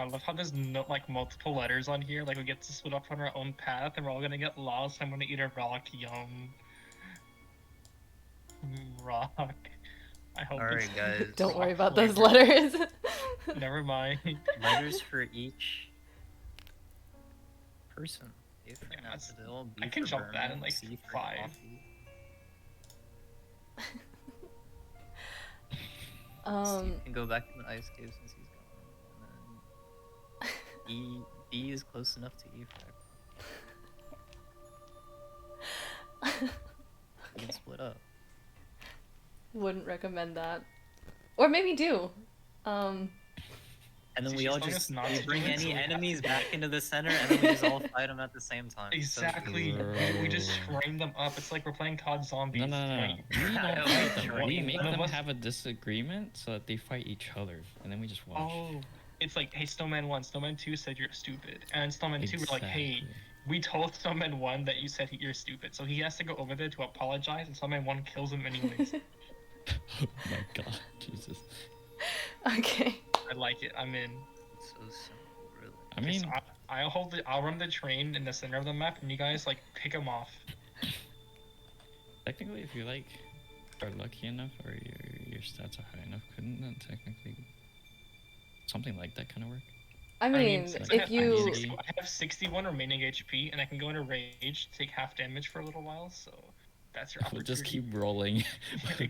I love how there's no like multiple letters on here. Like we get to split up on our own path, and we're all gonna get lost. I'm gonna eat a rock. Yum. Rock. I hope it's. Alright, guys. Don't worry rock about those flavor. letters. Never mind. Letters for each person. A for Yeah, that's- Daffodil, B I can for jump that Berman, in, like, C for 5. Coffee. Steve can go back in the ice cave since he's gone. And then B is close enough to E for Ekron. We can split up. Wouldn't recommend that. Or maybe do. And then See, we she's all telling just us not we to bring do it, so any we have enemies to. back into the center, and then we just all fight them at the same time. So Exactly. We just train them up. It's like we're playing COD Zombies. No. Right? We don't I fight don't them. We train make them. them have a disagreement so that they fight each other, and then we just watch. Oh, it's like, hey, Snowman 1, Snowman 2 said you're stupid. And Snowman 2 were like, hey, Exactly. we told Snowman 1 that you said you're stupid. So he has to go over there to apologize, and Snowman 1 kills him anyways. Oh my god, Jesus. Okay. I like it. I'm in. It's so simple, really. I mean, So I'll run the train in the center of the map, and you guys like pick them off. technically, if you like are lucky enough or your stats are high enough, couldn't that technically something like that kind of work? I mean, since if you... I have 61 remaining HP, and I can go into rage, take half damage for a little while, so that's your We'll opportunity. just keep rolling. Yeah,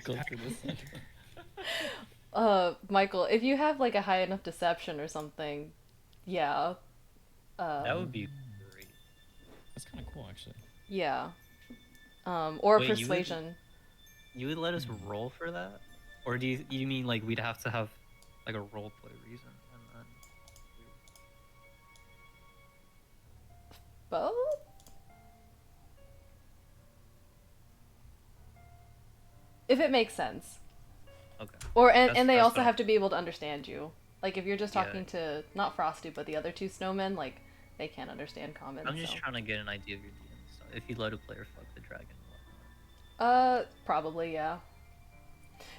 Go through exactly. this. Michael, if you have like a high enough deception or something, yeah. That would be great. That's kind of cool, actually. Yeah. Or Wait, persuasion. You would let us roll for that, or do you mean like we'd have to have like a role play reason and then? Both? If it makes sense. Okay. Or That's- and they that's also fine. have to be able to understand you. Like if you're just Yeah. talking to not Frosty but the other two snowmen, like they can't understand comments. I'm just so. trying to get an idea of your DM stuff. If you'd let a player fuck the dragon. Probably, yeah.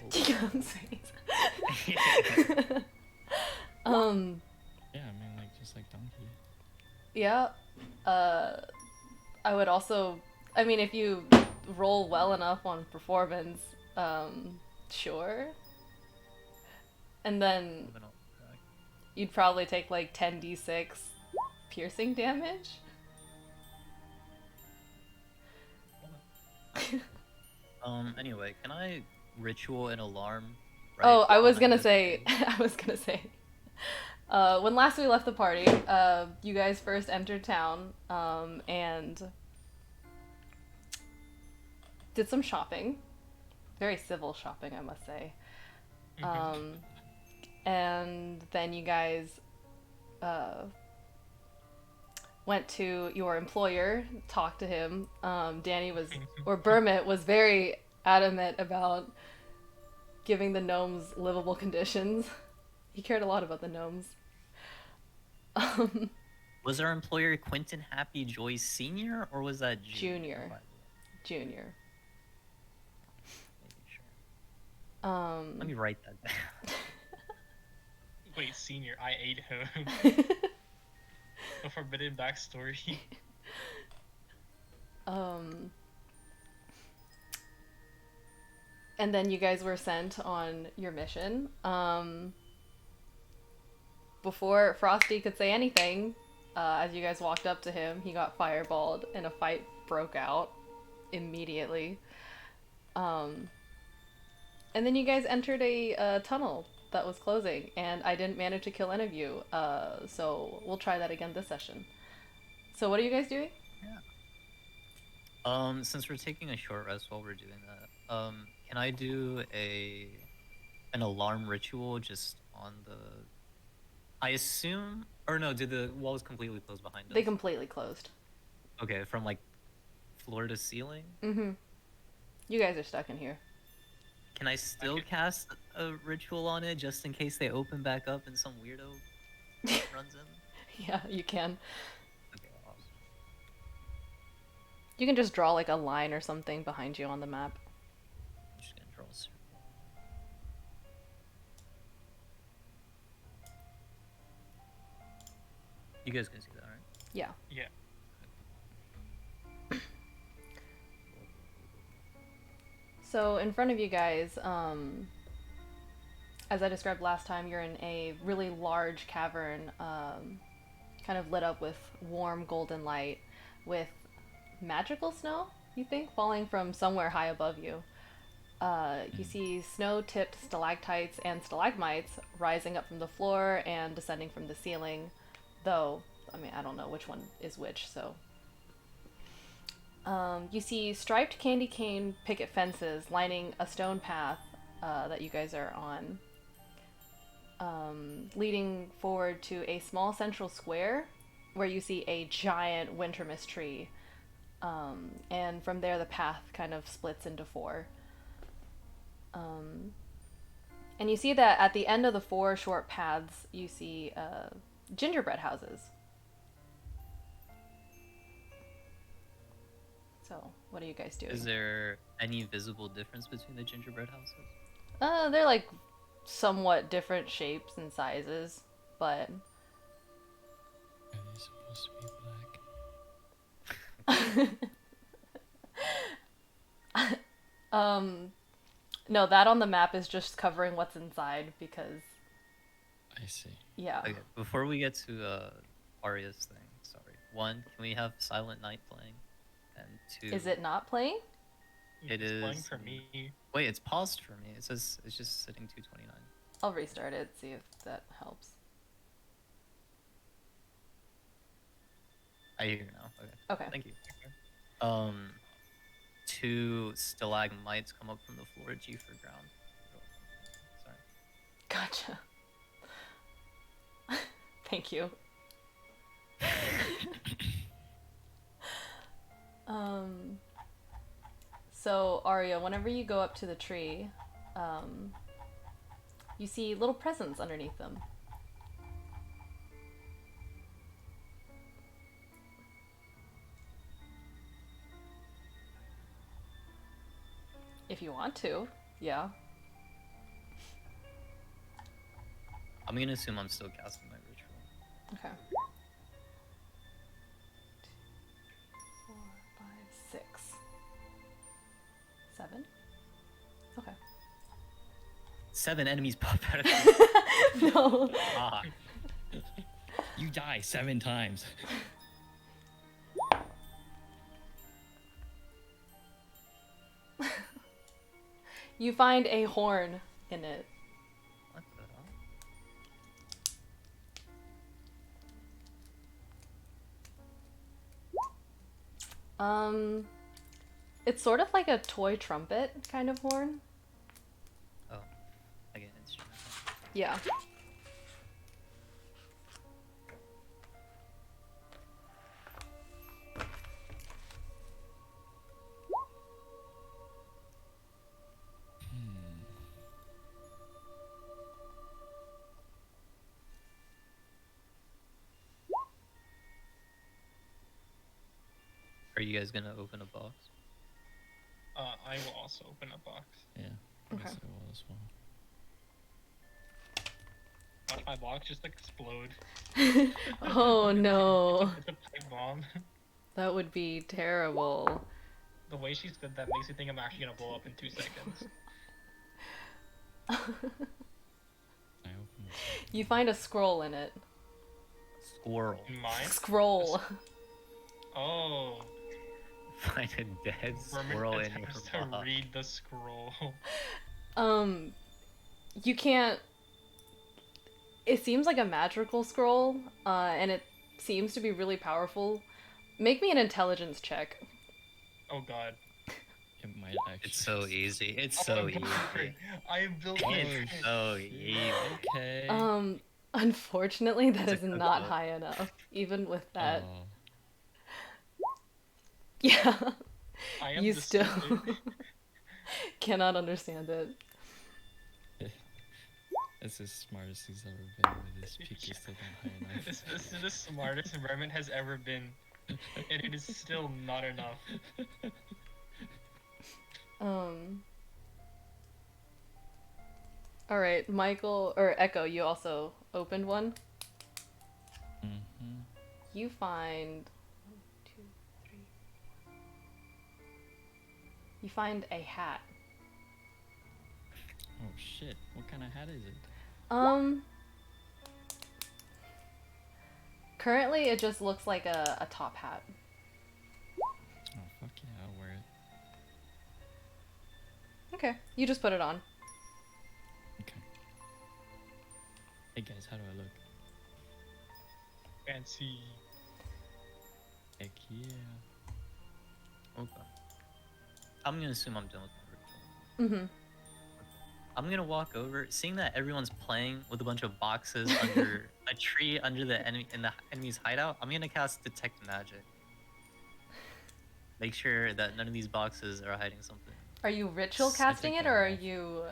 Gigan's face. Yeah, I mean, like just like Donkey. Yeah. I would also, I mean, if you roll well enough on performance, sure. And then you'd probably take like 10d6 piercing damage. Anyway, can I ritual an alarm? Oh, I was on gonna the say, stage? when last we left the party, you guys first entered town, and did some shopping. Very civil shopping, I must say. And then you guys, went to your employer, talked to him. Danny was, or Bermit was very adamant about giving the gnomes livable conditions. He cared a lot about the gnomes. Was our employer Quentin Happy Joy Senior or was that Junior? Junior. Maybe, sure. Let me write that down. Wait, senior, I ate him. A forbidden backstory. And then you guys were sent on your mission. Before Frosty could say anything, as you guys walked up to him, he got fireballed and a fight broke out immediately. And then you guys entered a tunnel that was closing, and I didn't manage to kill any of you, so we'll try that again this session. So what are you guys doing? Yeah. Since we're taking a short rest while we're doing that, can I do an alarm ritual just on the... I assume... Or no, did the walls completely close behind us? They completely closed. Okay, from like floor to ceiling? Mm-hmm. You guys are stuck in here. Can I still cast a ritual on it just in case they open back up and some weirdo runs in? Yeah, you can. Okay, awesome. You can just draw like a line or something behind you on the map. I'm just gonna draw a circle. You guys can see that, right? Yeah. Yeah. So in front of you guys, as I described last time, you're in a really large cavern, kind of lit up with warm golden light, with magical snow, you think, falling from somewhere high above you. You see snow-tipped stalactites and stalagmites rising up from the floor and descending from the ceiling, though, I mean, I don't know which one is which, so. You see striped candy cane picket fences lining a stone path that you guys are on, leading forward to a small central square where you see a giant winter mist tree. And from there, the path kind of splits into four. And you see that at the end of the four short paths, you see gingerbread houses. So, what are you guys doing? Is there any visible difference between the gingerbread houses? They're like somewhat different shapes and sizes, but Are they supposed to be black? no, that on the map is just covering what's inside because, I see. yeah. Okay, before we get to Arya's thing, sorry. One, can we have Silent Night playing? And two, Is it not playing? It It's playing is- for me. Wait, it's paused for me. It says it's just sitting 229. I'll restart it, see if that helps. I hear you now. Okay. Okay. Thank you. Two stalagmites come up from the floor. G for ground. Sorry. Gotcha. Thank you. So Arya, whenever you go up to the tree, you see little presents underneath them. If you want to, yeah. I'm gonna assume I'm still casting my ritual. Okay. 4, 5, 6, 7. Okay. 7 enemies pop out of the No. ah. You die 7 times. You find a horn in it. What the hell? It's sort of like a toy trumpet kind of horn. Oh, I get an instrument. Yeah. Are you guys gonna open a box? I will also open a box. Yeah, I Okay. guess I will as well. Watch my box just explode. Oh no. It's a pipe bomb. That would be terrible. The way she said that makes me think I'm actually gonna blow up in 2 seconds. I open it. You find a scroll in it. Squirrel. In mine? Scroll. Oh. Find a dead squirrel Vermin in your attempts to box. read the scroll. You can't. It seems like a magical scroll, and it seems to be really powerful. Make me an intelligence check. Oh god. It might actually. It's so easy. It's Oh, so I'm easy. prepared. I am built It's so easy. Okay. Unfortunately, that It's is a not cookbook. high enough. Even with that. Oh, Yeah. I am You the still stupid. cannot understand it. it's as smart as he's ever been, but his peak is still not high enough. This is the smartest Vermin has ever been. And it is still not enough. Alright, Michael, or Echo, you also opened one? Mm-hmm. you find 1, 2, 3, 4. You find a hat. Oh shit! What kind of hat is it? Currently it just looks like a top hat. Oh fuck yeah! I'll wear it. Okay, you just put it on. Okay. Hey guys, how do I look? Fancy. Heck yeah! Okay. I'm gonna assume I'm done with my ritual. Mm-hmm. I'm gonna walk over, seeing that everyone's playing with a bunch of boxes under a tree under the enemy in the enemy's hideout. I'm gonna cast Detect Magic. Make sure that none of these boxes are hiding something. Are you ritual I casting take it, that or are off. you,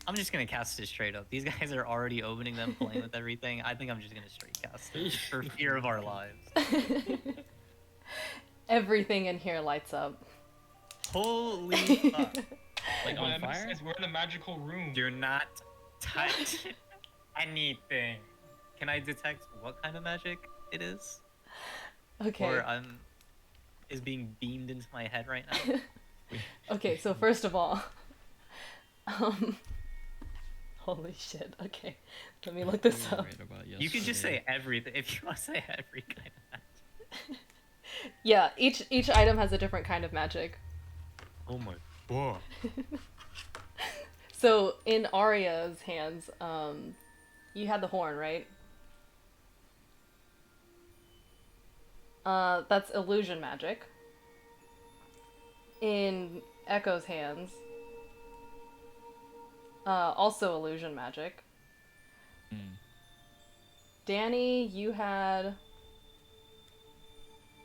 I'm just gonna cast it straight up. These guys are already opening them, playing with everything. I think I'm just gonna straight cast it for fear of our lives. Everything in here lights up. Holy fuck! Like Well, on that makes fire? sense. We're in the magical room. Do not touch anything. Can I detect what kind of magic it is? Okay. Or is being beamed into my head right now? Okay, so first of all, holy shit, okay. Let me look this We were up. right about You could just yesterday. say everything if you want to say every kind of magic. Yeah, each item has a different kind of magic. Oh my god. So in Arya's hands, you had the horn, right? That's illusion magic. In Echo's hands, also illusion magic. Hmm. Danny, you had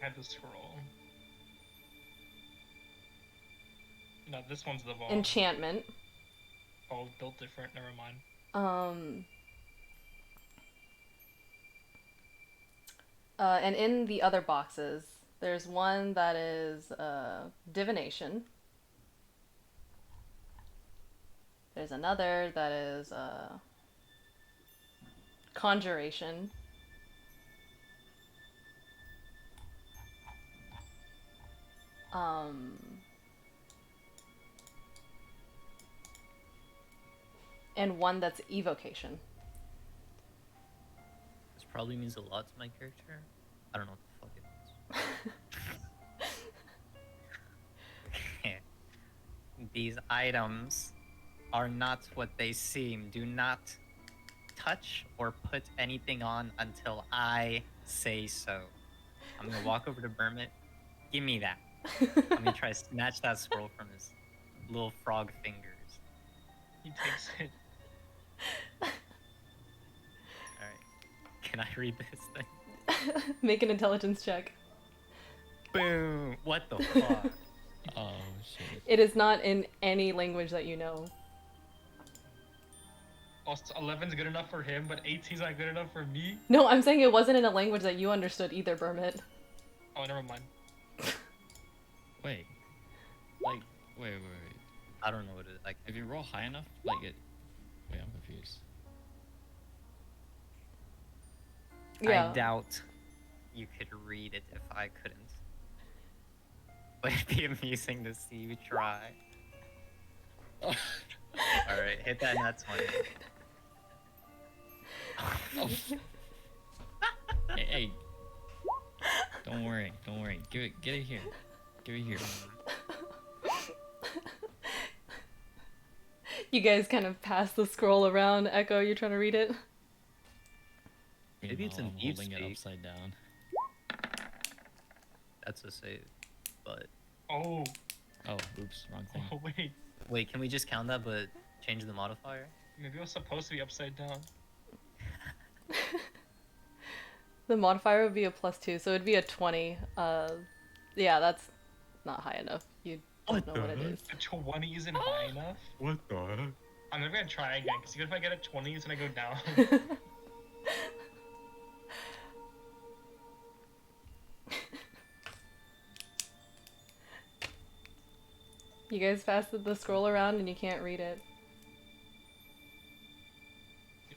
I had the scroll. No, this one's the ball. enchantment. Oh, built different. Never mind. And in the other boxes, there's one that is divination. There's another that is conjuration. And one that's evocation. This probably means a lot to my character. I don't know what the fuck it means. These items are not what they seem. Do not touch or put anything on until I say so. I'm gonna walk over to Bermit. Give me that. I'm gonna try to snatch that scroll from his little frog fingers. He takes it. Alright. Can I read this thing? Make an intelligence check. Boom! What the fuck? Oh shit! It is not in any language that you know. Also, 11's good enough for him, but 18's not good enough for me. No, I'm saying it wasn't in a language that you understood either, Bermit. Oh, never mind. Wait. Like, wait. I don't know what it is. Like, If you roll high enough, like it. Wait, I'm confused. Yeah. I doubt you could read it if I couldn't. But it'd be amusing to see you try. Alright, hit that nut 20. Oh. Hey. Don't worry. Get it here. Give it here. You guys kind of pass the scroll around. Echo, you trying to read it? Maybe it's in Meanwhile, I'm holding it Teamspeak. upside down. That's a save. But Oh, Oh, oops, wrong thing. oh wait. wait, can we just count that but change the modifier? Maybe it was supposed to be upside down. The modifier would be a +2, so it'd be a 20. Yeah, that's not high enough. You don't know what it is. A 20 isn't high enough. What the heck? I'm never gonna try again, because even if I get a 20, it's gonna go down. You guys passed the scroll around and you can't read it.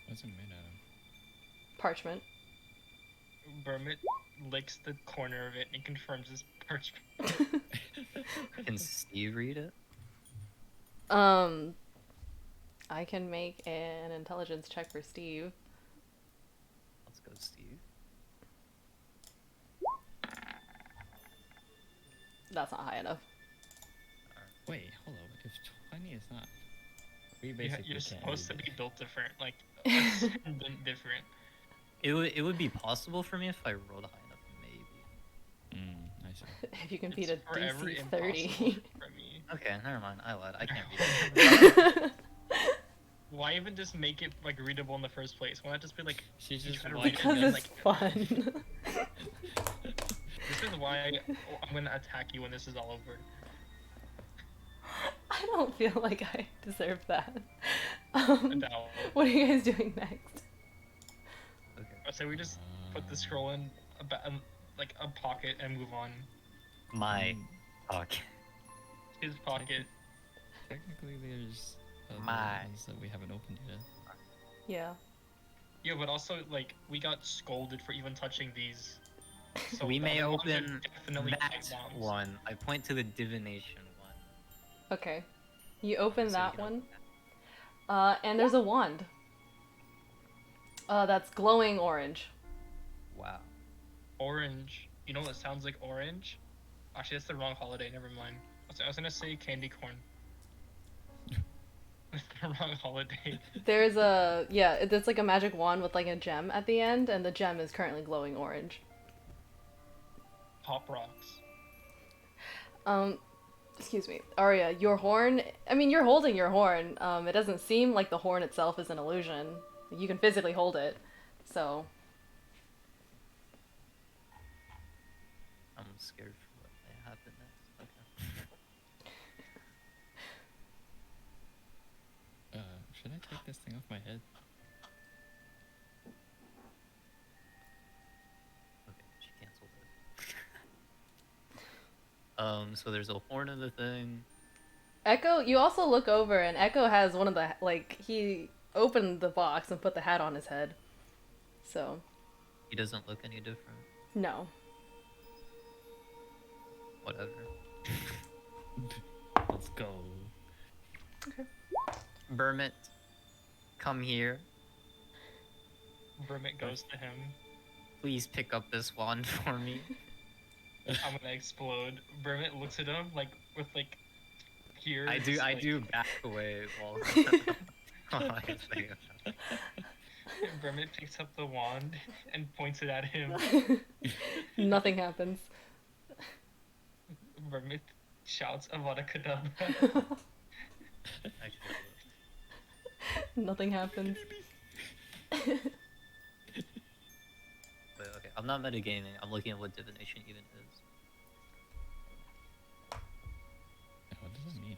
What's it made out of? Parchment. Bermit licks the corner of it and confirms his parchment. Can Steve read it? I can make an intelligence check for Steve. Let's go, Steve. That's not high enough. Wait, hold up. If 20 is not, we Yeah, basically you're can't supposed to read be it. built different, like ascendant different. It would be possible for me if I rolled high enough, maybe. I see. If you can beat It's a forever DC impossible 30. for me. Okay, never mind. I lied. I can't read it. Why even just make it like readable in the first place? Why not just be like, She's you just try to walking read it Because and then, it's like, fun. this is why I'm gonna attack you when this is all over. I don't feel like I deserve that. Adele. What are you guys doing next? Okay. I say we just put the scroll in like a pocket and move on. My pocket. His pocket. Technically, there's My. ones that we haven't opened yet. Yeah. Yeah, but also like we got scolded for even touching these. So We the may other ones are open definitely that light wands. one. I point to the divination one. Okay. You open So you that can one, open that. and there's a wand. That's glowing orange. Wow. Orange. You know what sounds like orange? Actually, that's the wrong holiday. Never mind. I was gonna say candy corn. That's the wrong holiday. There's a it's like a magic wand with like a gem at the end, and the gem is currently glowing orange. Pop rocks. Excuse me, Arya, your horn. I mean, you're holding your horn. It doesn't seem like the horn itself is an illusion. You can physically hold it, so. I'm scared for what may happen next. Okay. Should I take this thing off my head? Okay, she canceled it. So there's a horn of the thing. Echo, you also look over, and Echo has one of the he opened the box and put the hat on his head. So. He doesn't look any different. No. Whatever. Let's go. Okay. Bermit, come here. Vermit goes to him. Please pick up this wand for me. I'm gonna explode. Vermit looks at him like with like tears. I like, do back away while. Vermit picks up the wand and points it at him. Nothing happens. Vermit shouts Avada Kedavra. Actually, Nothing happens. wait, okay. I'm not metagaming. I'm looking at what divination even is. What does that mean?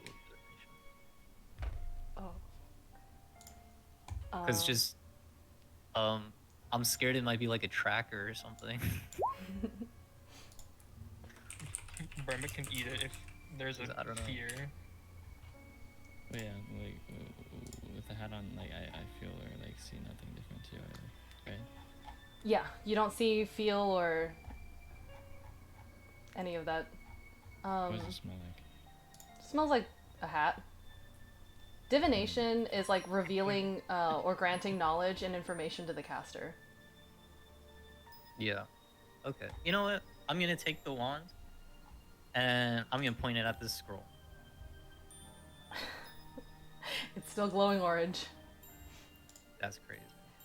Oh. Because just, I'm scared it might be like a tracker or something. Vermit can eat it if there's a I don't know. fear. But yeah, like with the hat on, like I feel or like see nothing different too, either, right? Yeah, you don't see, feel, or any of that. What does it smell like? Smells like a hat. Divination is like revealing or granting knowledge and information to the caster. Yeah. Okay. You know what? I'm gonna take the wand, and I'm gonna point it at this scroll. It's still glowing orange. That's crazy.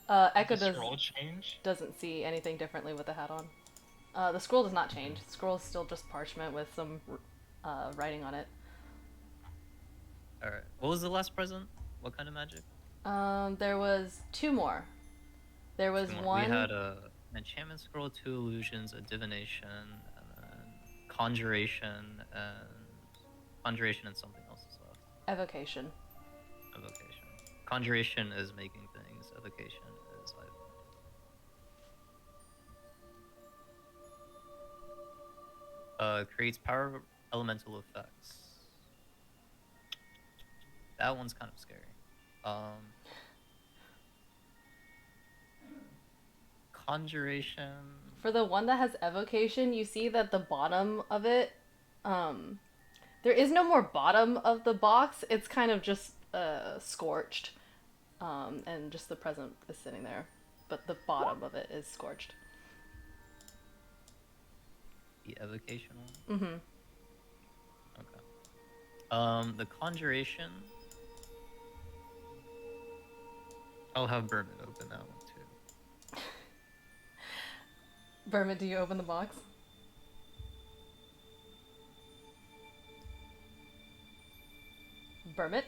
Echo Does the scroll change? doesn't see anything differently with the hat on. The scroll does not change. The scroll is still just parchment with some writing on it. Alright. What was the last present? What kind of magic? There was two more. There was Two more. one. We had an enchantment scroll, 2 illusions, a divination, and then conjuration, and something else as well. Evocation. Evocation. Conjuration is making things. Evocation is creates power elemental effects. That one's kind of scary. conjuration. For the one that has evocation, you see that the bottom of it, there is no more bottom of the box. It's kind of just scorched, and just the present is sitting there, but the bottom of it is scorched. The evocation one. Mm-hmm. Okay. The conjuration. I'll have Berman open that one too. Berman, do you open the box? Berman?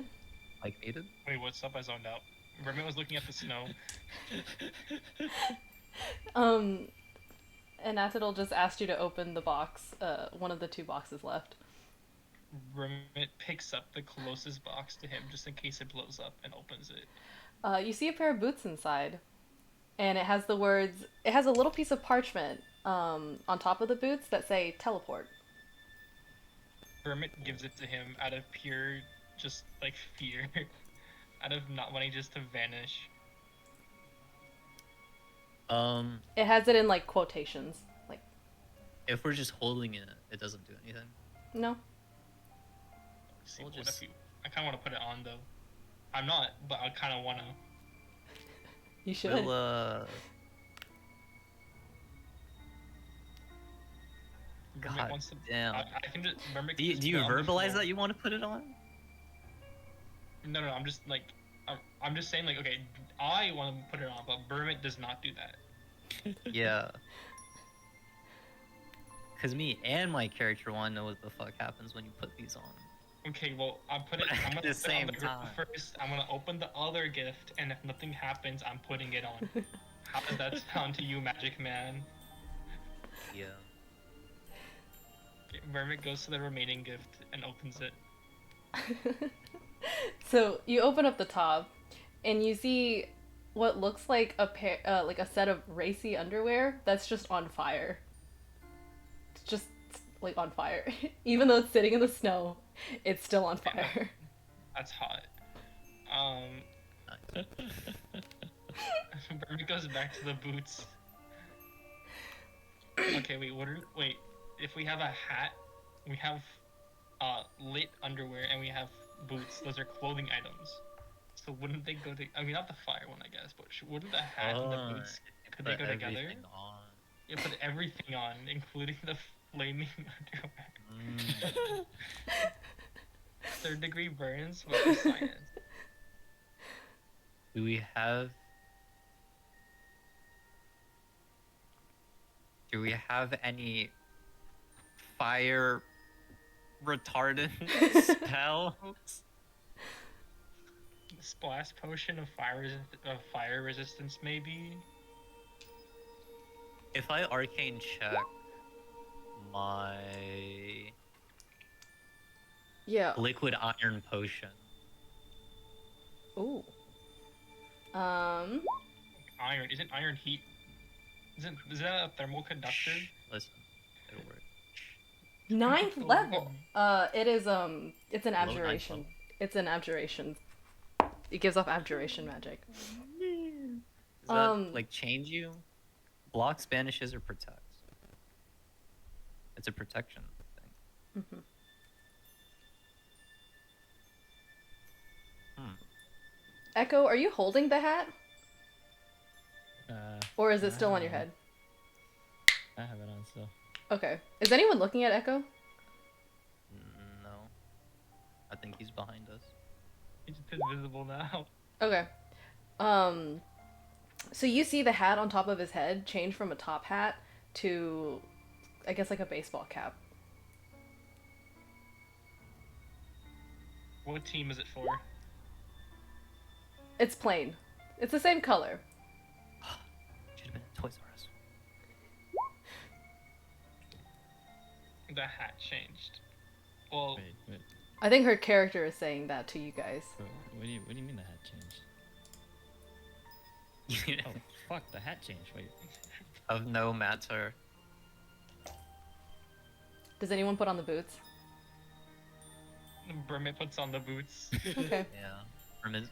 Like needed. Wait, what's up? I zoned out. Vermin was looking at the snow. And Atidal just asked you to open the box, one of the two boxes left. Vermin picks up the closest box to him just in case it blows up and opens it. You see a pair of boots inside, and it has the words. It has a little piece of parchment on top of the boots that say teleport. Vermin gives it to him out of pure, just like fear, out of not wanting just to vanish. It has it in like quotations, like If we're just holding it, it doesn't do anything. no. See, We'll what just- if you... I kind of want to put it on though. I'm not, but I kind of want to. You should. We'll, Vermin God wants to. damn. I can just. Vermin Do can you, just do put you it on the verbalize floor. that you want to put it on? No, I'm just like, I'm just saying like, okay, I want to put it on, but Vermin does not do that. Yeah. Cause me and my character want to know what the fuck happens when you put these on. Okay, well, I'm gonna At put the it on same the gift time. first. I'm gonna open the other gift, and if nothing happens, I'm putting it on. How does that sound to you, Magic Man? Yeah. Okay, Vermin goes to the remaining gift and opens it. So you open up the top, and you see what looks like a pair, like a set of racy underwear that's just on fire. It's just like on fire, even though it's sitting in the snow, it's still on fire. That's hot. Vermin goes back to the boots. Okay, wait. If we have a hat, we have lit underwear, and we have boots. Those are clothing items. So wouldn't they go to? I mean, not the fire one, I guess, but wouldn't the hat and the boots? Could they Put go together? everything on. Yeah, put everything on, including the flaming underwear. Mm. Third degree burns. What's the science? Do we have? Do we have any fire retardant spells? Splash potion of fire resistance, maybe. If I arcane check my Yeah. liquid iron potion, Ooh. Iron isn't iron heat. Is that a thermal conductor? shh, listen, it'll work. Ninth level. It is it's an Low ninth abjuration. level. It's an abjuration. It gives off abjuration magic. Does that like change you? Blocks, banishes, or protects? It's a protection thing. Mhm. Echo, are you holding the hat, or is it still on your head? I have it on still. Okay. Is anyone looking at Echo? No, I think he's behind us. It's invisible now. Okay. So you see the hat on top of his head change from a top hat to, I guess, like a baseball cap. What team is it for? It's plain. It's the same color. Should have been at Toys R Us. The hat changed. Well, Wait. I think her character is saying that to you guys. What do you mean the hat changed? Oh fuck, the hat changed. Wait. Of no matter. Does anyone put on the boots? Vermin puts on the boots. Okay. Yeah. Or You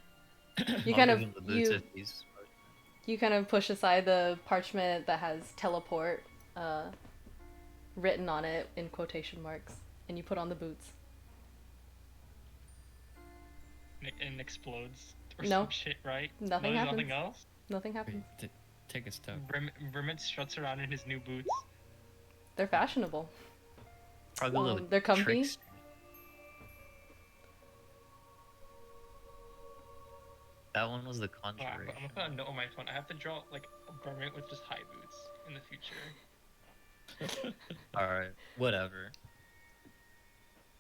I'll kind give of him the boots you if he's You kind of push aside the parchment that has teleport written on it in quotation marks, and you put on the boots. And explodes or No. some shit, right? Nothing no, there's happens. nothing else. Nothing Wait, happens. take a step. Vermin struts around in his new boots. They're fashionable. Probably a little They're comfy. tricks. That one was the Oh, I'm conjuration. gonna put a note on my phone. I have to draw like a Vermin with just high boots in the future. Alright, whatever.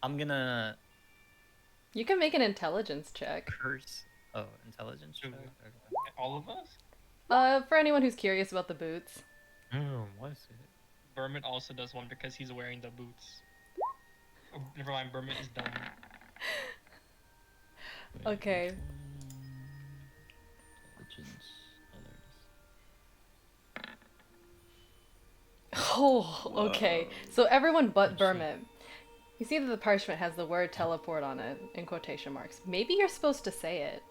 I'm gonna You can make an intelligence check. curse. Oh, intelligence check? Ooh. Okay. All of us? For anyone who's curious about the boots. What is it? Vermin also does one because he's wearing the boots. Oh, never mind, Vermin is done. Wait, Okay. which one? Intelligence. Oh, Oh, okay. So everyone but Oh, shit. Vermin. You see that the parchment has the word teleport on it in quotation marks. Maybe you're supposed to say it.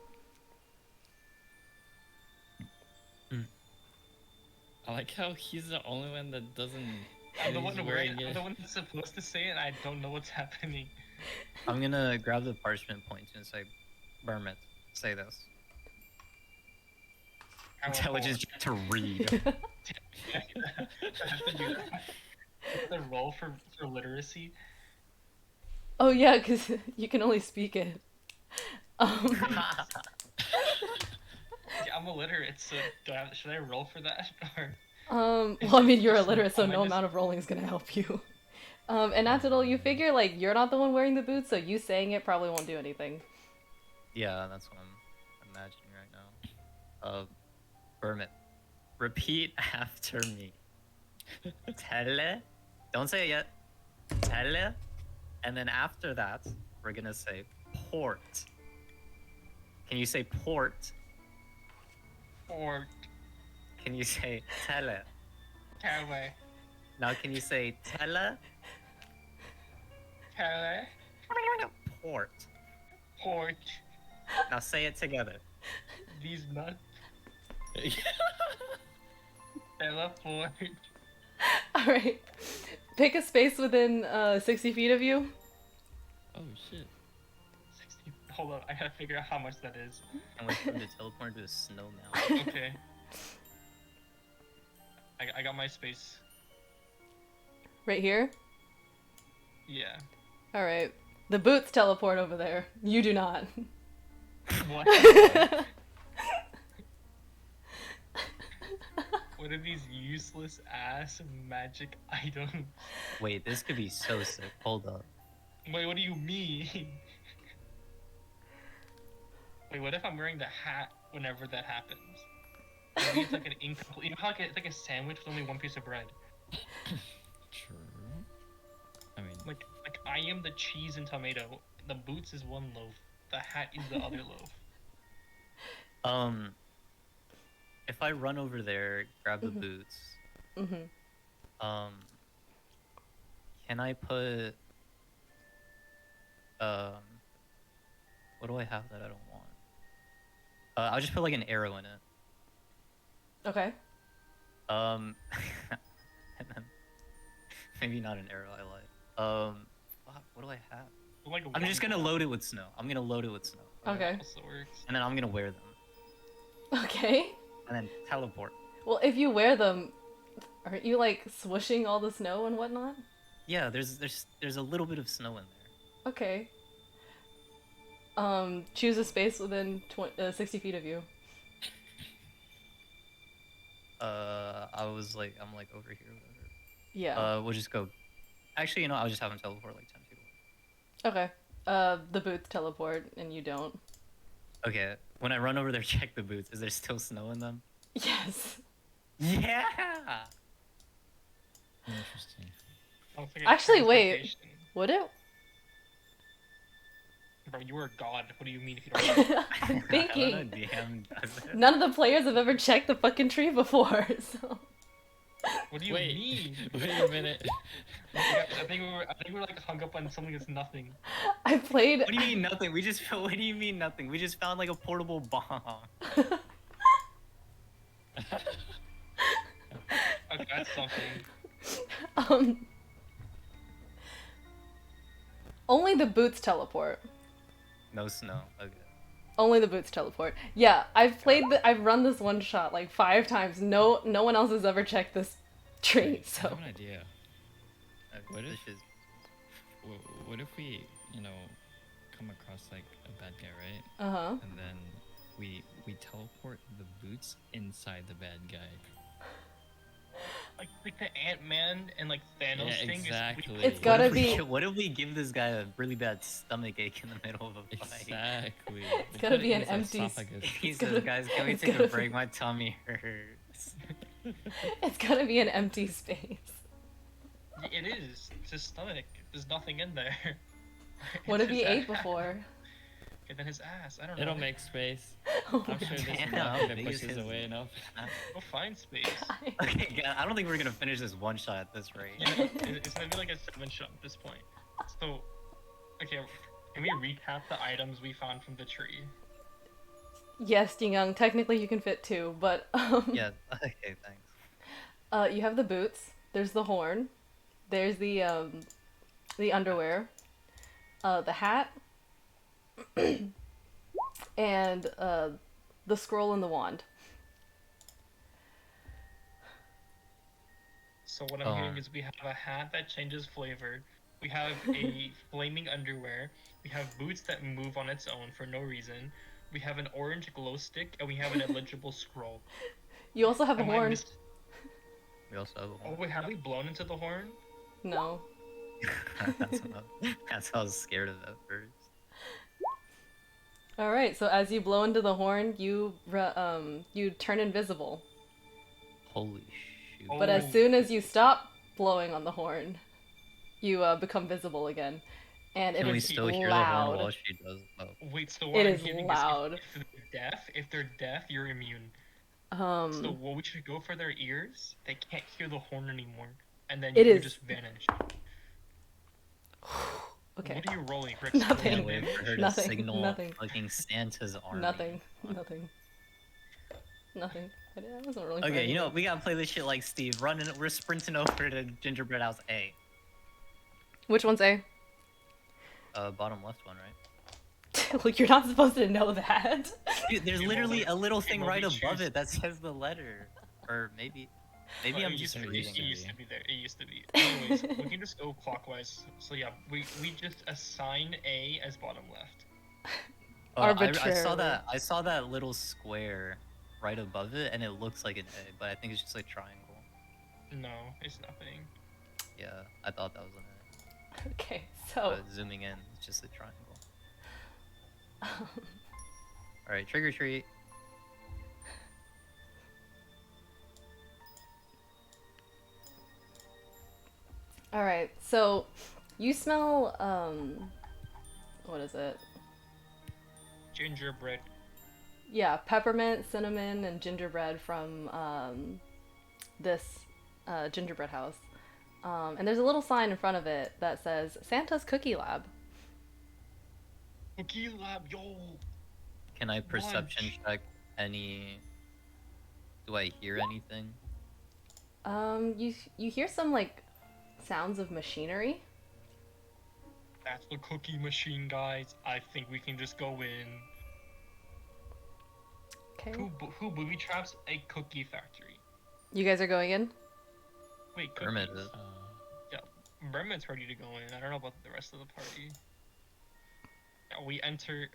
I like how he's the only one that doesn't. I'm the he's one wearing it. I'm the one that's supposed to say it and I don't know what's happening. I'm gonna grab the parchment point and say, Vermin, say this. I want Intelligence check to read. I have to do that. The roll for literacy. Oh yeah, because you can only speak it. Yeah, I'm illiterate, so should I roll for that? Or Well, I mean, you're illiterate, so Am I no just- amount of rolling is gonna help you. And Atidal, you figure, like, you're not the one wearing the boots, so you saying it probably won't do anything. Yeah, that's what I'm imagining right now. Vermin, repeat after me. Tele. Don't say it yet. Tele. And then after that, we're gonna say port. Can you say port? or Can you say tele? Tele. Now can you say tele? Tele. Port. Port. Now say it together. These nuts. Teleport. Alright. Pick a space within 60 feet of you. Oh shit. 60. Hold on, I gotta figure out how much that is. And wait for him to teleport into a snow mountain. Okay. I got my space. Right here. Yeah. Alright. The boots teleport over there. You do not. What? What are these useless ass magic items? Wait, this could be so sick. Hold up. Wait, what do you mean? Wait, what if I'm wearing the hat whenever that happens? Maybe it's like an incomplete. You know how it's like a sandwich with only one piece of bread. True. I mean, Like I am the cheese and tomato. The boots is one loaf. The hat is the other loaf. If I run over there, grab the Mhm. boots, Mm-hmm. can I put, what do I have that I don't want? I'll just put like an arrow in it. Okay. And then maybe not an arrow I like. Fuck, what do I have? Like I'm just gonna load it with snow. I'm gonna load it with snow. Okay. Also works. And then I'm gonna wear them. Okay. And then teleport. Well, if you wear them, aren't you like swooshing all the snow and whatnot? Yeah, there's a little bit of snow in there. Okay. Choose a space within 60 feet of you. I'm like over here, whatever. Yeah. We'll just go. Actually, you know, I'll just have him teleport like 10 feet away. Okay. The boots teleport and you don't. Okay, when I run over there, check the boots. Is there still snow in them? Yes. Yeah! interesting. Oh, it's like a Actually, wait. transportation. Would it? Bro, you are a god. What do you mean if you don't know? I'm thinking. DM does it. None of the players have ever checked the fucking tree before, so. What do you Wait. mean? Wait a minute. I think we were like hung up on something that's nothing. I played. What do you mean nothing? We just. What do you mean nothing? We just found like a portable bomb. That's something. Only the boots teleport. No snow. Okay. Only the boots teleport. Yeah, I've run this one shot like 5 times. No one else has ever checked this tree, Wait, I so have an idea. Okay, What this if- is What if we, come across like a bad guy, right? uh-huh. And then we teleport the boots inside the bad guy. Like the Ant-Man and like Thanos Yeah, thing. exactly. It's gotta what if be- what if we give this guy a really bad stomach ache in the middle of a fight? Exactly. It's gotta be an empty He It's says, gotta- "Guys, can we it's take a gotta break? be- My tummy hurts." It's gotta be an empty space. It is. It's his stomach. There's nothing in there. What It's if he his ate ass. before? And then his ass. I don't know. It'll make space. Oh I'm my sure this is Damn, not gonna these push us is- away enough. Go find space. God. Okay, God, I don't think we're gonna finish this one shot at this rate. Yeah, it's gonna be like a 7-shot at this point. So, okay, can we recap the items we found from the tree? Yes, Ding Young, technically you can fit 2, but Yeah. Okay. Thanks. you have the boots, there's the horn, there's the underwear, the hat, and the scroll and the wand. So what I'm hearing is we have a hat that changes flavor. We have a flaming underwear. We have boots that move on its own for no reason. We have an orange glow stick, and we have an illegible scroll. You also have a Am I horn. We also have a Oh horn. wait, have we blown into the horn? No. that's how I was scared of at first. All right. So as you blow into the horn, you turn invisible. Holy shoot. But as Oh. soon as you stop blowing on the horn, you become visible again, and Can it we is still hear the horn while loud. she does? Oh. Wait, so what It I'm is hearing loud. is if they're deaf, you're immune. So Um, we should go for their ears. They can't hear the horn anymore, and then It you is- just vanish. okay. What are you rolling for? Nothing. explosive Wait damage? for her to Nothing, signal nothing. fucking Santa's army. Nothing. Nothing. I wasn't really. Okay, you know what? We gotta play this shit like Steve. We're sprinting over to Gingerbread House A. Which one's A? Bottom left one, right? Like you're not supposed to know that. Dude, there's Okay, literally well, a little okay, thing well, right we above choose- it that says the letter. Or maybe Well, I'm it just used to, reading it it. used to be there. It used to be. Anyways, we can just go clockwise. So yeah, we just assign A as bottom left. I Arbitrarily. saw that little square right above it, and it looks like an A, but I think it's just a triangle. No, it's nothing. Yeah, I thought that was an Okay, A. so But zooming in, it's just a triangle. Alright, trick or treat. all right. So you smell what is it? Gingerbread. Yeah, peppermint, cinnamon, and gingerbread from this gingerbread house. And there's a little sign in front of it that says Santa's Cookie Lab. Cookie lab, yo. Can I perception Lunch. check any... Do I hear anything? You hear some like sounds of machinery. That's the cookie machine, guys. I think we can just go in. Okay. Who booby traps a cookie factory? You guys are going in? Wait, Kermit cookies. is. Mermaid's ready to go in. I don't know about the rest of the party. Yeah, we entered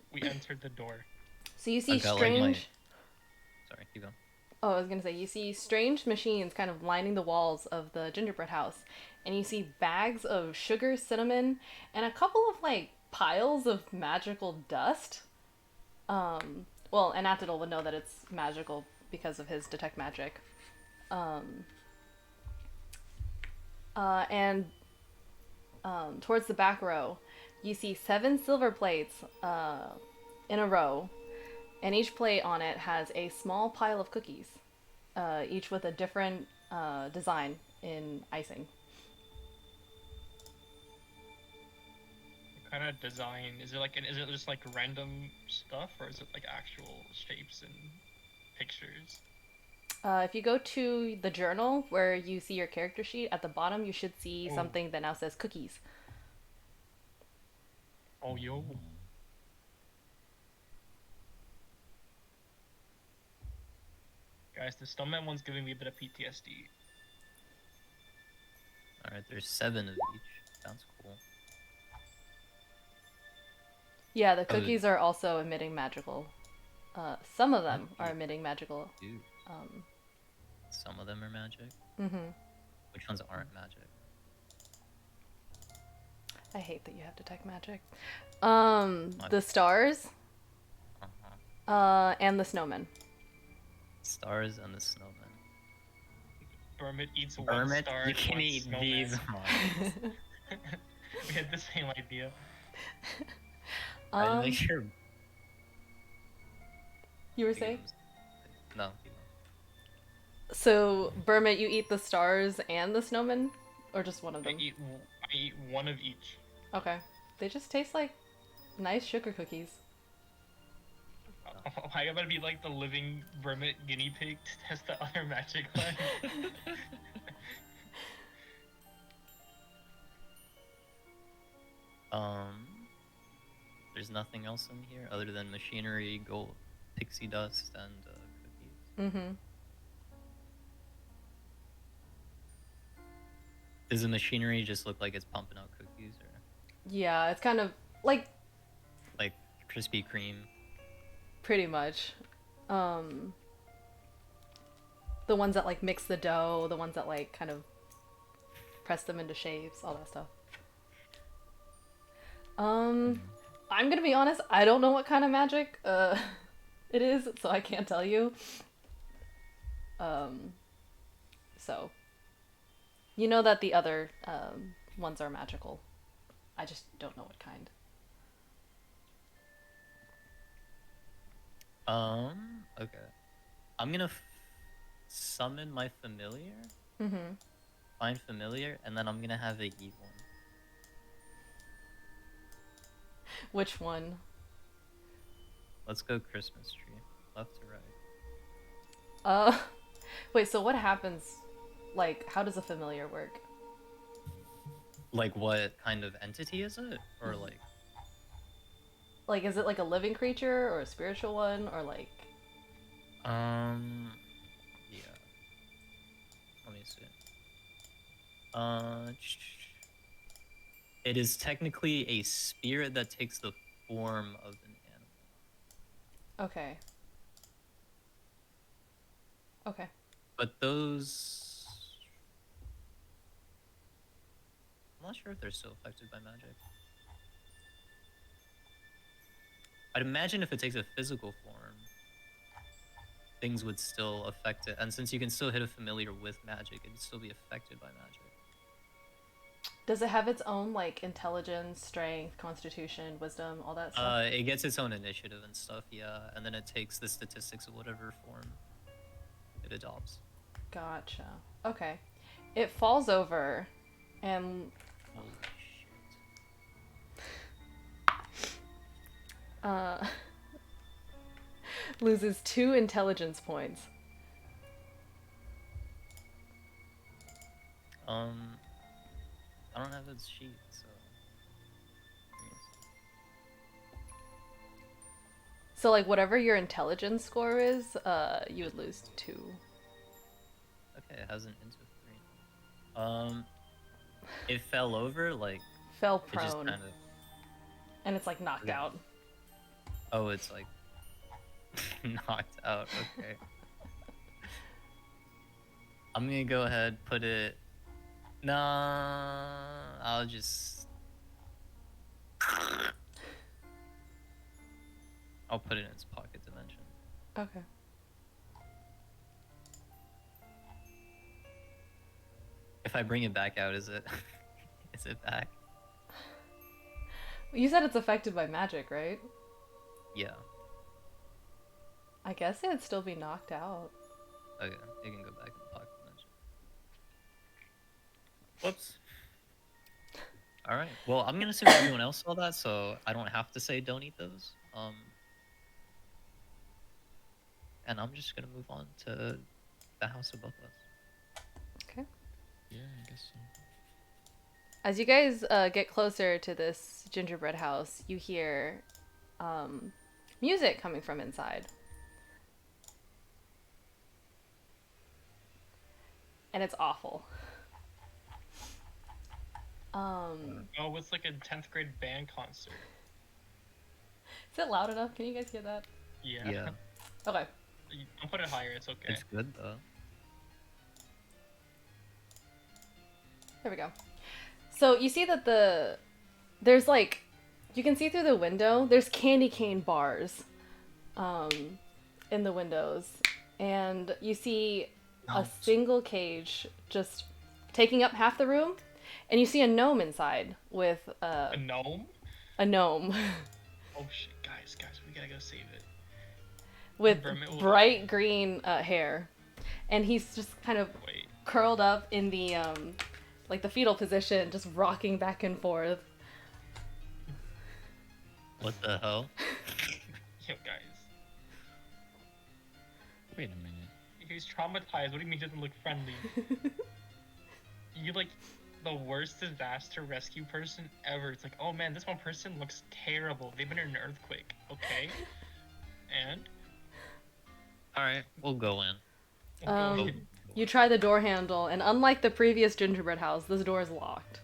the door. So you see I've got, like, strange. Sorry, keep going. Oh, I was gonna say, you see strange machines kind of lining the walls of the gingerbread house, and you see bags of sugar, cinnamon, and a couple of like piles of magical dust. Well, and Atidal would know that it's magical because of his detect magic. And towards the back row, you see 7 silver plates in a row. And each plate on it has a small pile of cookies, each with a different design in icing. What kind of design? Is it just like random stuff, or is it like actual shapes and pictures? If you go to the journal where you see your character sheet, at the bottom you should see Oh. something that now says cookies. Oh, yo. Guys, the Snowman one's giving me a bit of PTSD. Alright, there's 7 of each. Sounds cool. Yeah, the Oh, cookies are also emitting magical. Some of them What? are emitting magical. Dude, Um, some of them are magic. mhm. Which ones aren't magic? I hate that you have detect magic. What? The stars, Uh-huh. and the snowman. Stars and the snowman. Bermit eats one Hermit, star. you can one eat snowman. these ones. We had the same idea. I make sure. You were saying? No. So, Bermit, you eat the stars and the snowman? Or just one of I them? eat one of each. Okay. They just taste like nice sugar cookies. Oh, I gotta be like the living Bermit guinea pig to test the other magic one. There's nothing else in here other than machinery, gold, pixie dust, and cookies. Mm-hmm. Does the machinery just look like it's pumping out cookies, or Yeah, it's kind of like like Krispy Kreme? pretty much. The ones that like mix the dough, the ones that like kind of press them into shapes, all that stuff. I'm gonna be honest, I don't know what kind of magic it is, so I can't tell you. So you know that the other ones are magical. I just don't know what kind. Okay. I'm gonna summon my familiar, Mm-hmm. find familiar, and then I'm gonna have it eat one. Which one? Let's go Christmas tree. Left to right. Wait, so what happens? Like, how does a familiar work? Like, what kind of entity is it? Or like... Like, is it like a living creature or a spiritual one or like... Yeah. Let me see. It is technically a spirit that takes the form of an animal. Okay. Okay. But those... I'm not sure if they're still affected by magic. I'd imagine if it takes a physical form, things would still affect it. And since you can still hit a familiar with magic, it'd still be affected by magic. Does it have its own, like, intelligence, strength, constitution, wisdom, all that stuff? It gets its own initiative and stuff, yeah. And then it takes the statistics of whatever form it adopts. Gotcha. Okay. It falls over and Holy shit. loses 2 intelligence points. I don't have its sheet, so... So, like, whatever your intelligence score is, you would lose 2. Okay, it has an into 3. It fell over, like... Fell It just prone. kind of... And it's, like, knocked Okay. out. Oh, it's like... knocked out, okay. I'm gonna go ahead, put it... Nah, I'll just... I'll put it in its pocket dimension. Okay. If I bring it back out, is it... is it back? You said it's affected by magic, right? Yeah. I guess it'd still be knocked out. Okay, it can go back in the pocket dimension. Whoops. Alright, well, I'm gonna assume everyone else saw that, so I don't have to say don't eat those. And I'm just gonna move on to the house above us. Okay. Yeah, I guess so. As you guys get closer to this gingerbread house, you hear music coming from inside. And it's awful. Oh, it's like a 10th grade band concert. Is it loud enough? Can you guys hear that? Yeah. Yeah, Okay. I'll put it higher. It's okay. it's good though. There we go. So you see that there's like, you can see through the window, there's candy cane bars in the windows. And you see a single cage just taking up half the room. And you see a gnome inside with A gnome? a gnome Oh shit, guys, we gotta go save it. with Vermin will- bright green hair. And he's just kind of Wait. curled up in the like the fetal position, just rocking back and forth. What the hell? Yo, guys. Wait a minute. He's traumatized. What do you mean he doesn't look friendly? You like the worst disaster rescue person ever. It's like, oh man, this one person looks terrible. They've been in an earthquake. Okay. And? All right, we'll go in. You try the door handle, and unlike the previous gingerbread house, this door is locked.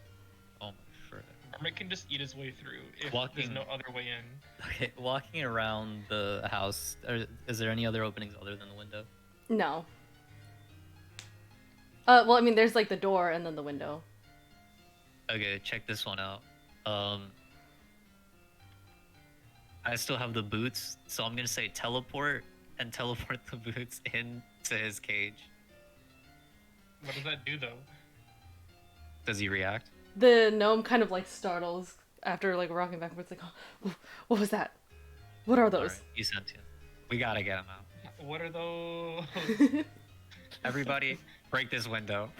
Oh my frick. Hermit can just eat his way through if there's Walking. no other way in. Okay, walking around the house, is there any other openings other than the window? No. Well, I mean, there's like the door and then the window. Okay, check this one out. I still have the boots, so I'm gonna say teleport and teleport the boots into his cage. What does that do though? Does he react? The gnome kind of like startles after like rocking backwards, like, oh, what was that? What are those? Alright, you sent him. We gotta get him out. What are those? Everybody, break this window.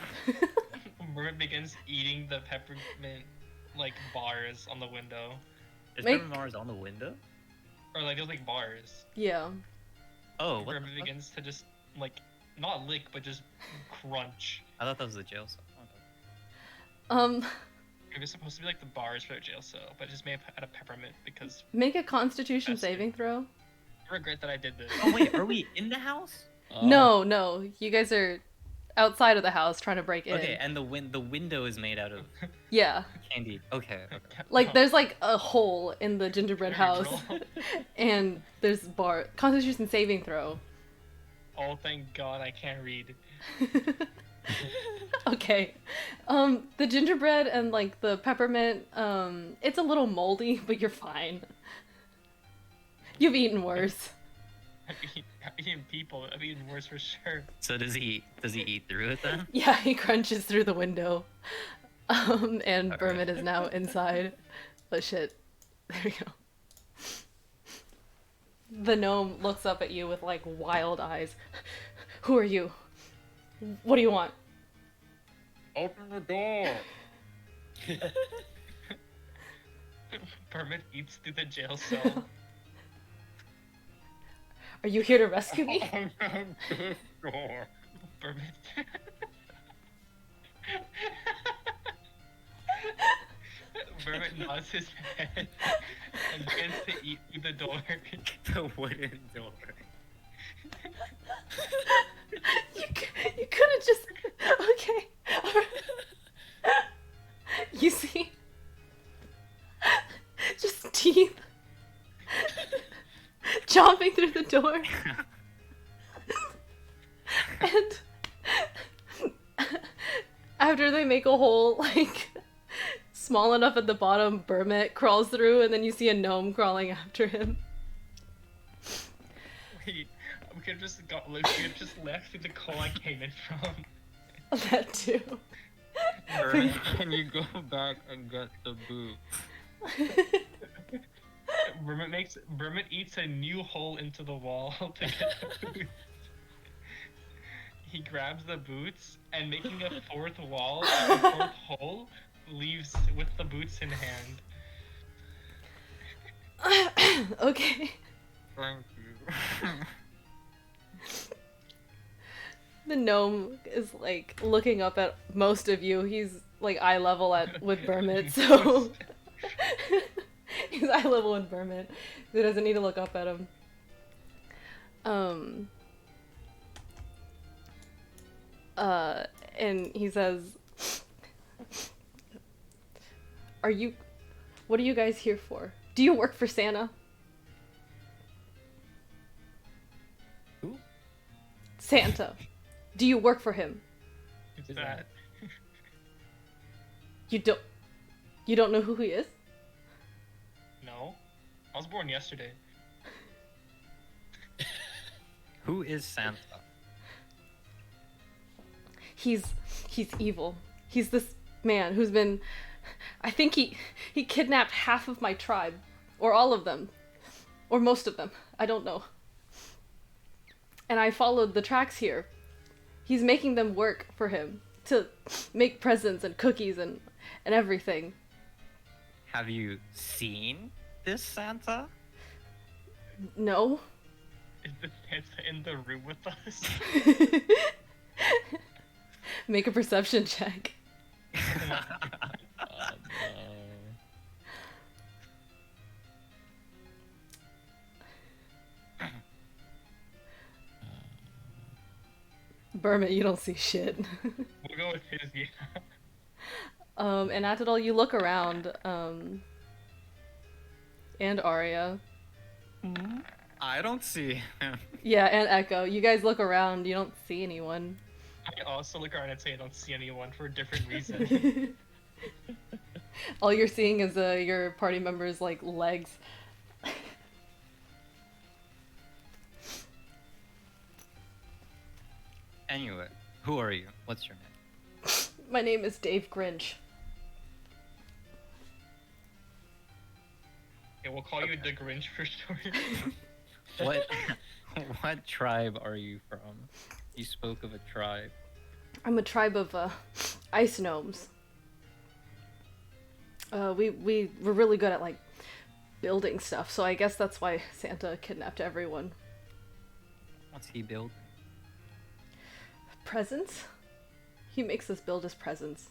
Hermit begins eating the peppermint like bars on the window. Is Make- Peppermint Mars on the window? Or like there's like bars. Yeah. Oh, what the Hermit fuck? begins to just like not lick but just crunch. I thought that was the jail cell. It was supposed to be like the bars for a jail cell, but it just made it out of peppermint because Make a Constitution That's saving throw. I regret that I did this. Oh wait, are we in the house? No, you guys are outside of the house trying to break in. Okay, and the window is made out of Yeah. candy. Okay. Like there's like a hole in the gingerbread Very house, droll. and there's bar Constitution saving throw. Oh, thank God I can't read. Okay. The gingerbread and like the peppermint, it's a little moldy, but you're fine. You've eaten worse. I've eaten people. I've eaten worse for sure. So does he eat through it then? Yeah, he crunches through the window. And Okay. Bermit is now inside. But shit. There we go. The gnome looks up at you with like wild eyes. Who are you? What do you want? Open the door. Hermit eats through the jail cell. Are you here to rescue me? Hermit. Hermit nods his head and begins to eat through the door. The wooden door. You could have just. Okay. You see? Just teeth. Chomping through the door. And after they make a hole, like, small enough at the bottom, Bermit crawls through, and then you see a gnome crawling after him. Wait, we could have just got. We could have just left through the hole I came in from. That too. Berman, can you go back and get the boot? Bermit eats a new hole into the wall to get the boots. He grabs the boots and making a fourth wall, a fourth hole, leaves with the boots in hand. Okay. Thank you. The gnome is like looking up at most of you. He's like eye level at with Bermit, so he's eye level with Bermit. He doesn't need to look up at him. And he says, what are you guys here for? Do you work for Santa? Who? Santa. Do you work for him? Who's Who's that? You don't know who he is? No. I was born yesterday. Who is Santa? He's evil. He's this man who's been, I think he kidnapped half of my tribe, or all of them, or most of them. I don't know. And I followed the tracks here. He's making them work for him to make presents and cookies and everything. Have you seen this Santa? No. Is the Santa in the room with us? Make a perception check. Oh, no. Bermit, you don't see shit. We'll go with his, yeah. And after all, you look around, and Arya. I don't see him. Yeah, and Echo. You guys look around, you don't see anyone. I also look around and say I don't see anyone for a different reason. All you're seeing is your party members' like legs. Anyway, who are you? What's your name? My name is Dave Grinch. Okay, we'll call you the Grinch for short. What what tribe are you from? You spoke of a tribe. I'm a tribe of ice gnomes. We're really good at like building stuff, so I guess that's why Santa kidnapped everyone. What's he building? Presents? He makes us build his presents.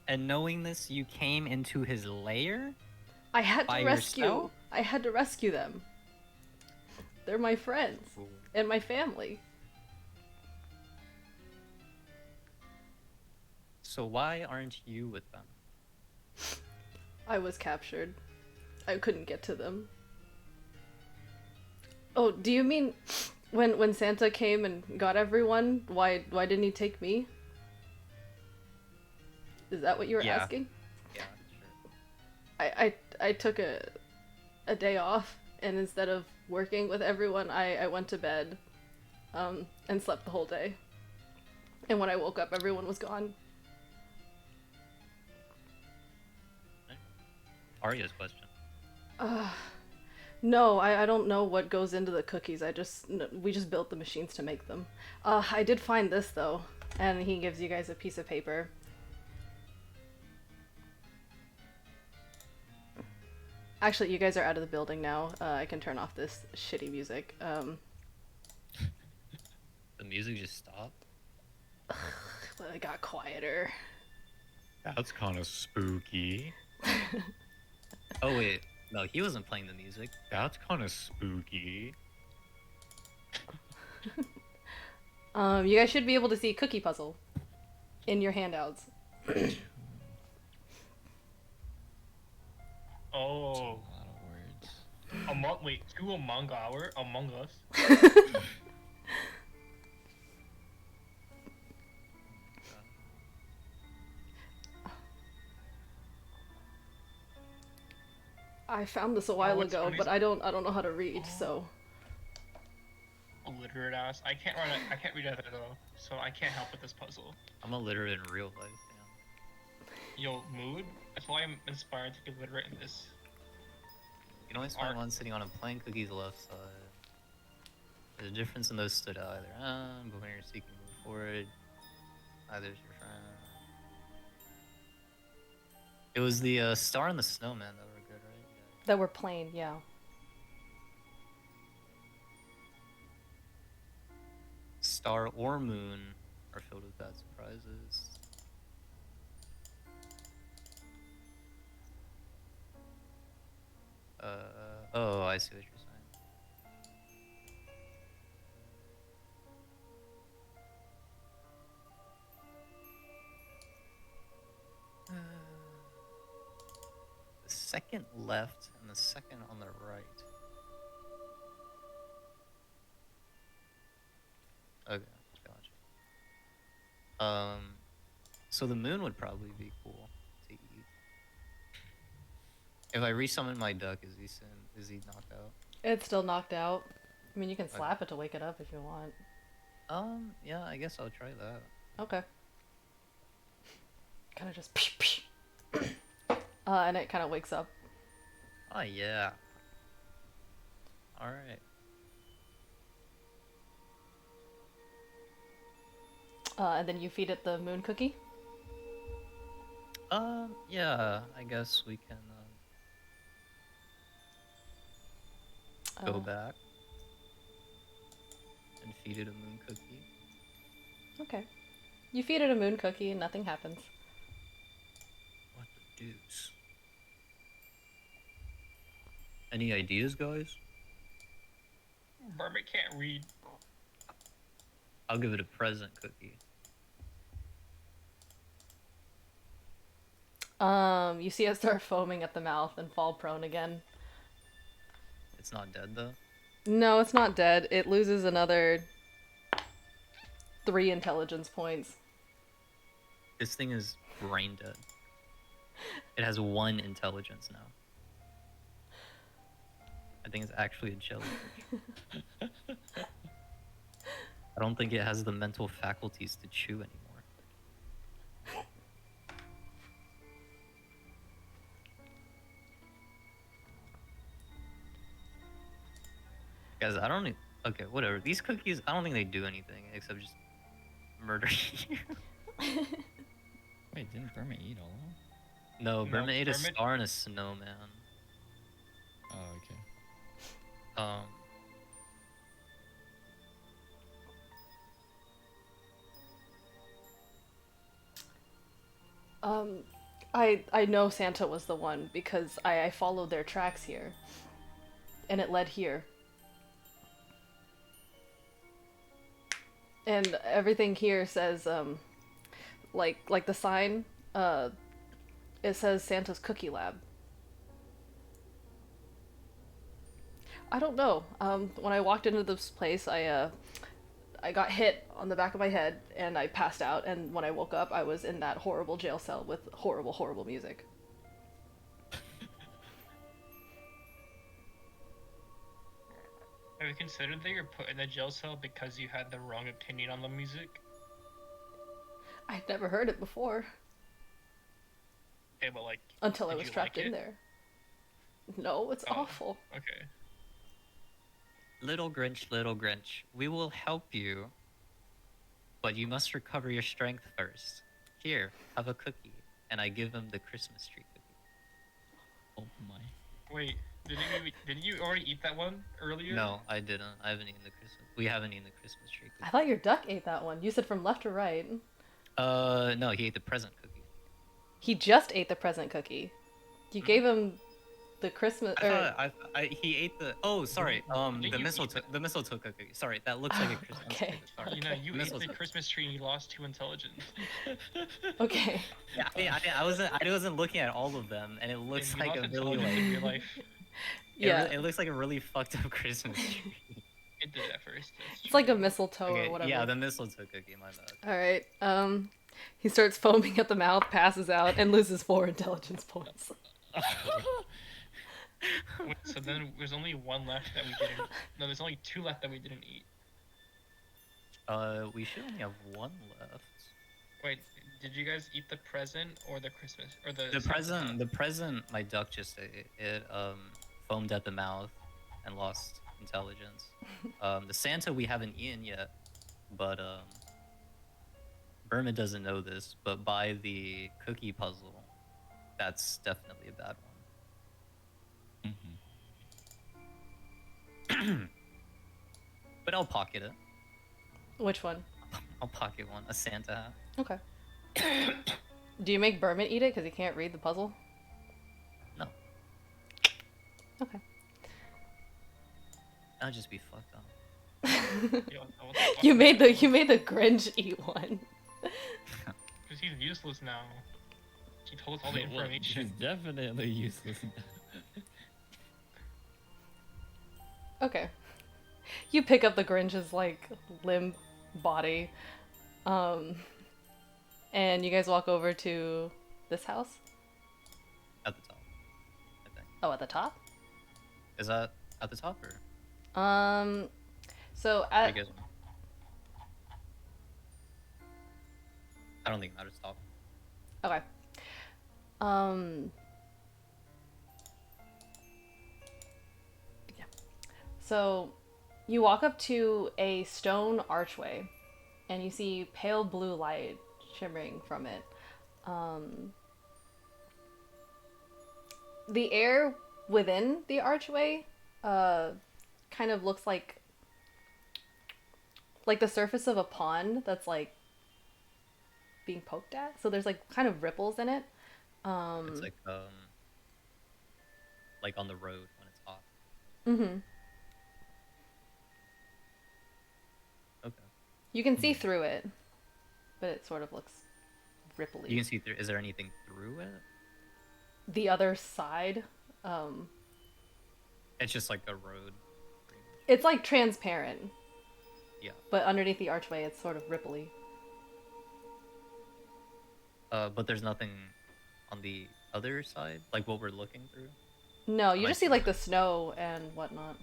And knowing this, you came into his lair? I had By to rescue. yourself? I had to rescue them. They're my friends and my family. So why aren't you with them? I was captured. I couldn't get to them. Oh, do you mean when Santa came and got everyone? Why didn't he take me? Is that what you were Yeah. asking? Yeah, sure. I took a day off, and instead of working with everyone, I went to bed, and slept the whole day. And when I woke up, everyone was gone. Arya's question. No, I don't know what goes into the cookies. We just built the machines to make them. I did find this though, and he gives you guys a piece of paper. Actually, you guys are out of the building now. I can turn off this shitty music. The music just stopped? But it got quieter. That's kind of spooky. Oh wait, no, he wasn't playing the music. That's kind of spooky. You guys should be able to see Cookie Puzzle in your handouts. Oh, A lot of words. wait, two Among Us. I found this a while what's ago, funny but is- I don't know how to read, so Illiterate ass. I can't read either though, so I can't help with this puzzle. I'm illiterate in real life, Yo, mood. That's why I'm inspired to be literate in this. You can only find Art. one sitting on a plain cookie's left side. The difference in those stood out either. But when you're seeking move forward, either's your friend. It was the star and the snowman that were good, right? that were plain, yeah. star or moon are filled with bad surprises. Oh, I see what you're saying. The second left and the second on the right. Okay, gotcha. So the moon would probably be cool to eat. If I resummon my duck, is he knocked out? It's still knocked out. I mean, you can Okay. slap it to wake it up if you want. Yeah, I guess I'll try that. Okay. Kind of just and it kind of wakes up. Oh yeah. All right. And then you feed it the moon cookie. Yeah, I guess we can go back and feed it a moon cookie. Okay. You feed it a moon cookie and nothing happens. What the deuce? Any ideas, guys? Mermaid can't read. I'll give it a present cookie. You see it start foaming at the mouth and fall prone again. It's not dead though. No, it's not dead. It loses another 3 intelligence points. This thing is brain dead. It has 1 intelligence now. I think it's actually a jellyfish. I don't think it has the mental faculties to chew anymore. Guys, I don't... Okay, whatever. These cookies, I don't think they do anything except just murder you. Wait, didn't Burma eat all of them? No, No, Burma ate a Burma- star and a snowman. Oh, okay. I know Santa was the one because I followed their tracks here. And it led here. And everything here says, like the sign, it says Santa's Cookie Lab. I don't know. When I walked into this place, I got hit on the back of my head and I passed out. And when I woke up, I was in that horrible jail cell with horrible, horrible music. Have you considered that you're put in the jail cell because you had the wrong opinion on the music? I'd never heard it before Okay, but like, until I did was you trapped like in it? there. No, it's Oh. awful. Okay. Little Grinch, we will help you. But you must recover your strength first. Here, have a cookie. And I give him the Christmas tree cookie. Oh my. Wait, didn't you already eat that one earlier? No, I didn't. I haven't eaten the Christmas. We haven't eaten the Christmas tree I cookie. thought your duck ate that one. You said from left to right. No, he ate the present cookie. He just ate the present cookie. You gave him the Christmas. He ate the. Oh, sorry. Didn't The you eat mistletoe cookie. Sorry, that looks like a Christmas Okay. cookie. Sorry. You know, you ate the Mistletoe. Christmas tree and you lost 2 intelligence. Okay. Yeah, I wasn't looking at all of them, and it looks And you like lost a really intelligence in like. real life. Yeah. It looks like a really fucked up Christmas tree. It did at first. It's like a mistletoe Okay, or whatever. yeah, the mistletoe cookie. My bad. All right. He starts foaming at the mouth, passes out, and loses 4 intelligence points. Wait, so then there's only 1 left that we didn't. No, there's only 2 left that we didn't eat. We should only have 1 left. Wait, did you guys eat the present or the Christmas or the? The Santa? present, my duck just ate. It foamed at the mouth and lost intelligence. The Santa we haven't eaten yet, but Burma doesn't know this, but by the cookie puzzle, that's definitely a bad one. Mm-hmm. But I'll pocket it. Which one? I'll pocket one. A Santa hat. Okay. Do you make Berman eat it because he can't read the puzzle? No, Okay. that'll just be fucked up. Yo, what the fuck You is made that? the Grinch eat one. Because he's useless now. He told us all the Well, information. he's definitely useless. Okay. You pick up the Grinch's like limp body, and you guys walk over to this house. At the top, I think. Oh, at the top. Is that at the top or? So What at do you guys want? I don't think it matters. Top. okay. Yeah. So you walk up to a stone archway, and you see pale blue light shimmering from it. The air within the archway kind of looks like the surface of a pond that's like being poked at. So there's like kind of ripples in it. It's like on the road when it's hot. Mm-hmm. Okay. You can see through it, but it sort of looks ripply. You can see through. Is there anything through it? The other side, It's just like a road. Pretty much. it's like transparent, Yeah. but underneath the archway, it's sort of ripply. But there's nothing on the other side, like what we're looking through. No, you I just see see. like the snow and whatnot.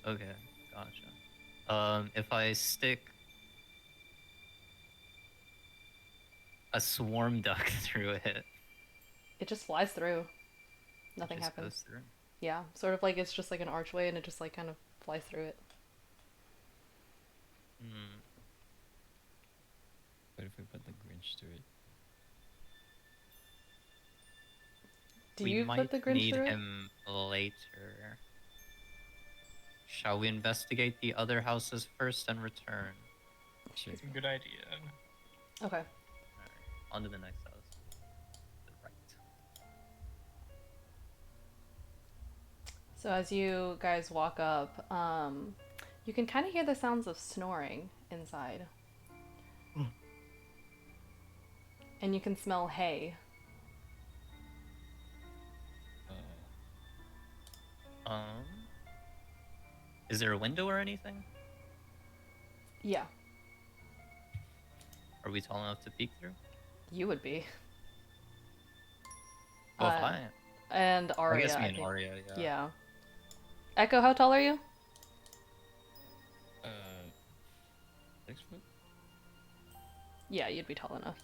Okay, gotcha. If I stick a swarm duck through it, It just flies through. Nothing it just happens. goes through. Yeah, sort of like it's just like an archway and it just like kind of flies through it. Hmm. What if we put the Grinch through it? Do We you might put the Grinch need through it? him later. Shall we investigate the other houses first and return? Sure. Good idea. Okay. Alright, on to the next house. The right. So as you guys walk up, you can kind of hear the sounds of snoring inside. And you can smell hay. Is there a window or anything? Yeah, Are we tall enough to peek through? you would be. Well, Uh, fine. And Arya, I guess me I and think. Arya, yeah. Yeah. Echo, how tall are you? 6 foot? Yeah, you'd be tall enough.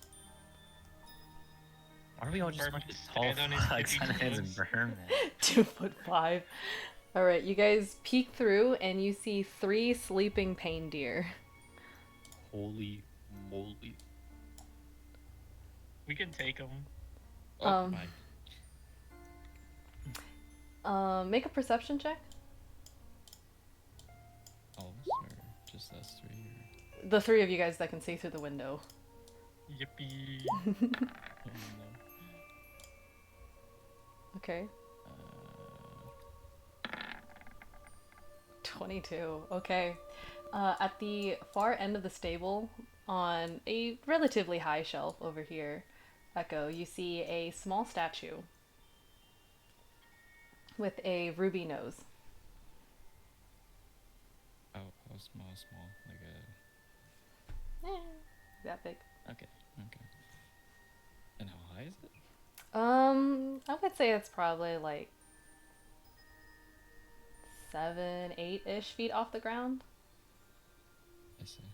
Why are we all just Berman fucking is tall stand on his fucks tippy on hands and toes. Berman? 2'5". All right, you guys peek through and you see 3 sleeping pain deer. Holy moly. We can take him. Oh Um, my. Make a perception check. All of us or just us 3? Or... The 3 of you guys that can see through the window. Yippee. Oh, no. Okay. 22. Okay. At the far end of the stable, on a relatively high shelf over here, Echo, you see a small statue with a ruby nose. How small? Like That big. a... Okay. And how high is it? I would say it's probably like 7, 8-ish feet off the ground. I see.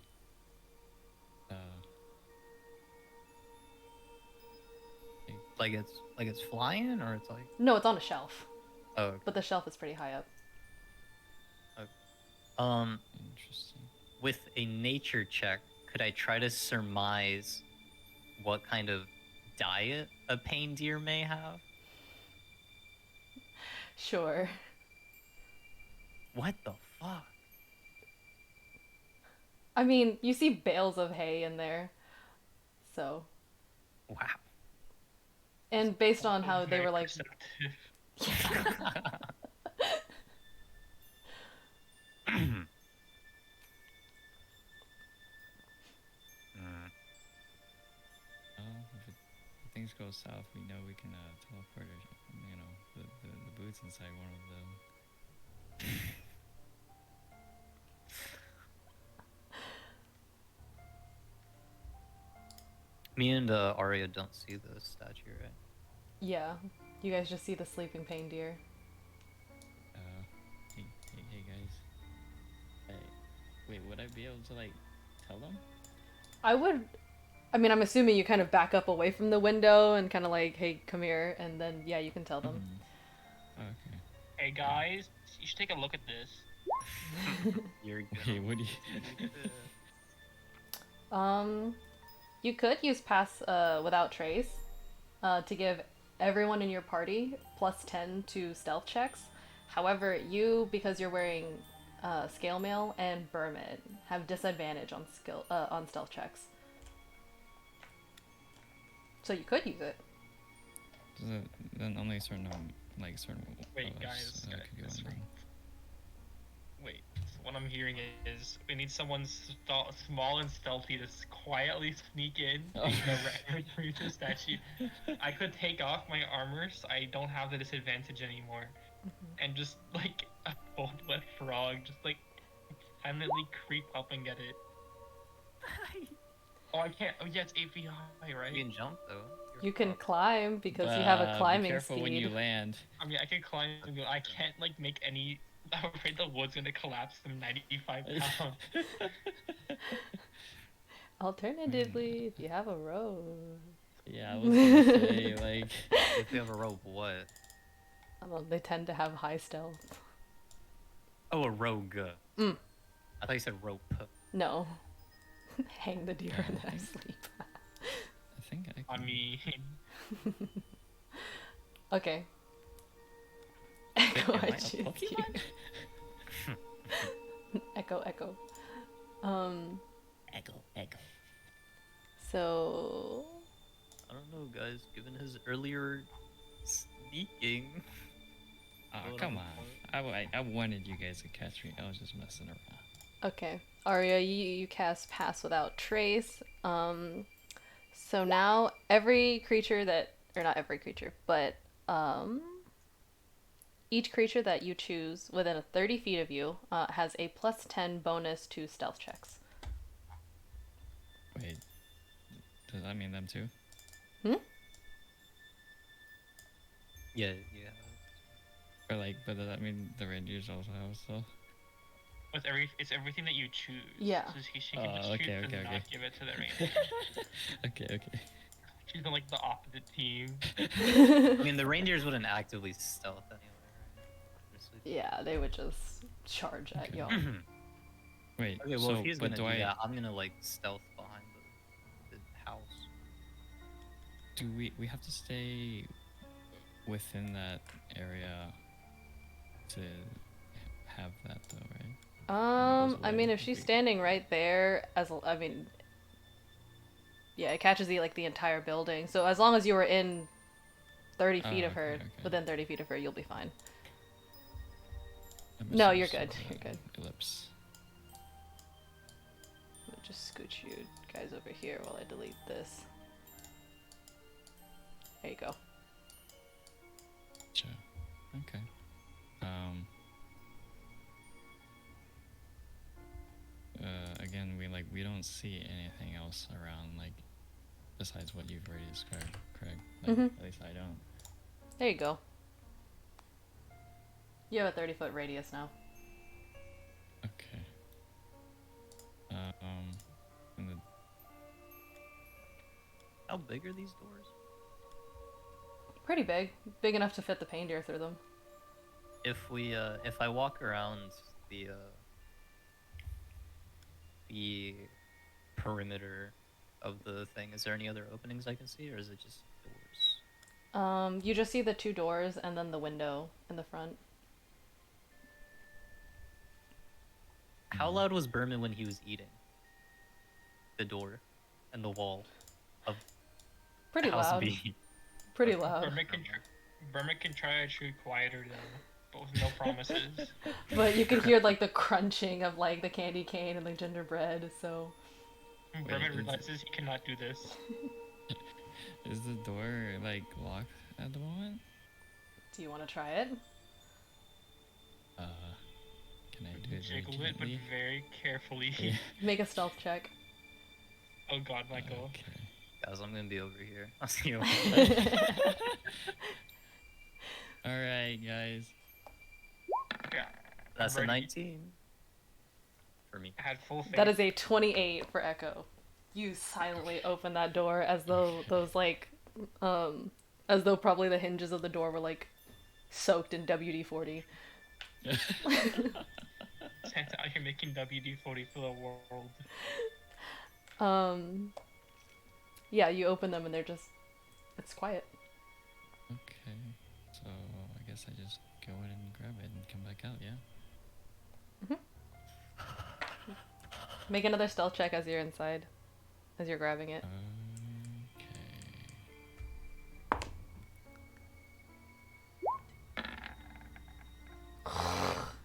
Like it's flying or it's like No, it's on a shelf, oh okay. but the shelf is pretty high up. Interesting. With a nature check, could I try to surmise what kind of diet a pain deer may have? Sure. What the fuck? I mean, you see bales of hay in there. So, Wow. and based on how they Very were like, perceptive. Mm. Well, if things go south, we know we can teleport, the boots inside one of them. Me and Arya don't see the statue, right? yeah, you guys just see the sleeping pain deer. Hey guys. Hey, wait, would I be able to like tell them? I would. I mean, I'm assuming you kind of back up away from the window and kind of like, hey, come here, and then yeah, you can tell them. Oh, okay. Hey guys, you should take a look at this. You're Wait, what do you? You could use pass without trace to give everyone in your party +10 to stealth checks. However, you, because you're wearing scale mail and Bermit, have disadvantage on on stealth checks. So you could use it. Then only certain certain. Wait, of us, guys, could go this in. Wait, so what I'm hearing is we need someone small and stealthy to quietly sneak in Oh. reach the statue. I could take off my armor so I don't have the disadvantage anymore. And just like a full-blood frog, just like silently creep up and get it. Oh, I can't. Oh, yeah, it's 8 feet high, right? You can jump though. You're You can fucked. climb because you have a Be climbing careful speed. when you land. I mean, I can climb, but I can't like make any. I'm afraid the wood's gonna collapse from 95 pounds. Alternatively, if you have a rope. Yeah, I was gonna say like. If you have a rope, what? I don't know, they tend to have high stealth. Oh, a rogue. Mm. I thought you said rope. No. Hang the deer Yeah, and I then I think- sleep. I think I. I Can... mean, Okay. Wait, Echo, am I I a choose you. Pokemon? Echo, echo. Echo. So I don't know, guys. Given his earlier sneaking. Oh, Hold come on. on. I wanted you guys to catch me. I was just messing around. okay, Arya, you cast Pass Without Trace. So now every creature that, or not every creature, but each creature that you choose within 30 feet of you has a +10 bonus to stealth checks. Wait, does that mean them too? Yeah. Or like, but does that mean the Rangers also have stuff? it's everything that you choose. Yeah. So she can Oh, just choose okay, to okay, not okay. give it to the ranger. Okay. She's on like the opposite team. I mean, the Rangers wouldn't actively stealth anyway, right? Honestly. Yeah, they would just charge at Okay. y'all. Wait, Okay, well, so, if he's but gonna do do I, that, I'm gonna like stealth behind the house. do we have to stay within that area to have that though, right? I mean, if she's standing right there, yeah, it catches like the entire building. So as long as you were in 30 feet of her, okay. within 30 feet of her, you'll be fine. I No, you're misunderstood good. You're the good. Ellipse. I'll just scooch you guys over here while I delete this. There you go. Gotcha. Okay. Again, we don't see anything else around like besides what you've already described, Craig. Like, Mhm. At least I don't. There you go. You have a 30-foot radius now. Okay. And the How big are these doors? Pretty big. Big enough to fit the pain deer through them. If I walk around the perimeter of the thing, is there any other openings I can see, or is it just doors? You just see the 2 doors and then the window in the front. How loud was Berman when he was eating? the door and the wall of Pretty House loud. B. Pretty loud. Bermit can try to chew quieter though, but with no promises. But you can hear like the crunching of like the candy cane and the gingerbread, so Bermit is- realizes he cannot do this. Is the door like locked at the moment? do you want to try it? Can I do it very Jiggle it, but gently? very carefully. Yeah. Make a stealth check. Oh god, Michael. Okay. Guys, I'm gonna be over here. I'll see you. All right, guys. Yeah. That's a Ready. 19 for me. I had full faith. That is a 28 for Echo. You silently open that door as though those like as though probably the hinges of the door were like soaked in WD-40. Santa out here making WD-40 for the world. Yeah, you open them and they're just it's quiet. Okay. So I guess I just go in and grab it and come back out. Yeah. Make another stealth check as you're inside. As you're grabbing it.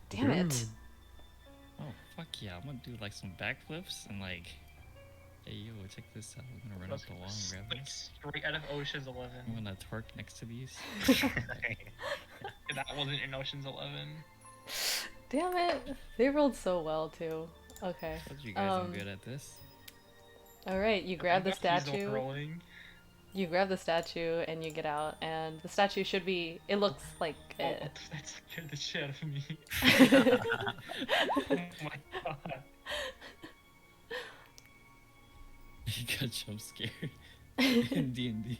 Damn it. Oh fuck yeah! I'm gonna do like some backflips and like, hey yo, check this out. I'm gonna run up the wall and grab Like this. straight out of Ocean's 11. I'm gonna twerk next to these. That wasn't in Ocean's 11. Damn it. They rolled so well too. Okay. Told you guys I'm good at this. Alright, you grab the He's not statue. rolling. You grab the statue and you get out, and the statue should be. It looks like Oh, it. that scared the shit out of me. Oh my god. You got jump scared in D&D.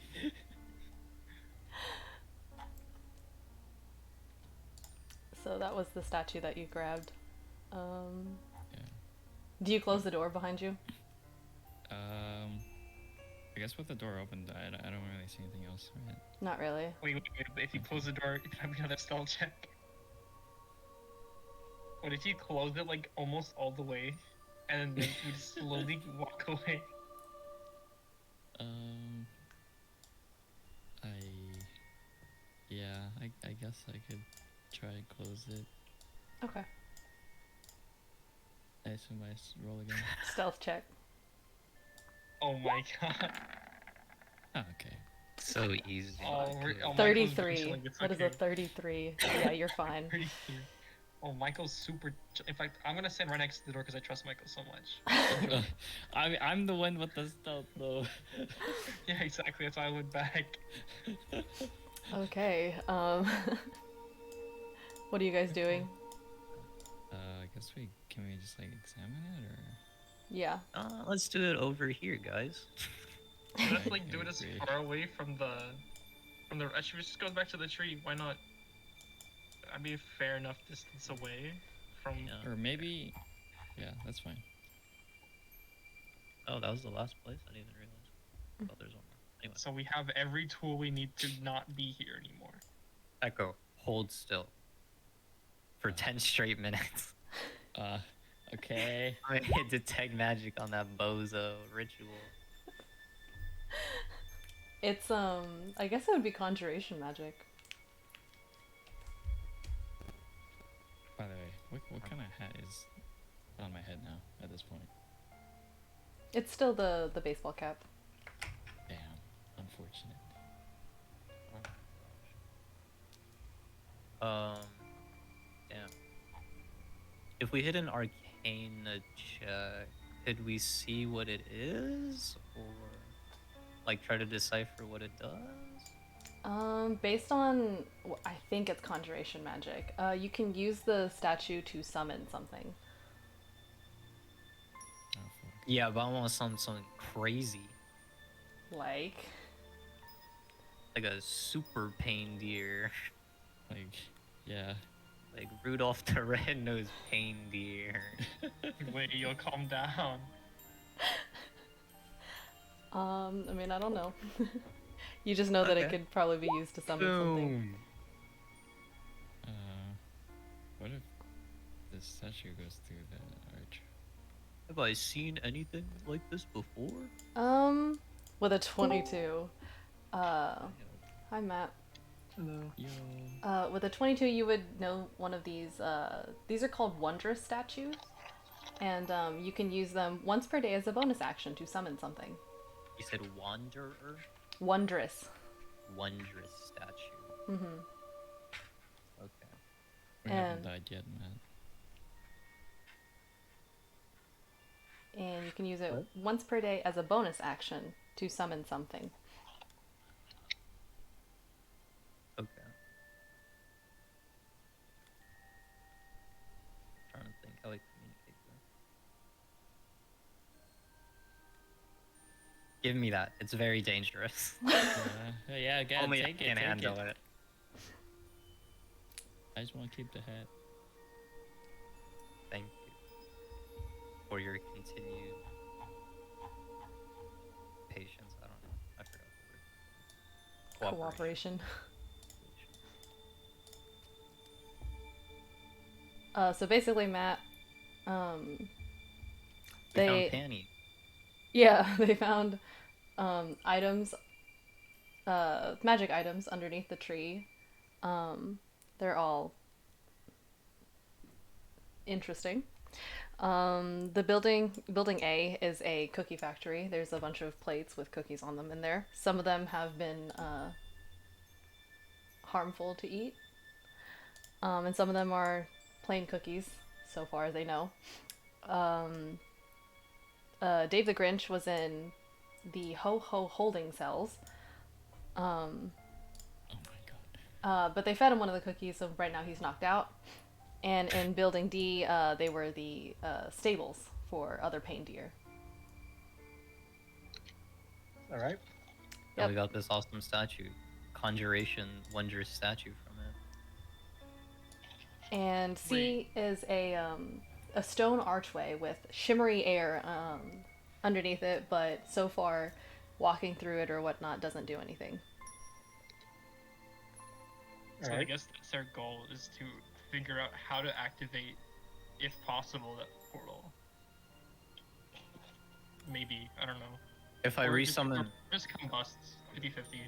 So that was the statue that you grabbed. Yeah. Do you close the door behind you? I guess with the door open, I don't really see anything else, right? Not really. Wait, but if you close the door, it might be another stealth check. What if you close it like almost all the way, and then you just slowly walk away? I guess I could try and close it. Okay. I assume I roll again. Stealth check. Oh my god. Oh, okay. So easy. Michael's 33. chilling, it's That is okay. a 33. Yeah, you're fine. 33. Oh, Michael's super. In fact, I'm gonna stand right next to the door because I trust Michael so much. I'm the one with the stealth though. Yeah, exactly. That's why I went back. Okay. What are you guys doing? I guess can we just like examine it or? Yeah. Let's do it over here, guys. Let's I like do it as agree. far away from the. Actually, just goes back to the tree. Why not? I mean, fair enough distance away from. Yeah. Or maybe, yeah, that's fine. Oh, that was the last place? I didn't even realize. Oh, there's one more. Anyway. So we have every tool we need to not be here anymore. Echo, hold still. For 10 straight minutes. Okay. I hit detect magic on that bozo ritual. It's I guess it would be conjuration magic. By the way, what kind of hat is on my head now at this point? It's still the baseball cap. Damn, unfortunate. Damn. If we hit an arcane check, could we see what it is? Or, like, try to decipher what it does? Based on, I think it's conjuration magic. You can use the statue to summon something. Oh fuck. Yeah, but I want something crazy. Like, Like a super pain deer. Like, yeah. Like Rudolph the Red-Nosed Pain Deer. Wait, yo, calm down. I mean, I don't know. You just know that it Okay. could probably be used to summon something. What if the statue goes through the arch? Have I seen anything like this before? With a 22. Hi Matt. Hello. Yo. With a 22, you would know one of these. These are called Wondrous statues, and you can use them once per day as a bonus action to summon something. You said wanderer? Wondrous. Wondrous statue. Mm-hmm. Okay. We And- haven't died yet, man. And you can use it What? once per day as a bonus action to summon something. Okay. Trying to think how I communicate this. Give me that. It's very dangerous. Yeah, go Only I take it, can take handle it. it. I just want to keep the hat. Thank you for your continued patience. I don't know. I forgot the word. Cooperation. So basically, Matt, We they found Panny. yeah they found items, magic items underneath the tree. They're all interesting. The building A is a cookie factory. There's a bunch of plates with cookies on them in there. Some of them have been harmful to eat, and some of them are plain cookies, so far as they know. Dave the Grinch was in the Ho Ho holding cells, Oh my god. but they fed him one of the cookies, so right now he's knocked out. And in Building D, they were the stables for other pain deer. All right. And we Yep. got this awesome statue. Conjuration wondrous statue from it. And C is a stone archway with shimmery air underneath it, but so far, walking through it or whatnot doesn't do anything. So I Alright. guess that's our goal, is to figure out how to activate, if possible, that portal. Maybe, I don't know. If I Or just- resummon, or just combusts 50-50.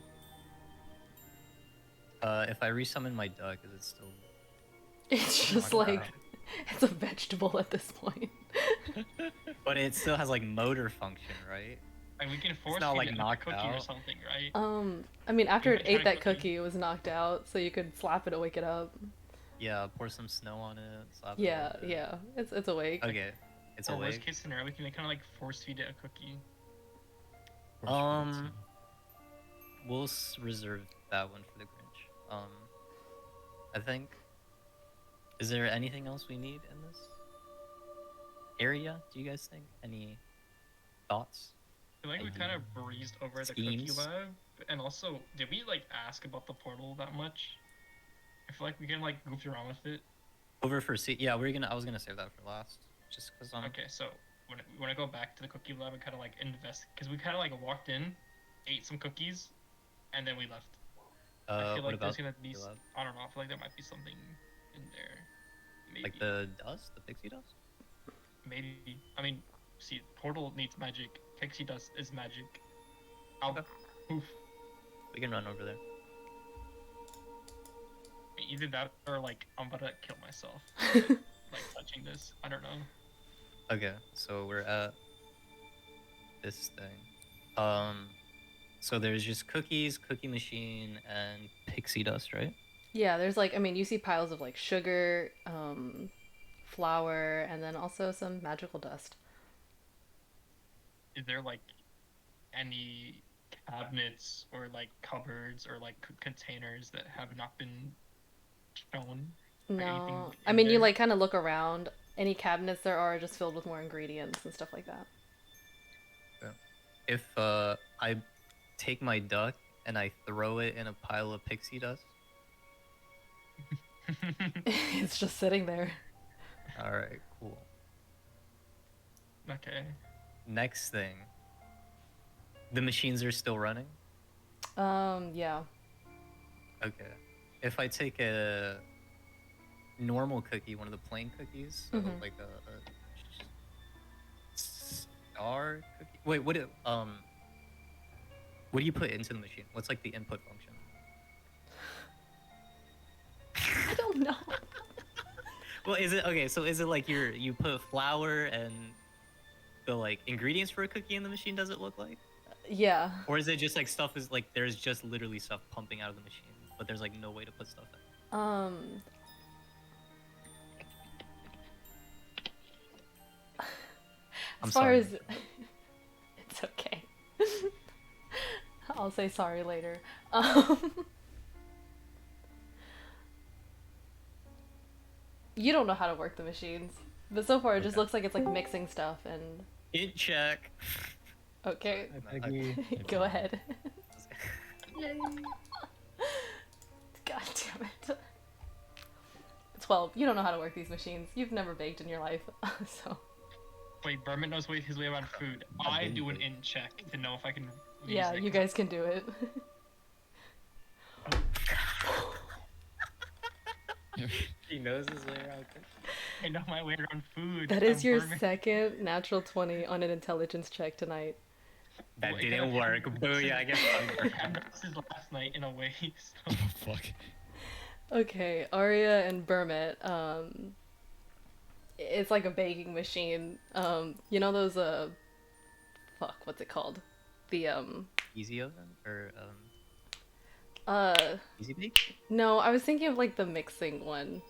if I resummon my duck, is it still? It's just knocked like out? it's a vegetable at this point. But it still has like motor function, right? And we can force not, feed like, it a knocked cookie or out. something, right? I mean, after You it might try ate that cookie. cookie, it was knocked out, so you could slap it to wake it up. Yeah, pour some snow on it. Slap it Yeah, on it. yeah, it's awake. Okay, it's Or worst awake. case scenario, we can kind of like force feed it a cookie. We'll reserve that one for the Grinch. I think. Is there anything else we need in this area? Do you guys think? Any thoughts? I feel like we kind of breezed over the Schemes? cookie lab, and also, did we like ask about the portal that much? I feel like we can like goofed around with it. Over for C. Yeah, I was gonna save that for last, just because Okay, so when I go back to the cookie lab and kind of like invest, because we kind of like walked in, ate some cookies, and then we left. I feel what like there's about gonna be, the lab? I don't know, I feel like there might be something in there. Maybe. Like the dust, the pixie dust? Maybe. I mean, see, portal needs magic. Pixie dust is magic. I'll. Okay. Oof. We can run over there. Either that or like I'm about to kill myself. Like touching this. I don't know. Okay, so we're at this thing. So there's just cookies, cookie machine, and pixie dust, right? Yeah, there's like, I mean, you see piles of like sugar, flour, and then also some magical dust. Is there like any cabinets or like cupboards or like containers that have not been shown? Or anything No, I in mean, you there? like kind of look around. Any cabinets there are just filled with more ingredients and stuff like that. If I take my duck and I throw it in a pile of pixie dust. It's just sitting there. All right, cool. Okay. Next thing. The machines are still running. Yeah. Okay. If I take a normal cookie, one of the plain cookies, so Mhm. like a star cookie? Wait, what do you put into the machine? What's like the input function? I don't know. Well, is it okay? So is it like you put flour and the like ingredients for a cookie in the machine? Does it look like? Yeah. Or is it just like stuff is like there's just literally stuff pumping out of the machine, but there's like no way to put stuff in? As I'm far sorry. as it's okay. I'll say sorry later. You don't know how to work the machines, but so far it just Okay. looks like it's like mixing stuff and Int check. okay. Hi, Peggy. Go ahead. God damn it. 12. You don't know how to work these machines. You've never baked in your life, so. Wait, Berman knows his way around food. I do an in check to know if I can. Use Yeah, it, you 'cause guys can do it. He knows his way around. I know my way around food. That is I'm your Berman. second natural 20 on an intelligence check tonight. That Well, didn't it work. kinda- Booyah! I guess. This is last night in a way. So. Oh fuck. Okay, Arya and Bermit, it's like a baking machine. You know those, fuck, what's it called? The, Easy oven or uh, easy bake? no, I was thinking of like the mixing one.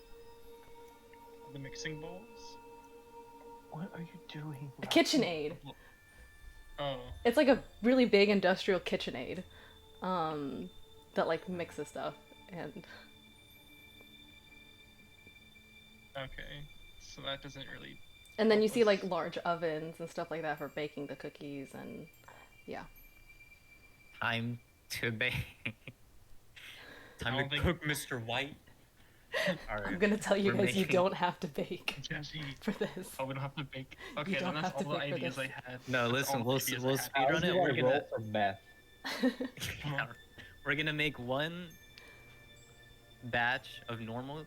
The mixing bowls. What are you doing? A KitchenAid. Oh. It's like a really big industrial KitchenAid, that like mixes stuff, and Okay. So that doesn't really. and then you see like large ovens and stuff like that for baking the cookies, and yeah. Time to bake. Time I to don't think- cook, Mr. White. Alright. I'm gonna tell you We're guys you making- don't have to bake Jesse. for this. Oh, we don't have to bake. Okay, You don't then that's have to all the bake for ideas this. I had. No, That's listen, all the we'll ideas I we'll had. How speedrun do it. I We're roll gonna for meth? we're gonna make one batch of normal,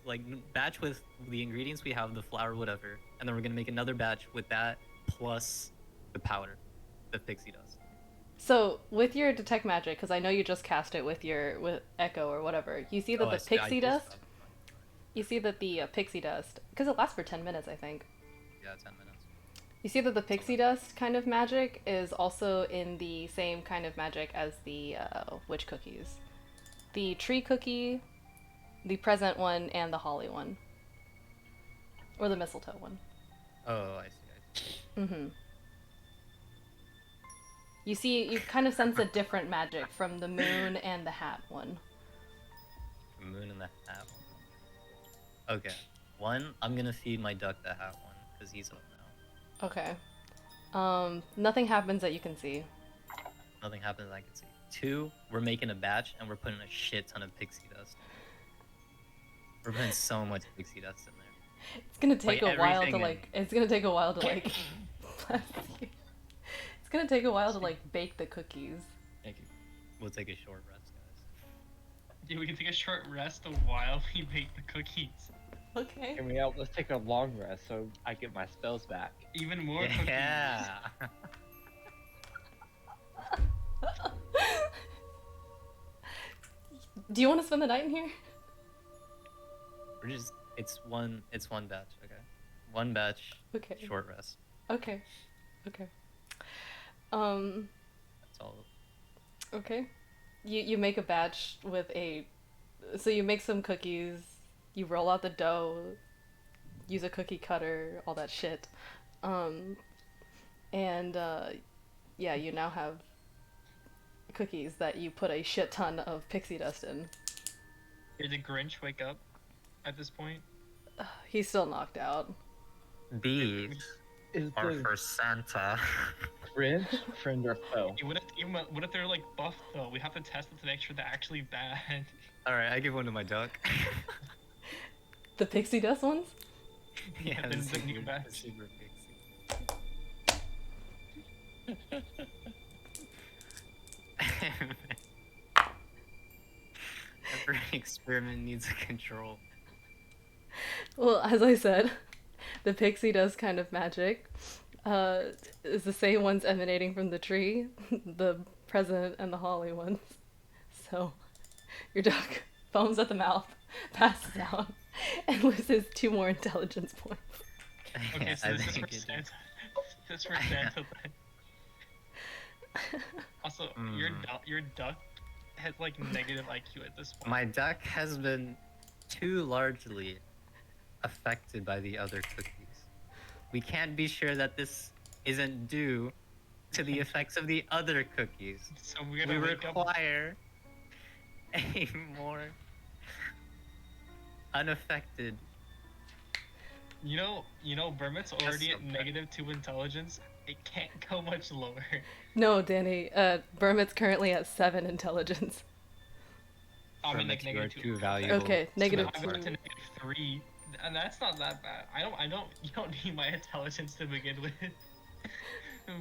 like batch with the ingredients we have, the flour, whatever, and then we're gonna make another batch with that plus the powder, the pixie dust. So with your detect magic, because I know you just cast it with Echo or whatever, you see that Oh, I the see, I pixie just- dust. You see that the pixie dust, because it lasts for 10 minutes, I think. Yeah, 10 minutes. You see that the pixie dust kind of magic is also in the same kind of magic as the witch cookies. The tree cookie, the present one, and the holly one. Or the mistletoe one. Oh, I see. Mm-hmm. You kind of sense a different magic from the moon and the hat one. The moon and the hat one. Okay. One, I'm gonna feed my duck the hat one because he's up now. Okay. Nothing happens that you can see. Nothing happens I can see. Two, we're making a batch and we're putting a shit ton of pixie dust. We're putting so much pixie dust in there. It's gonna take Like a while to everything like. It's gonna take a while to like. Bless you. It's gonna take a while to like bake the cookies. Thank you. We'll take a short rest, guys. Yeah, we can take a short rest while we bake the cookies. Okay. Hear me out. Let's take a long rest so I get my spells back. Even more cookies. Yeah. Do you want to spend the night in here? We're just it's one batch, okay? One batch, Okay. short rest. Okay. Okay. That's all. Okay. You make a batch with a. So you make some cookies. You roll out the dough. Use a cookie cutter. All that shit. And yeah, you now have cookies that you put a shit ton of pixie dust in. Did the Grinch wake up at this point? He's still knocked out. These Is are the for Santa. Grinch friend or foe? What if they're like buff though? We have to test it to make sure they're actually bad. Alright, I give one to my duck. The pixie dust ones? Yeah, the the new super- batch. the super pixie. Every experiment needs a control. Well, as I said, the pixie dust kind of magic is the same ones emanating from the tree, the present and the holly ones. So your duck foams at the mouth, passes out, and loses 2 more intelligence points. Okay, so I this is for think it- Santa. This is for Santa then. Also, your duck has like negative IQ at this point. My duck has been too largely affected by the other cookies. We can't be sure that this isn't due to the effects of the other cookies. So We we're gonna wake up. require a more unaffected. You know, Bermit's already at okay. -2 intelligence. It can't go much lower. No, Danny, Bermit's currently at 7 intelligence. I mean, like Permits you are -2. too valuable. Okay, So -2. I got to -3, and that's not that bad. You don't need my intelligence to begin with.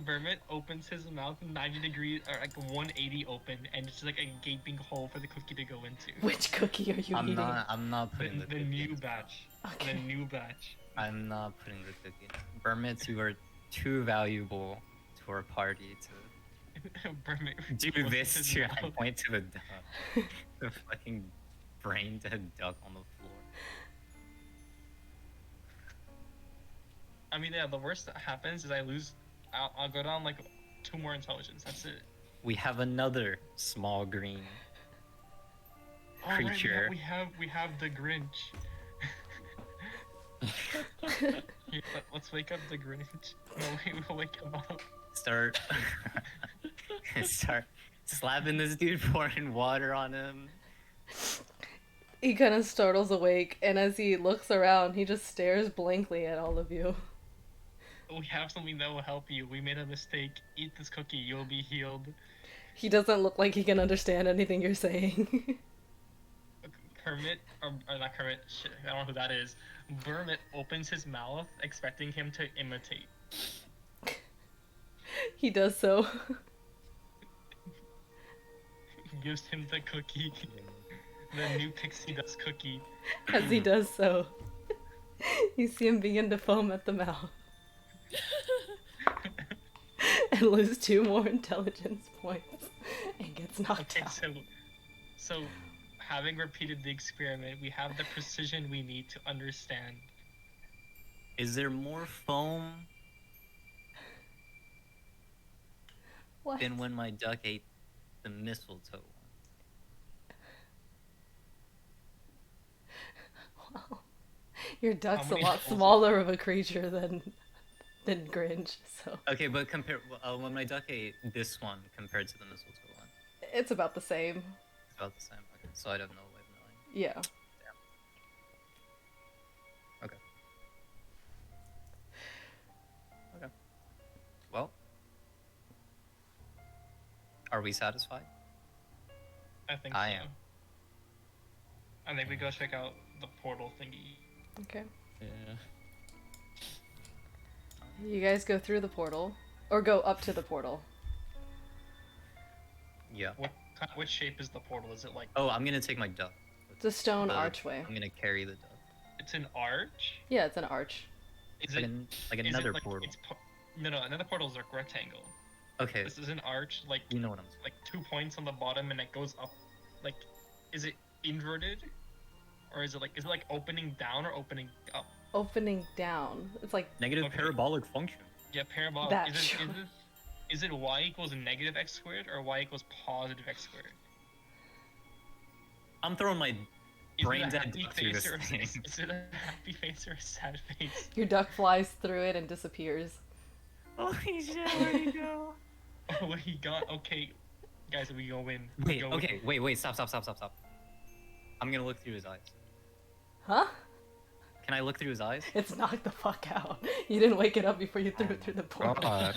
Vermit opens his mouth 90 degrees, or like 180 open, and it's just like a gaping hole for the cookie to go into. Which cookie are you I'm eating? not putting the The cookie new in. batch. Okay. The new batch. I'm not putting the cookie in. Permits you are too valuable to our party to Vermit do closes this his to mouth. point to the duck. The fucking brain dead duck on the floor. I mean, yeah, the worst that happens is I lose. I'll go down like 2 more intelligence. That's it. We have another small green Oh, right, creature. we have the Grinch. Here, let's wake up the Grinch. No, we'll wake him up. Start slapping this dude, pouring water on him. He kind of startles awake, and as he looks around, he just stares blankly at all of you. We have something that will help you. We made a mistake. Eat this cookie. You'll be healed. He doesn't look like he can understand anything you're saying. Kermit, or not Kermit, shit, I don't know who that is. Bermit opens his mouth, expecting him to imitate. He does so. Gives him the cookie. The new pixie dust cookie. As he does so, you see him begin to foam at the mouth. And lose 2 more intelligence points. And gets knocked Okay, out. so having repeated the experiment, we have the precision we need to understand. Is there more foam What? than when my duck ate the mistletoe one? Well, your duck's a many lot holes? smaller of a creature than Grinch, so Okay, but compare when my duck ate this one compared to the mistletoe one. it's about the same. It's about the same. Okay, so I'd have no way of knowing. Yeah. Okay. Okay. Well, are we satisfied? I think I so. am. I think we go check out the portal thingy. Okay. Yeah. You guys go through the portal, or go up to the portal. Yeah. What shape is the portal? Is it like Oh, I'm gonna take my duck. It's a stone The- archway. I'm gonna carry the duck. it's an arch? Yeah, it's an arch. Is Like, it like is another it like portal. No, another portal is a rectangle. Okay, This is an arch, like you know what I'm saying. like 2 points on the bottom, and it goes up. Like, is it inverted, or is it like opening down or opening up? Opening down. It's like Negative Okay. parabolic function. Yeah, parabolic. That Is it, sure. is it y equals negative x squared or y equals positive x squared? I'm throwing my Is brain it a dead happy duck through face this or thing. is it a happy face or a sad face? your duck flies through it and disappears. Holy shit, where'd he go? Oh, he got okay. Guys, we go in. We Wait, go okay, wait, stop. I'm gonna look through his eyes. Huh? Can I look through his eyes? It's knocked the fuck out. You didn't wake it up before you threw it through the portal. God.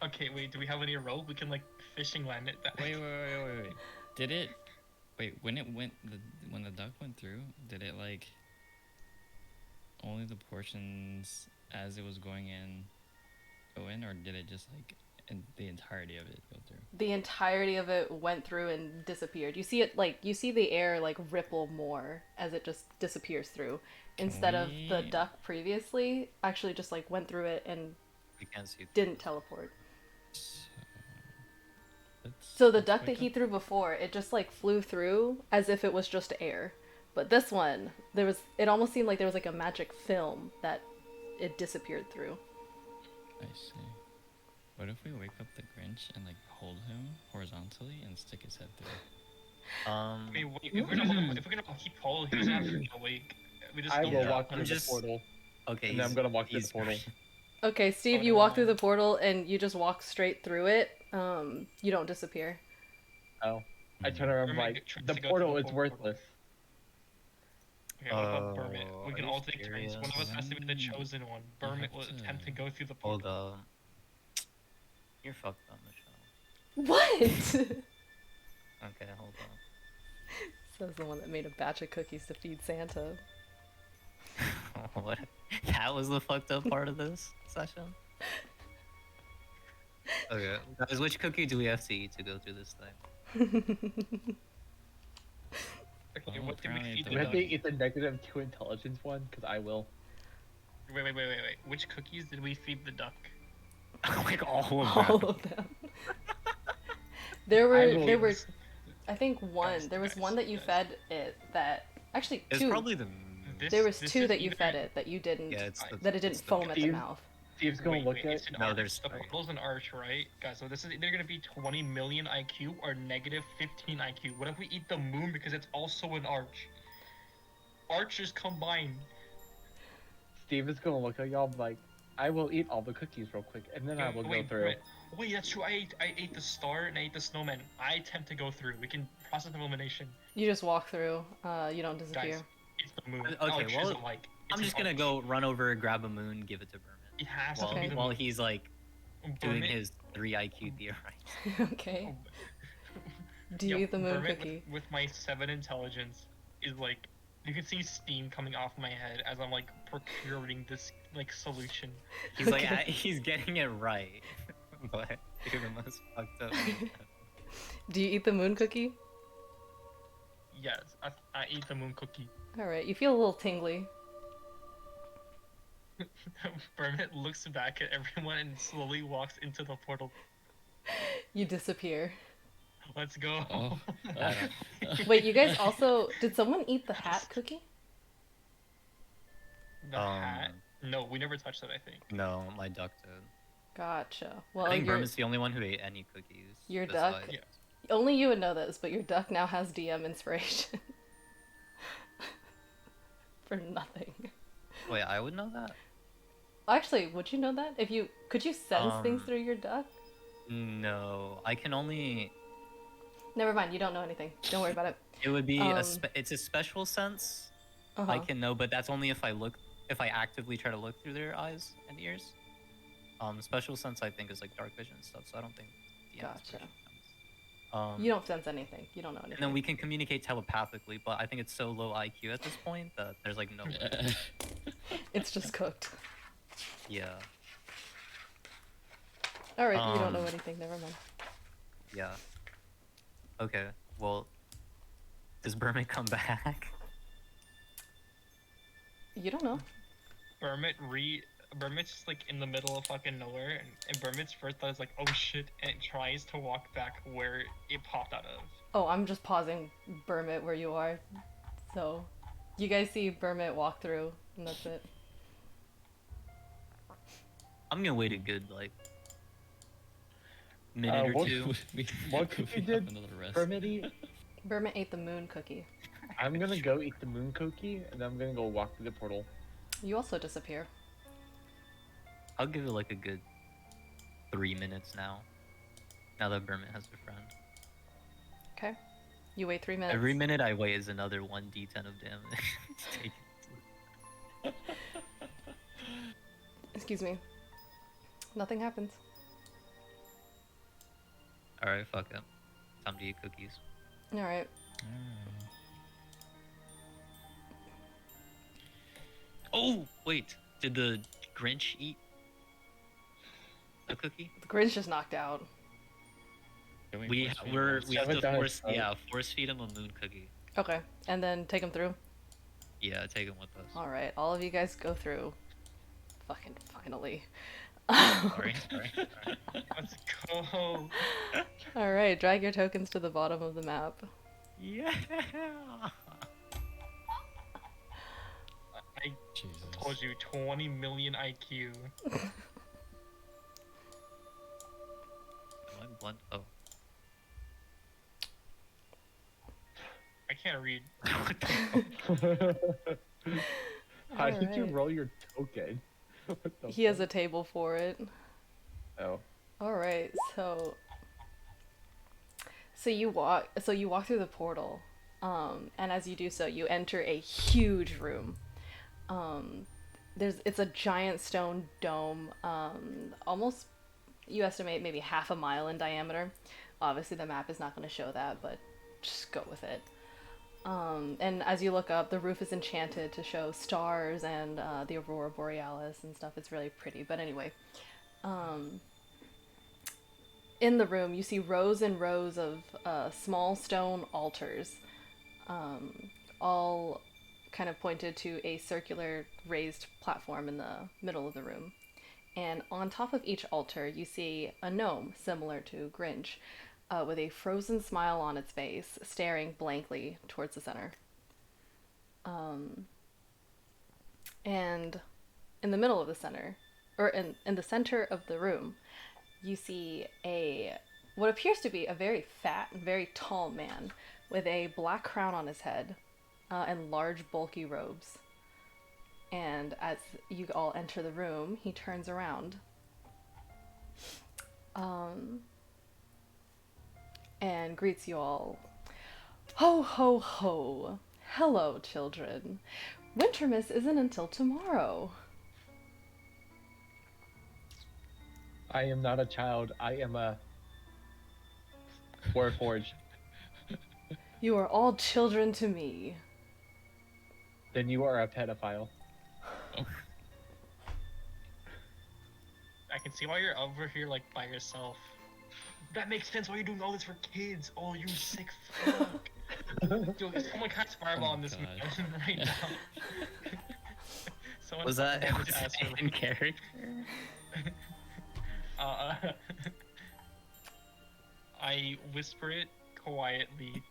Okay, wait. Do we have any rope? We can like fishing line it. Back. Wait. Did it? Wait, when the duck went through, did it like only the portions as it was going in go in, or did it just like and the entirety of it go through? The entirety of it went through and disappeared. You see it like you see the air like ripple more as it just disappears through, instead of the we- duck previously actually just like went through it and We can't see. didn't teleport. So, let's, So the let's duck wake that he up- threw before, it just like flew through as if it was just air. But this one, it almost seemed like there was like a magic film that it disappeared through. I see. What if we wake up the Grinch and like hold him horizontally and stick his head through? Wait, if we're gonna keep Paul, he doesn't have to be awake. We just I don't will drop walk him. through just- the portal, Okay. and then I'm gonna walk through the he's- portal. Okay, Steve, Oh, you never walk through the mind. portal and you just walk straight through it. You don't disappear. Oh, I turn around Remember, like tries the to go portal through is the portal. worthless. Okay, what about Bermit? We Are can you all take turns. One of us has to be the serious? chosen one. Bermit will have to- attempt to go through the Hold portal. up. You're fucked up, Michelle. What? Okay, hold on. Says the one that made a batch of cookies to feed Santa. What? That was the fucked up part of this session? Okay, guys, which cookie do we have to eat to go through this thing? Okay, Well, what did we apparently feed the the You have duck? to eat the -2 intelligence one, because I will. Wait. Which cookies did we feed the duck? Like all of All them. of them. There will- were I think one. There was guys, one that you guys. fed it that actually It's two. probably the. There was This two is that you either- fed it that you didn't. Yeah, it's That it didn't it's foam at the Steve? mouth. Steve's gonna look it's at. an No, arch. there's The three. portal's an arch, right? Guys, so this is either gonna be 20 million IQ or negative 15 IQ. What if we eat the moon because it's also an arch? Arches combined. Steve is gonna look at y'all like, I will eat all the cookies real quick, and then I will go through. Wait, that's true. I ate the star and I ate the snowman. I attempt to go through. We can process of elimination. You just walk through. You don't disappear. Guys, it's the moon. Okay, Arches well, alike. I'm It's just an gonna arch. go run over, grab a moon, give it to Berman. It has While, to be the while moon. he's like doing Bermit- his 3 IQ theorize. Okay. Oh, Do you yeah, eat the moon Bermit cookie? with my 7 intelligence is like, you can see steam coming off my head as I'm like procuring this like solution. He's like, Okay. he's getting it right. But you're the most fucked up. Do you eat the moon cookie? Yes, I eat the moon cookie. All right. You feel a little tingly. Bermit looks back at everyone and slowly walks into the portal. You disappear. Let's go. Oh. Wait, you guys also did someone eat the hat cookie? The hat? No, we never touched that, I think. No, my duck did. Gotcha. Well, I think your, Berman's the only one who ate any cookies. Your duck? besides- Yeah. only you would know this, but your duck now has DM inspiration. For nothing. Wait, I would know that? Actually, would you know that? If you could you sense things Um, through your duck? No, I can only. Never mind, you don't know anything. Don't worry about it. It would be Um, it's a special sense. Uh-huh. I can know, but that's only if I actively try to look through their eyes and ears. Special sense I think is like dark vision stuff, so I don't think the Gotcha. inspiration counts. You don't sense anything. You don't know anything. And then we can communicate telepathically, but I think it's so low IQ at this point that there's like no way. It's just cooked. Yeah, Alright, you don't know Um, anything, never mind. yeah. Okay, well, does Berman come back? You don't know. Bermit's just like in the middle of fucking nowhere, and Bermit's first thought is like, oh shit, and it tries to walk back where it popped out of. Oh, I'm just pausing Bermit where you are. So, you guys see Bermit walk through, and that's it. I'm gonna wait a good like minute or what- two. What cookie did Bermit eat? Bermit ate the moon cookie. I'm gonna go eat the moon cookie, and then I'm gonna go walk through the portal. You also disappear. I'll give it like a good 3 minutes now. Now that Berman has a friend. Okay. You wait 3 minutes. Every minute I wait is another 1d10 of damage. Take it. Excuse me. Nothing happens. Alright, fuck it. Time to eat cookies. Alright. Oh, wait. Did the Grinch eat? A cookie? The Grinch just knocked out. Can We force feed we're him? we have Shove it to down his force feed him a moon cookie. Okay, and then take him through. Yeah, take him with us. All right, all of you guys go through. Fucking finally. Sorry. Let's go. All right, drag your tokens to the bottom of the map. Yeah. I Jesus. told you, 20 million IQ. Am I blunt? Oh. I can't read. How did you Alright. roll your token? What the He has a fuck? table for it. Oh. All right, so you walk through the portal, and as you do so, you enter a huge room. It's a giant stone dome, almost, you estimate, maybe half a mile in diameter. Obviously, the map is not going to show that, but just go with it. And as you look up, the roof is enchanted to show stars and the aurora borealis and stuff. It's really pretty. But anyway, in the room, you see rows and rows of small stone altars, all kind of pointed to a circular raised platform in the middle of the room. And on top of each altar, you see a gnome similar to Grinch, with a frozen smile on its face, staring blankly towards the center. And in the middle of the center, or in the center of the room, you see what appears to be a very fat and very tall man with a black crown on his head, and large bulky robes. And as you all enter the room, he turns around. And greets you all. Ho, ho, ho. Hello, children. Wintermas isn't until tomorrow. I am not a child. I am a Warforged. You are all children to me. Then you are a pedophile. I can see why you're over here, like, by yourself. That makes sense why you're doing all this for kids. Oh, you sick fuck. Dude, someone cast fireball Oh on this God. man right now. Someone Was that fucking his ass for in character? I whisper it quietly.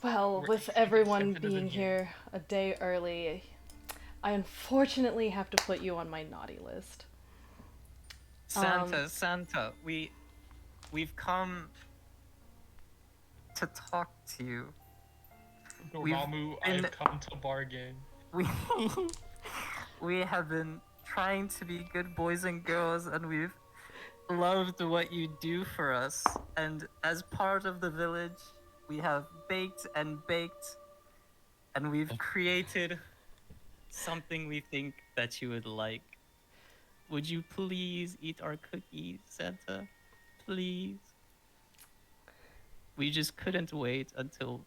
Well, We're with everyone accepted as a being group. here a day early, I unfortunately have to put you on my naughty list. Santa, we've come to talk to you. Dormammu, been- I've come to bargain. We have been trying to be good boys and girls, and we've loved what you do for us. And as part of the village, we have baked and baked, and we've created something we think that you would like. Would you please eat our cookies, Santa? Please. We just couldn't wait until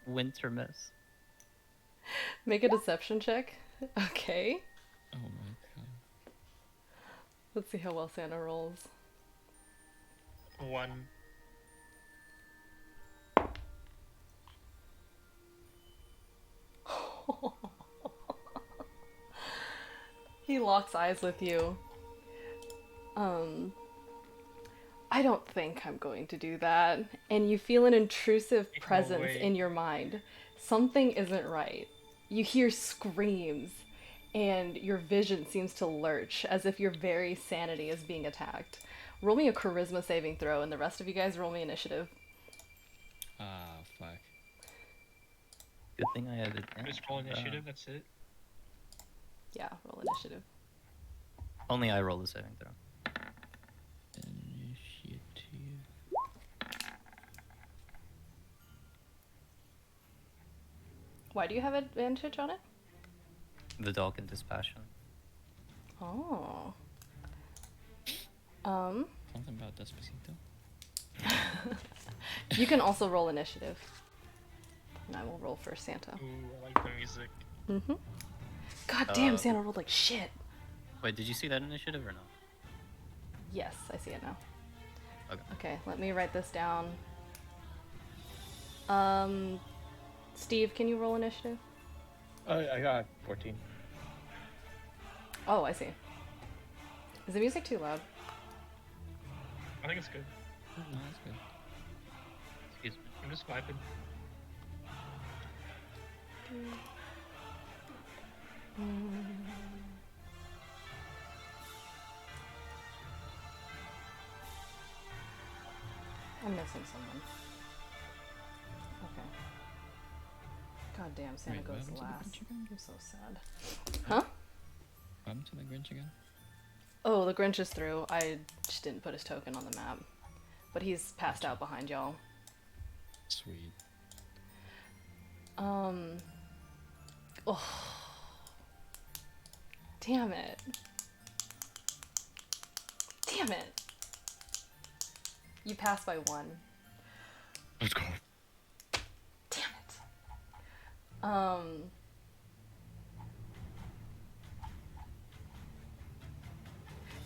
Wintermas. Make a deception check. Okay. Oh my god. Let's see how well Santa rolls. 1. He locks eyes with you. I don't think I'm going to do that. And you feel an intrusive No presence way. in your mind. Something isn't right. You hear screams, and your vision seems to lurch as if your very sanity is being attacked. Roll me a charisma saving throw, and the rest of you guys roll me initiative. Ah, fuck. Good thing I had advantage. Just roll on that. initiative, that's it. Yeah, roll initiative. Only I roll the saving throw. Initiative. Why do you have advantage on it? The dog and dispassion. Oh. Something about Despacito. You can also roll initiative. And I will roll for Santa. Ooh, I like the music. God damn, Uh, Santa rolled like shit. Wait, did you see that initiative or no? Yes, I see it now. Okay. Okay, let me write this down. Steve, can you roll initiative? I got 14. Oh, I see. Is the music too loud? I think it's good. No, that's good. Excuse me. I'm just vibing. I'm missing someone. Okay. God damn, Santa Wait, what goes happened to the last. Grinch again? I'm so sad. Huh? What happened to the Grinch again? Oh, the Grinch is through. I just didn't put his token on the map. But he's passed out behind y'all. Sweet. Oh. Damn it. Damn it. You passed by one. Let's go. Damn it.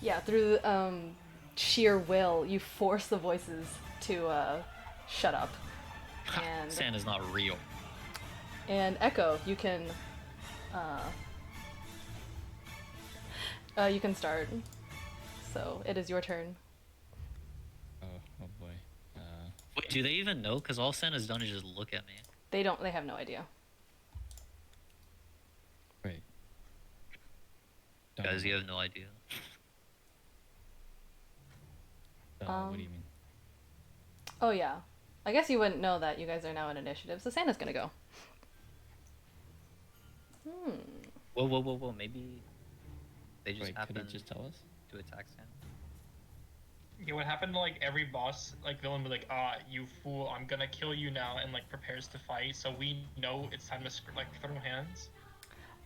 Yeah, through sheer will, you force the voices to shut up. And Santa's not real. and Echo, you can start. So it is your turn. Oh boy. Wait, do they even know? Because all Santa's done is just look at me. They have no idea. Wait. Don't Guys, know. you have no idea. What do you mean? Oh yeah. I guess you wouldn't know that you guys are now in initiative, so Santa's gonna go. Whoa. Maybe they just Wait, could happened he just tell us? to attack Santa. Yeah, what happened to like every boss, like villain, was like, "Ah, you fool! I'm gonna kill you now," and like prepares to fight. So we know it's time to like throw hands.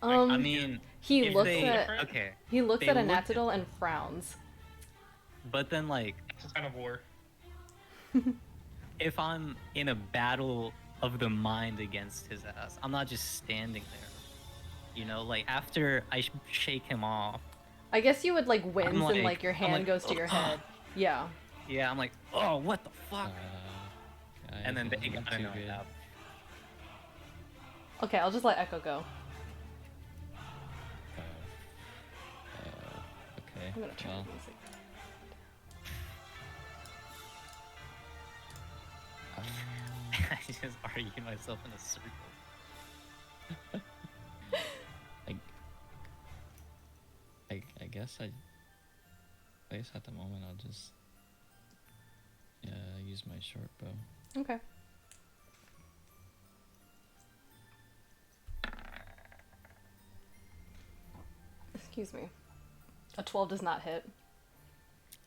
Um, I mean, he if looks they, at okay, he looks they at a looked Natadal and frowns. but then like, It's a sign of war. if I'm in a battle of the mind against his ass, I'm not just standing there. You know, like after I shake him off, I guess you would like wince and like- like your I'm hand like, goes to your head. Yeah. yeah, I'm like, oh, what the fuck? And then they guys, got not to too know good. that. Okay, I'll just let Echo go. Okay. I'm gonna turn Well, the music. I just argue myself in a circle. I guess I guess at the moment I'll just use my short bow. Okay. Excuse me. A 12 does not hit.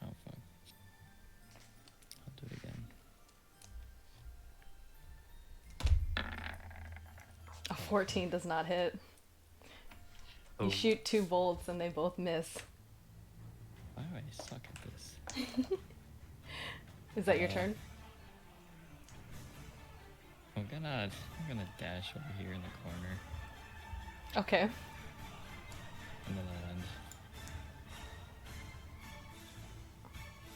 Oh fuck. I'll do it again. A 14 does not hit. Oh. You shoot 2 bolts and they both miss. Why do I suck at this? Is that your turn? I'm gonna dash over here in the corner Okay. and then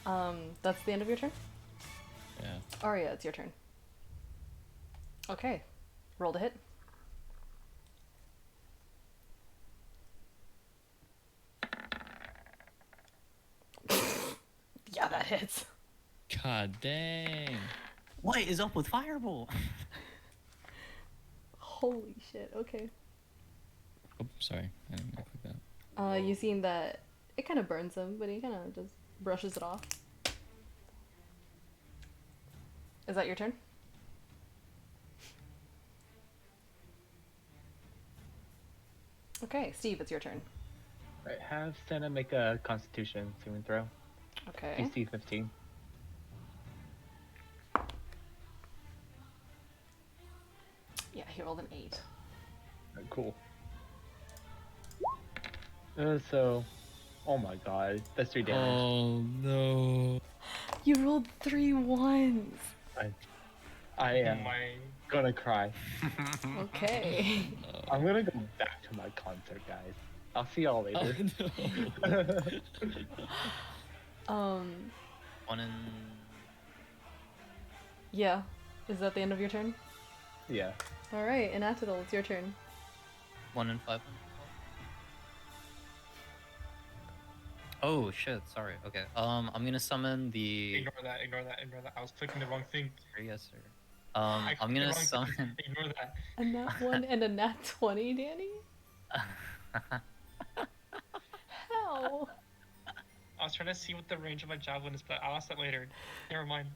I'll end. That's the end of your turn? Yeah. Arya, it's your turn. Okay. Roll to hit. Yeah, that hits. God dang. What is up with Fireball? Holy shit, okay. Oh, sorry. I didn't mean to click that. You seen that it kind of burns him, but he kind of just brushes it off. Is that your turn? Okay, Steve, it's your turn. Right, have Santa make a Constitution saving throw. Okay. DC 15. Yeah, he rolled an 8. Alright, cool. Oh my god, that's 3 damage. Oh no. You rolled 3 ones. I Oh am my. gonna cry. Okay. I'm gonna go back to my concert, guys. I'll see y'all Oh later. no. One in. Yeah. Is that the end of your turn? Yeah. Alright, Inatidal, it's your turn. 1 in 500. Oh shit! Sorry. Okay. I'm gonna summon the. Ignore that. Ignore that. Ignore that. I was clicking the wrong thing. Yes, sir. I I'm clicked the gonna wrong thing. summon. Ignore that. A nat 1 and a nat 20, Danny? How? I was trying to see what the range of my javelin is, but I'll ask that later. Never mind.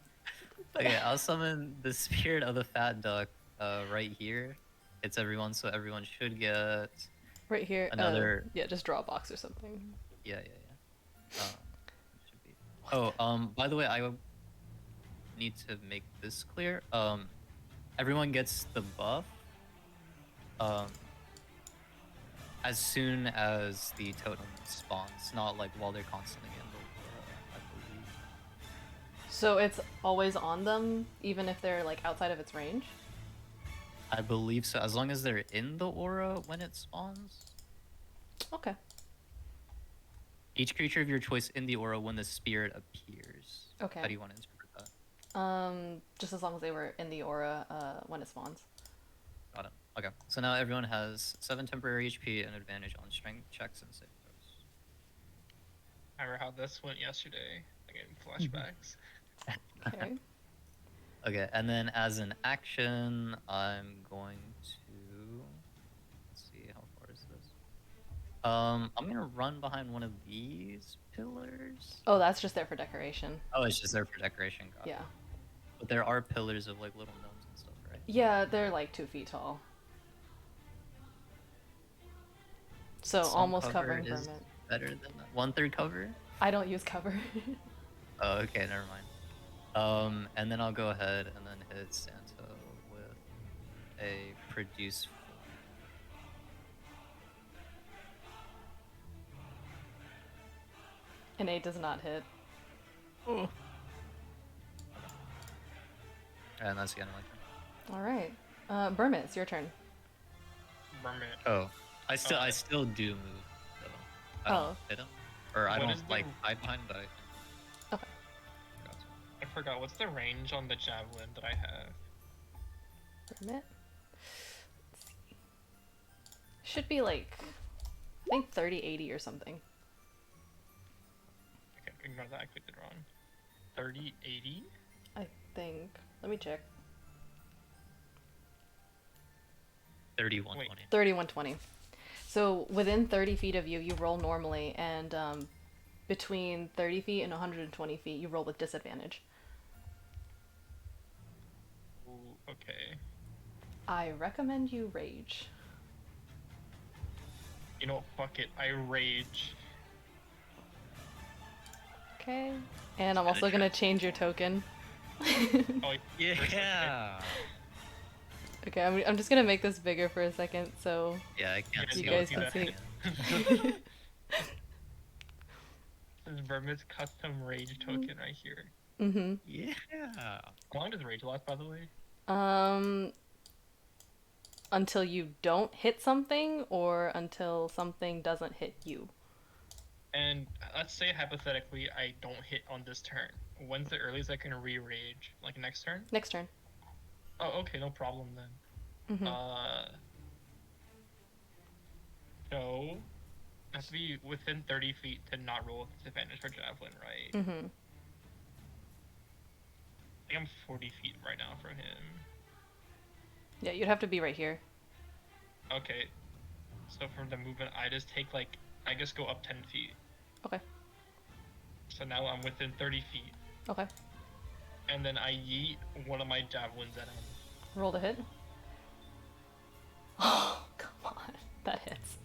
Okay, I'll summon the spirit of the fat duck. Right here. It's everyone, so everyone should get. Right here. Another- Yeah, just draw a box or something. Yeah. It should be. Oh, by the way, I need to make this clear. Everyone gets the buff. As soon as the totem spawns, not like while they're constantly in the aura, I believe. So it's always on them, even if they're like outside of its range? I believe so, as long as they're in the aura when it spawns. Okay. Each creature of your choice in the aura when the spirit appears. Okay. How do you want to interpret that? Just as long as they were in the aura when it spawns. Got it. Okay. So now everyone has 7 temporary HP and advantage on strength checks and save throws. I remember how this went yesterday. Again, flashbacks. Okay. Okay, and then as an action, I'm going to. Let's see, how far is this? I'm gonna run behind one of these pillars. Oh, that's just there for decoration. Oh, it's just there for decoration. Got it. Yeah. But there are pillars of like little gnomes and stuff, right? Yeah, they're like 2 feet tall. So Some almost cover covering is Vermint. better than that. 1/3 cover? I don't use cover. Oh, okay, never mind. And then I'll go ahead and then hit Santa with a produce. An 8 does not hit. Oh. And that's the end of my turn. Alright. Vermint, it's your turn. Mermaid. Oh, I still do move though. I don't hit him, or I What don't is the- like hide behind, but I. Okay. Forgot to. I forgot. What's the range on the javelin that I have? Vermint. Let's see. Should be like, I think 30-80 or something. Okay, ignore that. I clicked it wrong. 30-80? I think. Let me check. 3120. 3120. So within 30 feet of you, you roll normally, and between 30 feet and 120 feet, you roll with disadvantage. Ooh, okay. I recommend you rage. You know, fuck it. I rage. Okay. And I'm also gonna change your token. Oh, Yeah. Okay, I'm just gonna make this bigger for a second, so Yeah, I can't You see guys what's can happening. This is Vermit's custom rage token right here. mm-hmm. Yeah. How long does rage last, by the way? Until you don't hit something, or until something doesn't hit you. And let's say hypothetically I don't hit on this turn. When's the earliest I can re-rage? Like next turn? Next turn. Oh, okay, no problem then. Mm-hmm. So I have to be within 30 feet to not roll with disadvantage for javelin, right? Mm-hmm. I think I'm 40 feet right now from him. Yeah, you'd have to be right here. Okay. So from the movement, I just take like, I just go up 10 feet. Okay. So now I'm within 30 feet. Okay. And then I yeet one of my javelins at him. Roll to hit. Oh, come on. That hits.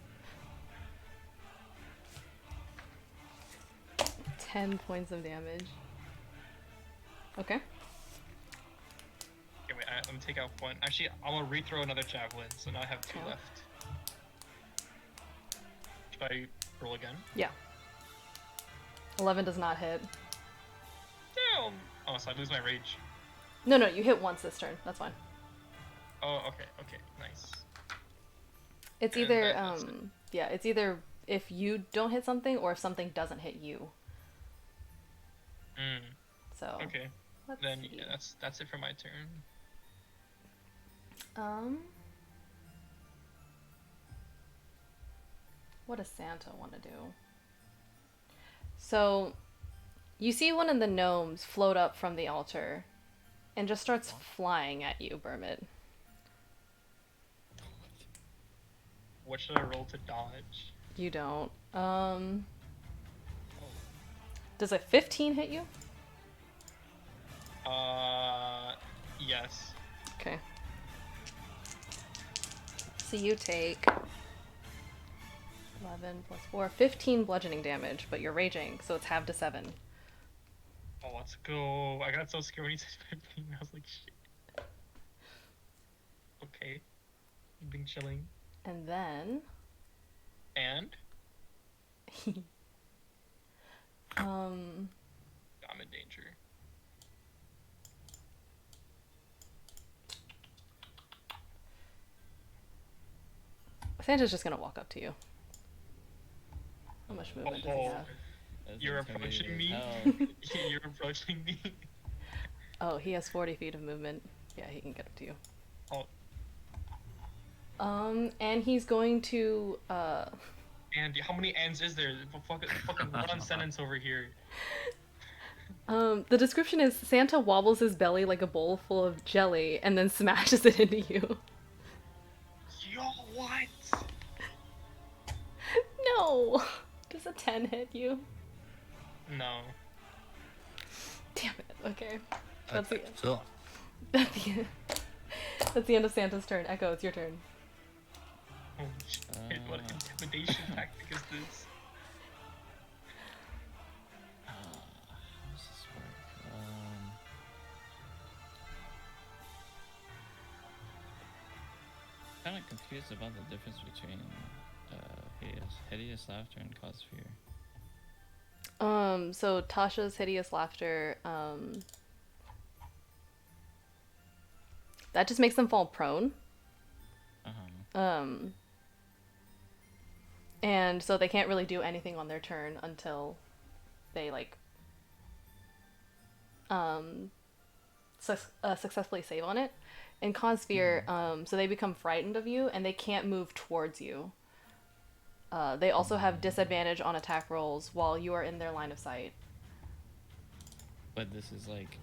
10 points of damage. Okay. Okay, wait, let me take out one. Actually, I'm gonna rethrow another javelin, so now I have 2 Okay. left. Should I roll again? Yeah. 11 does not hit. Damn! Oh, so I lose my rage. No, you hit once this turn. That's fine. Oh, okay, nice. It's And either, that does it. yeah, it's either if you don't hit something or if something doesn't hit you. Mm, So okay. let's Then see. yeah, that's it for my turn. What does Santa want to do? So you see one of the gnomes float up from the altar and just starts flying at you, Bermit. What should I roll to dodge? You don't. Oh. Does a 15 hit you? Yes. Okay. So you take 11 plus 4, 15 bludgeoning damage, but you're raging, so it's halved to 7. Oh, let's go. I got so scared when he said 15. I was like, shit. Okay. I'm being chilling. And then And um I'm in danger. Santa's just gonna walk up to you. How much movement does he Oh, have? That's you're intimidating approaching as me? hell. You're approaching me? Oh, he has 40 feet of movement. Yeah, he can get up to you. Oh, And he's going to Andy, how many ends is there? Fucking one sentence over here. the description is Santa wobbles his belly like a bowl full of jelly and then smashes it into you. Yo, what? No! Does a 10 hit you? No. Damn it. Okay. That's the, So, that's the end. That's the end of Santa's turn. Echo, it's your turn. Holy shit, what intimidation tactic is this? How does this work? Kind of confused about the difference between hideous laughter and cause fear. So Tasha's hideous laughter, that just makes them fall prone. Uh-huh. And so they can't really do anything on their turn until they like successfully save on it. And cause fear, so they become frightened of you and they can't move towards you. They also have disadvantage on attack rolls while you are in their line of sight. But this is like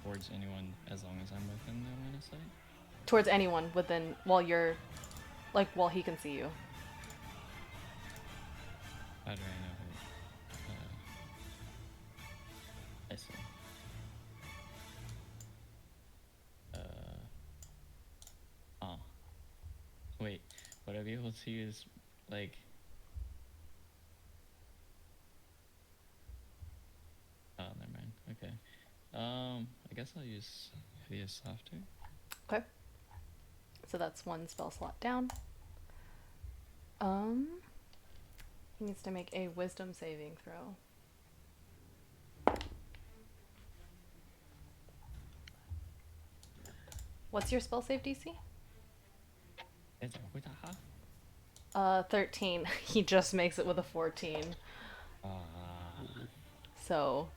towards anyone as long as I'm within their line of sight? Towards anyone within while you're like while he can see you. How do I know who? I see. Oh. Wait, would I be able to use, like... Oh, never mind. Okay. I guess I'll use Hideous Laughter. Okay. So that's one spell slot down. He needs to make a wisdom saving throw. What's your spell save DC? 13. He just makes it with a 14. So,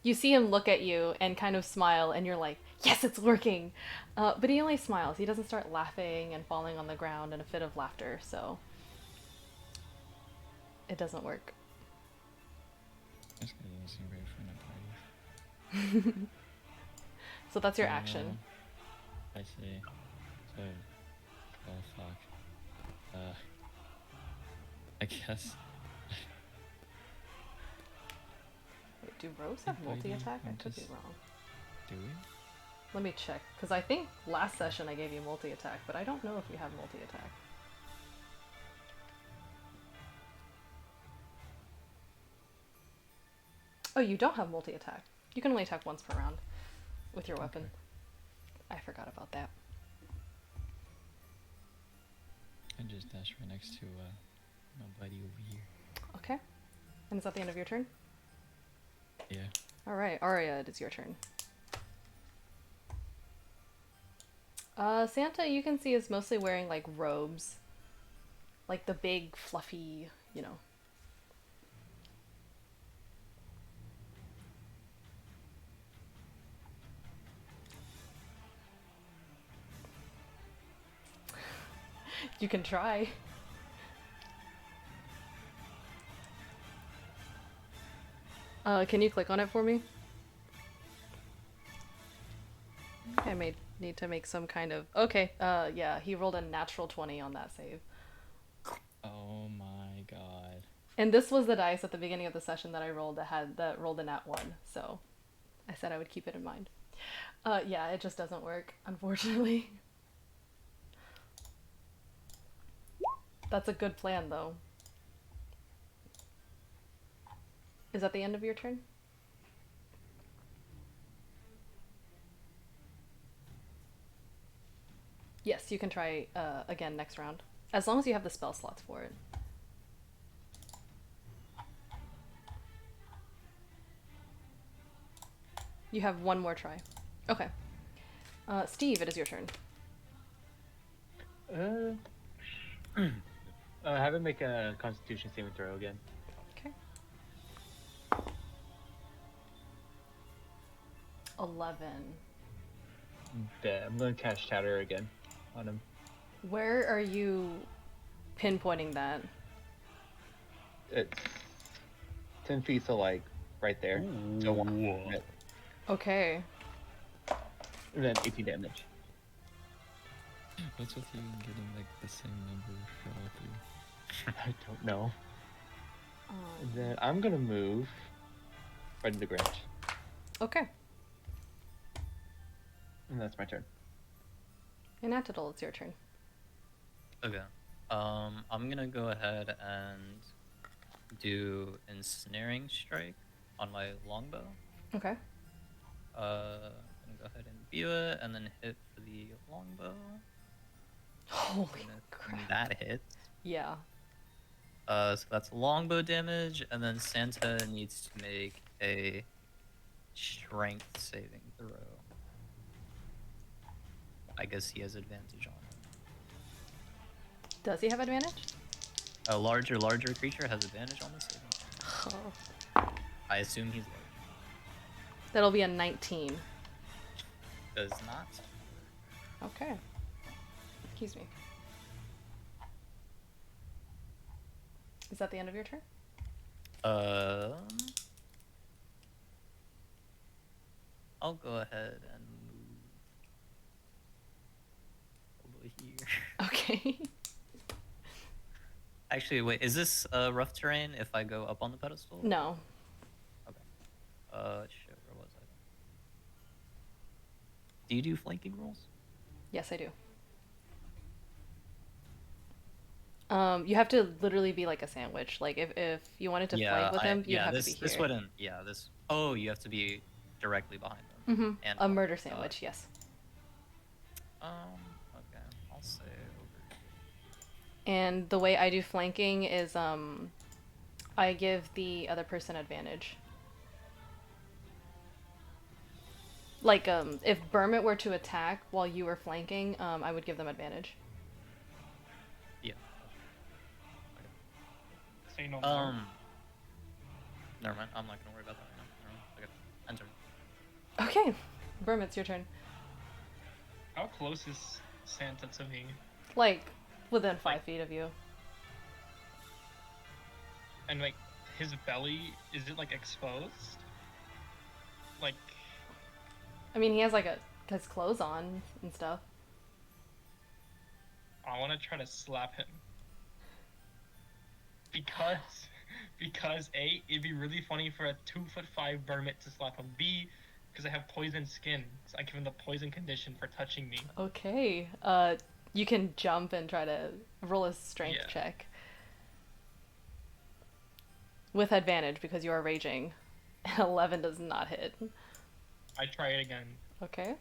you see him look at you and kind of smile, and you're like, yes, it's working! But he only smiles. He doesn't start laughing and falling on the ground in a fit of laughter, so it doesn't work. This guy doesn't seem very fun at parties. So that's your action. I see. So, oh fuck. I guess. Wait, do rogues have multi-attack? I could be wrong. Do we? Let me check, because I think last session I gave you multi-attack, but I don't know if you have multi-attack. Oh, you don't have multi-attack. You can only attack once per round with your weapon. I forgot about that. I just dashed right next to my buddy over here. Okay. And is that the end of your turn? Yeah. Alright, Aria, it is your turn. Santa, you can see, is mostly wearing, like, robes. Like the big, fluffy, you know. You can try. Can you click on it for me? I may need to make some kind of... Okay, yeah, he rolled a natural 20 on that save. Oh my god. And this was the dice at the beginning of the session that I rolled that rolled a nat 1, so I said I would keep it in mind. Yeah, it just doesn't work, unfortunately. That's a good plan, though. Is that the end of your turn? Yes, you can try again next round. As long as you have the spell slots for it. You have one more try. Okay. Steve, it is your turn. Have him make a Constitution saving throw again. Okay. 11. Bet. I'm gonna cast Shatter again on him. Where are you pinpointing that? It's 10 feet, so like right there. So one hit, Okay. and then 18 damage. What's with you getting like the same number for all three? I don't know. And then I'm gonna move right into Grinch, Okay. and that's my turn. Inatidal, it's your turn. Okay. I'm gonna go ahead and do Ensnaring Strike on my longbow. Okay. I'm gonna go ahead and view it, and then hit for the longbow. Holy And crap. that hit. Yeah. So that's longbow damage, and then Santa needs to make a strength saving throw. I guess he has advantage on it. Does he have advantage? A larger creature has advantage on the saving. Oh. I assume he's large. That'll be a 19. Does not. Okay. Excuse me. Is that the end of your turn? I'll go ahead and move over here. Okay. Actually, wait, is this rough terrain if I go up on the pedestal? No. Okay. Shit, where was I? Do you do flanking rolls? Yes, I do. You have to literally be like a sandwich. Like if you wanted to flank with him, you'd have to be here. This wouldn't. Yeah, this. Oh, you have to be directly behind them. Mm-hmm. And A murder sandwich, yes. Okay, I'll say over. And the way I do flanking is I give the other person advantage. Like if Bermit were to attack while you were flanking, I would give them advantage. Yeah. Say no more. Never mind. I'm not gonna worry about that right now. Okay. Enter. Okay. Bermit's your turn. How close is Santa to me? Like within 5 feet of you. And like his belly, is it like exposed? Like I mean, he has like his clothes on and stuff. I want to try to slap him. Because A, it'd be really funny for a 2'5" Bermit to slap him. B, because I have poison skin, so I give him the poison condition for touching me. Okay. You can jump and try to roll a strength Yeah. check. With advantage because you are raging. 11 does not hit. I try it again. Okay.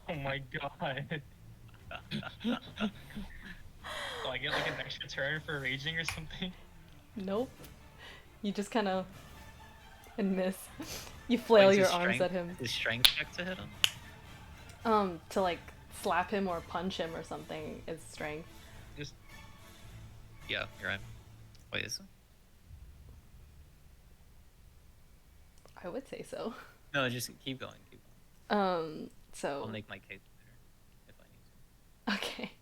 Oh my god. Do I get like an extra turn for raging or something? Nope. You just kind of miss. You flail Wait, is your his arms strength- at him. Is strength check to hit him? To like slap him or punch him or something is strength. Just Yeah, you're right. Wait, is it? I would say so. No, just keep going. Keep going. I'll So make my case later if I need to. okay.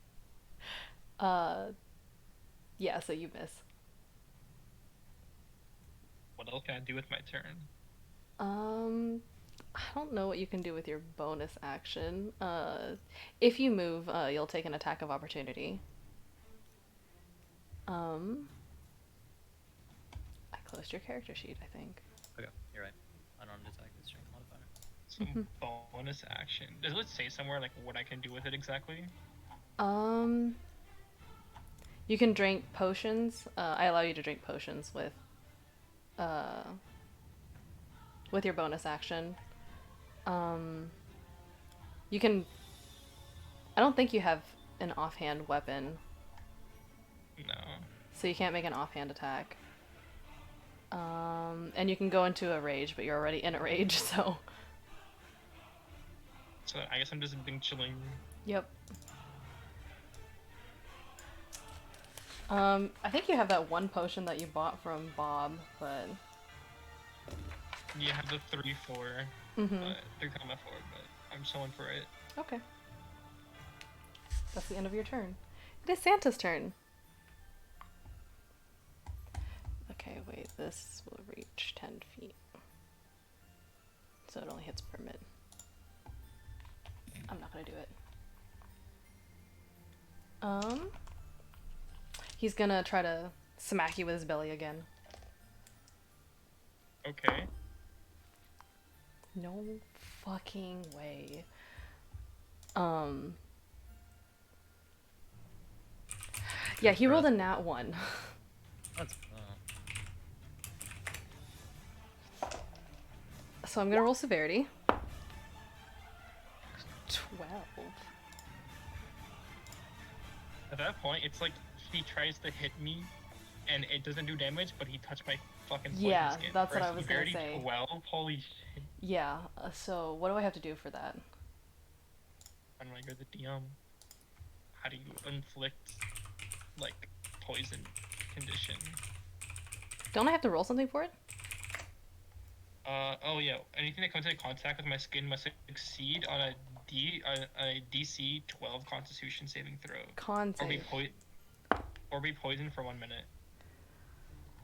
Yeah, so you miss. What else can I do with my turn? I don't know what you can do with your bonus action. If you move, you'll take an attack of opportunity. I closed your character sheet, I think. Okay, you're right. Unarmed attack with strength modifier. Some bonus action. Does it say somewhere like what I can do with it exactly? You can drink potions. I allow you to drink potions with your bonus action. You can. I don't think you have an offhand weapon, No. so you can't make an offhand attack. And you can go into a rage, but you're already in a rage, so. So I guess I'm just being chilling. Yep. I think you have that one potion that you bought from Bob, but. You have the 3-4, Mhm. but 3-4, but I'm chilling for it. Okay. That's the end of your turn. It is Santa's turn. Okay, wait, this will reach 10 feet. So it only hits per mid. I'm not gonna do it. He's gonna try to smack you with his belly again. Okay. No fucking way. Yeah, he rolled a nat 1. That's So I'm gonna roll severity. 12. At that point, it's like he tries to hit me, and it doesn't do damage, but he touched my fucking poison Yeah, skin. that's what I Whereas was gonna severity say. 12? Holy shit. Yeah, so what do I have to do for that? I'm like, you're the DM. How do you inflict, like, poison condition? Don't I have to roll something for it? Oh yeah, anything that comes into contact with my skin must succeed on a DC 12 Constitution saving throw. Con Or be, save. poisoned for 1 minute.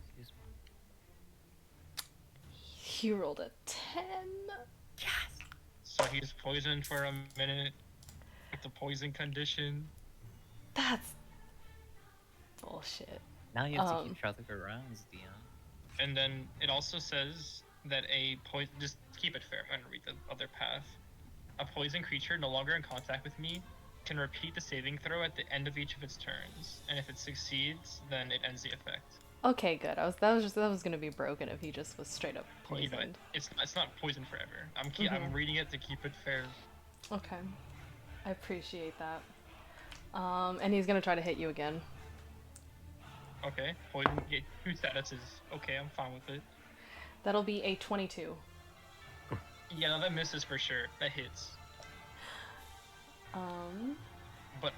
excuse me. He rolled a 10. So he's poisoned for a minute with the poison condition. That's bullshit. Now you have to keep track of your rounds, DM. And then it also says that just keep it fair, I'm gonna read the other path. A poison creature no longer in contact with me can repeat the saving throw at the end of each of its turns, and if it succeeds, then it ends the effect. Okay, good. That was gonna be broken if he just was straight up You know, poisoned. it's not poison forever. I'm Mhm. I'm reading it to keep it fair. Okay, I appreciate that. And he's gonna try to hit you again. Okay, poison. Yeah, 2 statuses. Okay, I'm fine with it. That'll be a 22. Yeah, no, that misses for sure. That hits. But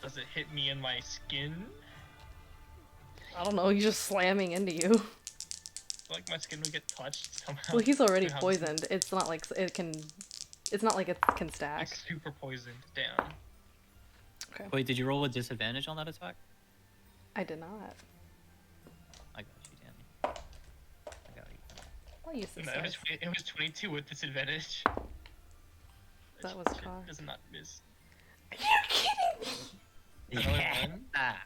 does it hit me in my skin? I don't know. He's just slamming into you. I feel like my skin would get touched somehow. Well, he's already Somehow poisoned. It's not like it can. It's not like it can stack. It's super poisoned. Damn. Okay. Wait, did you roll with disadvantage on that attack? I did not. I got you, Danny. I got you. I'll use this No, dice. it was 22 with disadvantage. That was Shit cocked. does not miss. Are you kidding me? Another one? Ah.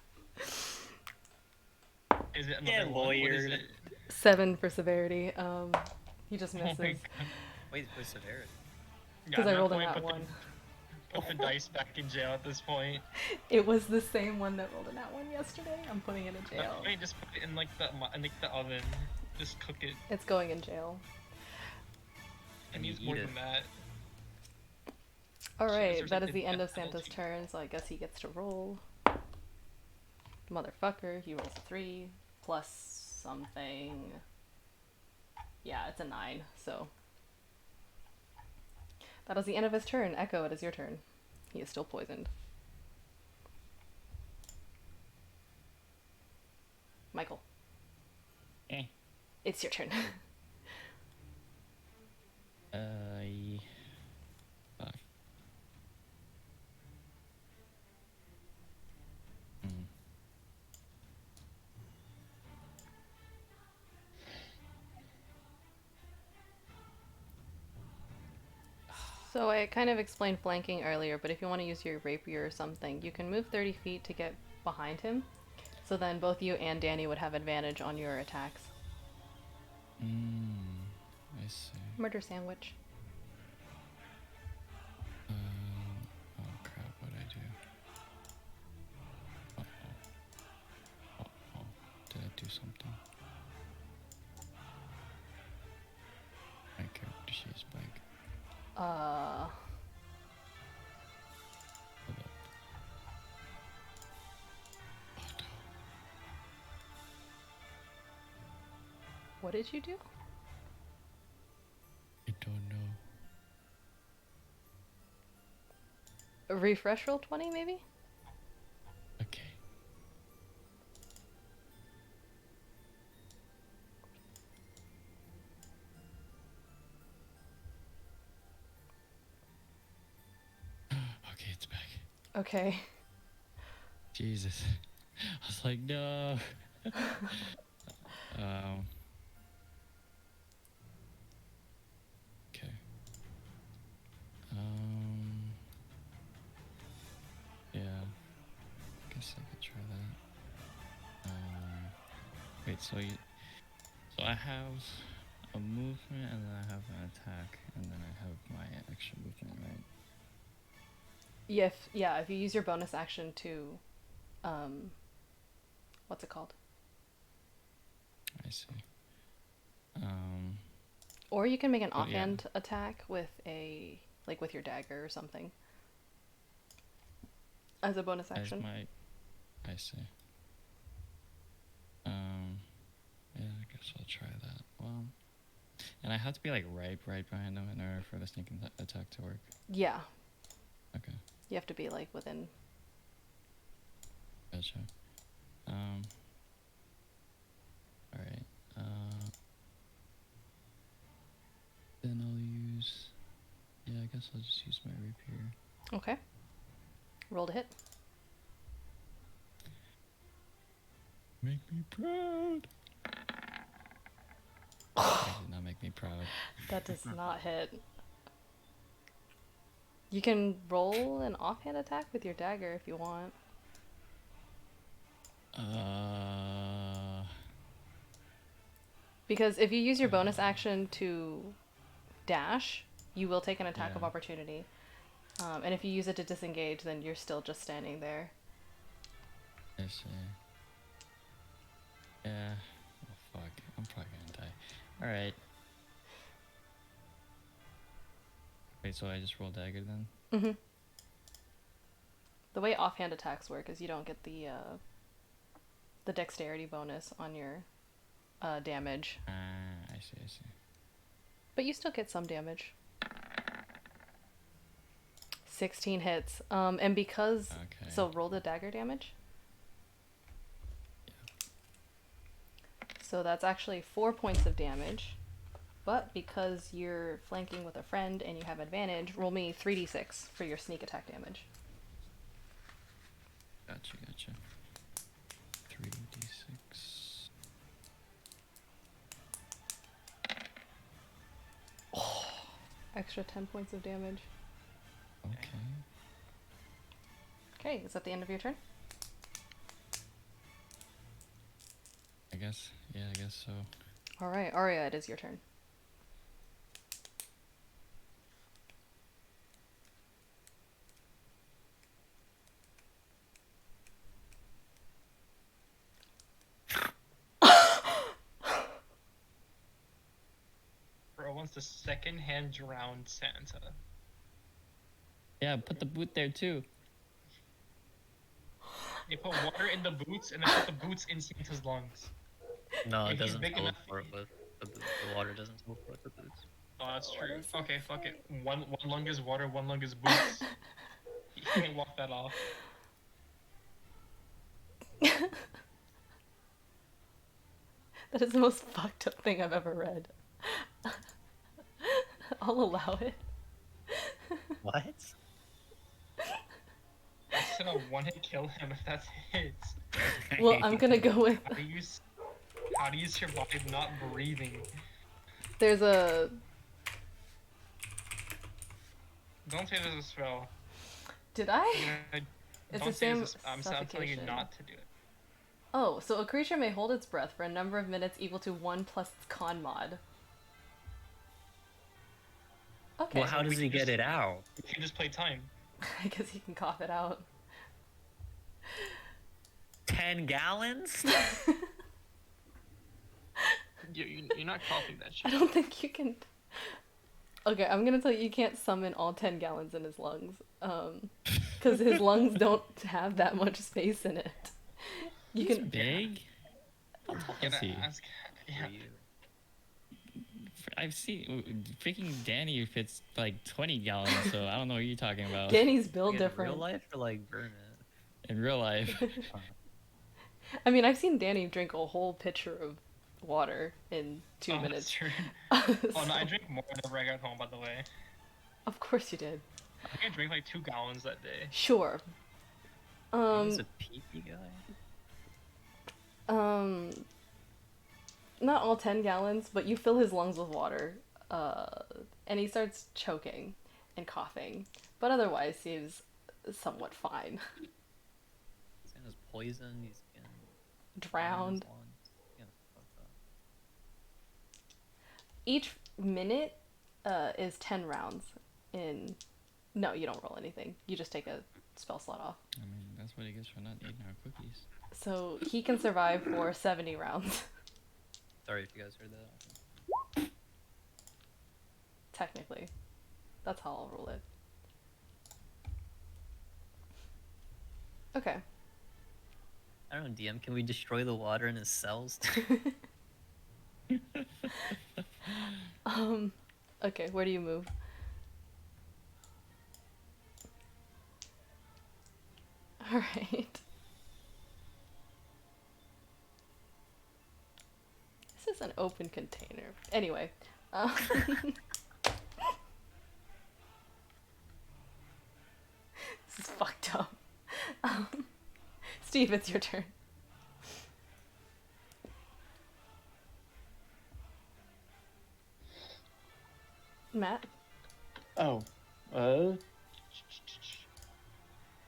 Is it another Yeah, one? What is lawyered. it? 7 for severity. He just Oh my misses. god. Wait, for severity. Yeah, Because at I that rolled a point, nat put the- 1. Put the dice back in jail at this point. It was the same one that rolled a nat 1 yesterday. I'm putting it in jail. Wait, just put it in like the oven. Just cook it. It's going in jail. It And you needs more eat than it. that. Alright, there's that like is the a end of death Santa's penalty. turn, so I guess he gets to roll. Motherfucker, he rolls a 3 plus something. Yeah, it's a 9, so. That is the end of his turn. Echo, it is your turn. He is still poisoned. Michael, Eh. it's your turn. Fuck. So I kind of explained flanking earlier, but if you want to use your rapier or something, you can move 30 feet to get behind him. So then both you and Danny would have advantage on your attacks. I see. Murder sandwich. Oh crap, what'd I do? Uh-oh. Did I do something? My character she's blank. Hold up. Oh no. What did you do? I don't know. A refresh roll 20 maybe? Okay. Okay, it's back. Okay. Jesus. I was like, no. Okay. Yeah. Guess I could try that. Wait, so I have a movement and then I have an attack and then I have my extra movement, right? If you use your bonus action to, what's it called? I see. Or you can make an But yeah. offhand attack with with your dagger or something. As a bonus action. I see. Yeah, I guess I'll try that. Well, and I have to be like right behind them in order for the sneak attack to work. Yeah. Okay. You have to be like within. Gotcha. Alright. Then I'll use... Yeah, I guess I'll just use my rapier. Okay. Roll to hit. Make me proud! That did not make me proud. That does not hit. You can roll an offhand attack with your dagger if you want. Because if you use your bonus action to dash, you will take an attack of opportunity. And if you use it to disengage, then you're still just standing there. I see. Yeah. Oh, fuck. I'm probably gonna die. Alright. Wait, so I just roll dagger then? Mm-hmm. The way offhand attacks work is you don't get the dexterity bonus on your damage. I see. But you still get some damage. 16 hits. And because... Okay. So roll the dagger damage. Yeah. So that's actually 4 points of damage. But because you're flanking with a friend and you have advantage, roll me 3d6 for your sneak attack damage. Gotcha. 3d6. Extra 10 points of damage. Okay. Okay, is that the end of your turn? I guess so. Alright, Aria, it is your turn. Bro wants to second-hand drown Santa. Yeah, put the boot there too. They put water in the boots and then put the boots in Santa's lungs. No, it If he's doesn't big enough- teleport with the water doesn't teleport with the boots. Oh, that's true. Okay, fuck it. One lung is water, one lung is boots. You can't walk that off. That is the most fucked up thing I've ever read. I'll allow it. What? I said a one-hit kill him if that's hits. Well, I'm gonna go with... How do you survive not breathing? There's a... Don't say there's a spell. Did I? You're gonna- It's don't the say same there's a I'm telling you suffocation. not to do it. Oh, so a creature may hold its breath for a number of minutes equal to 1 plus its con mod. Okay. Well, how does he get it out? You can just play time. I guess he can cough it out. 10 gallons? You're not coughing that I shit. don't think you can. Okay, I'm gonna tell you can't summon all 10 gallons in his lungs. Because his lungs don't have that much space in it. You He's can. big. How tall is Gotta he? ask. Yeah. For you. I've seen freaking Danny fits like 20 gallons, so I don't know what you're talking about. Danny's built In different. real life or like burn it? In real life. I mean, I've seen Danny drink a whole pitcher of water in 2 Oh, that's minutes. true. So- Oh no, I drink more whenever I got home. By the way, Of course you did. I think I drank like 2 gallons that day. Sure. He's a pee-pee guy? Not all 10 gallons, but you fill his lungs with water, and he starts choking and coughing, but otherwise seems somewhat fine. He's in his poison, he's getting Drowned. Yeah, fucked up. Each minute is 10 rounds in... No, you don't roll anything. You just take a spell slot off. I mean, that's what he gets for not eating our cookies. So he can survive for 70 rounds. Sorry if you guys heard that. Technically. That's how I'll roll it. Okay. I don't know, DM, can we destroy the water in his cells? Okay, where do you move? Alright. This is an open container. Anyway. This is fucked up. Steve, it's your turn. Matt? Oh. I'm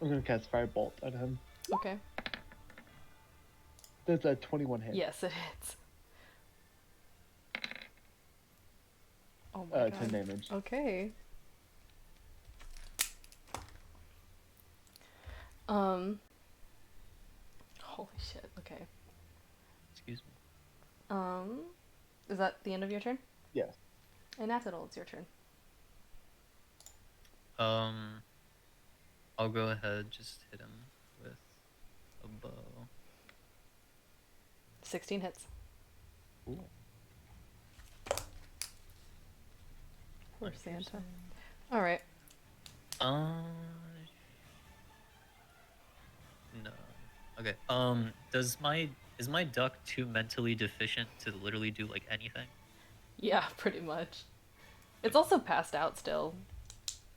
gonna cast Firebolt at him. Okay. That's a 21 hit. Yes, it hits. Oh my 10 god. damage. Okay. Holy shit. Okay. Excuse me. Is that the end of your turn? Yes. And Atidal, it's your turn. I'll go ahead, just hit him with a bow. 16 hits. Ooh. Poor Santa. Alright. No. Okay. Is my duck too mentally deficient to literally do like anything? Yeah, pretty much. It's also passed out still.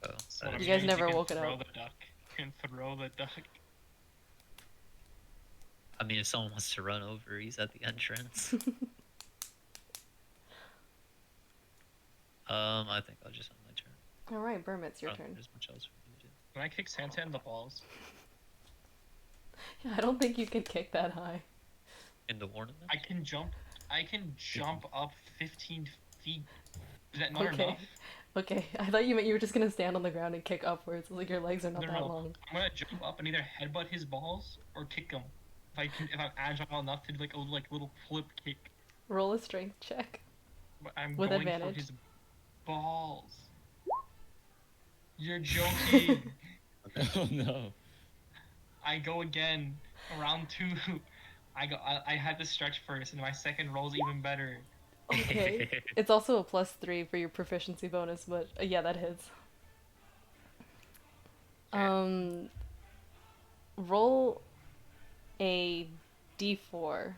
Oh, So that You is- guys you never can woke it throw up. The duck. You can throw the duck. I mean, if someone wants to run over, he's at the entrance. I think I'll just end my turn. Alright, Burm, it's your Oh, turn. There's much else for me to do. Can I kick Santa in the balls? I don't think you can kick that high. In the ornament? I can jump up 15 feet. Is that not Okay. enough? Okay, I thought you meant you were just gonna stand on the ground and kick upwards. Like your legs are not No, that no, no. long. I'm gonna jump up and either headbutt his balls or kick him. If I'm agile enough to do like a little flip kick. Roll a strength check. But I'm With going advantage. for his balls. You're joking. Oh no. I go again. Round 2. I had to stretch first, and my second roll's even better. Okay. It's also a +3 for your proficiency bonus, but yeah, that hits. Roll a d4.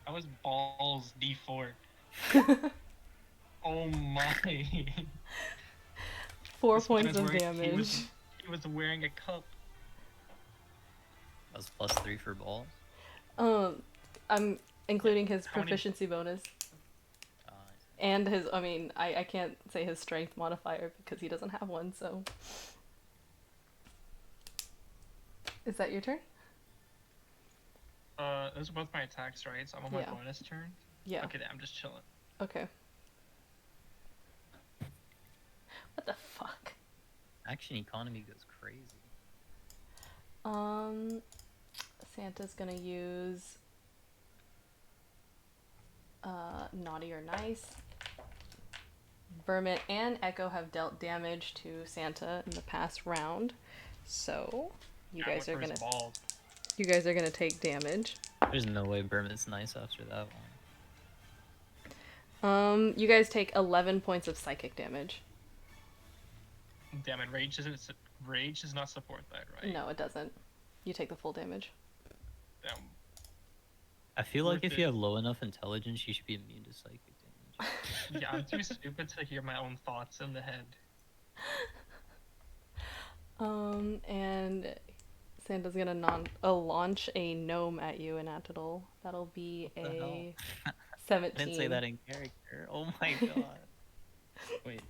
I was balls D4. Oh my. 4 This man points is of wearing- damage. He was wearing a cup. That was +3 for balls. I'm including his How many- proficiency bonus. I see. And his, I mean, I can't say his strength modifier because he doesn't have one, so. Is that your turn? Those are both my attacks, right? So I'm on my Yeah. bonus turn. Yeah. Okay, I'm just chilling. Okay. What the fuck? Action economy goes crazy. Santa's gonna use Naughty or Nice. Vermin and Echo have dealt damage to Santa in the past round, so you guys are gonna take damage. There's no way Burmit's nice after that one. You guys take 11 points of psychic damage. Damn it, rage does not support that, right? No, it doesn't. You take the full damage. Damn. I feel like if you have low enough intelligence, you should be immune to psychic damage. Yeah, I'm too stupid to hear my own thoughts in the head. And Santa's gonna launch a gnome at you in Atadol. That'll be What the a hell? 17. I didn't say that in character. Oh my god. Wait,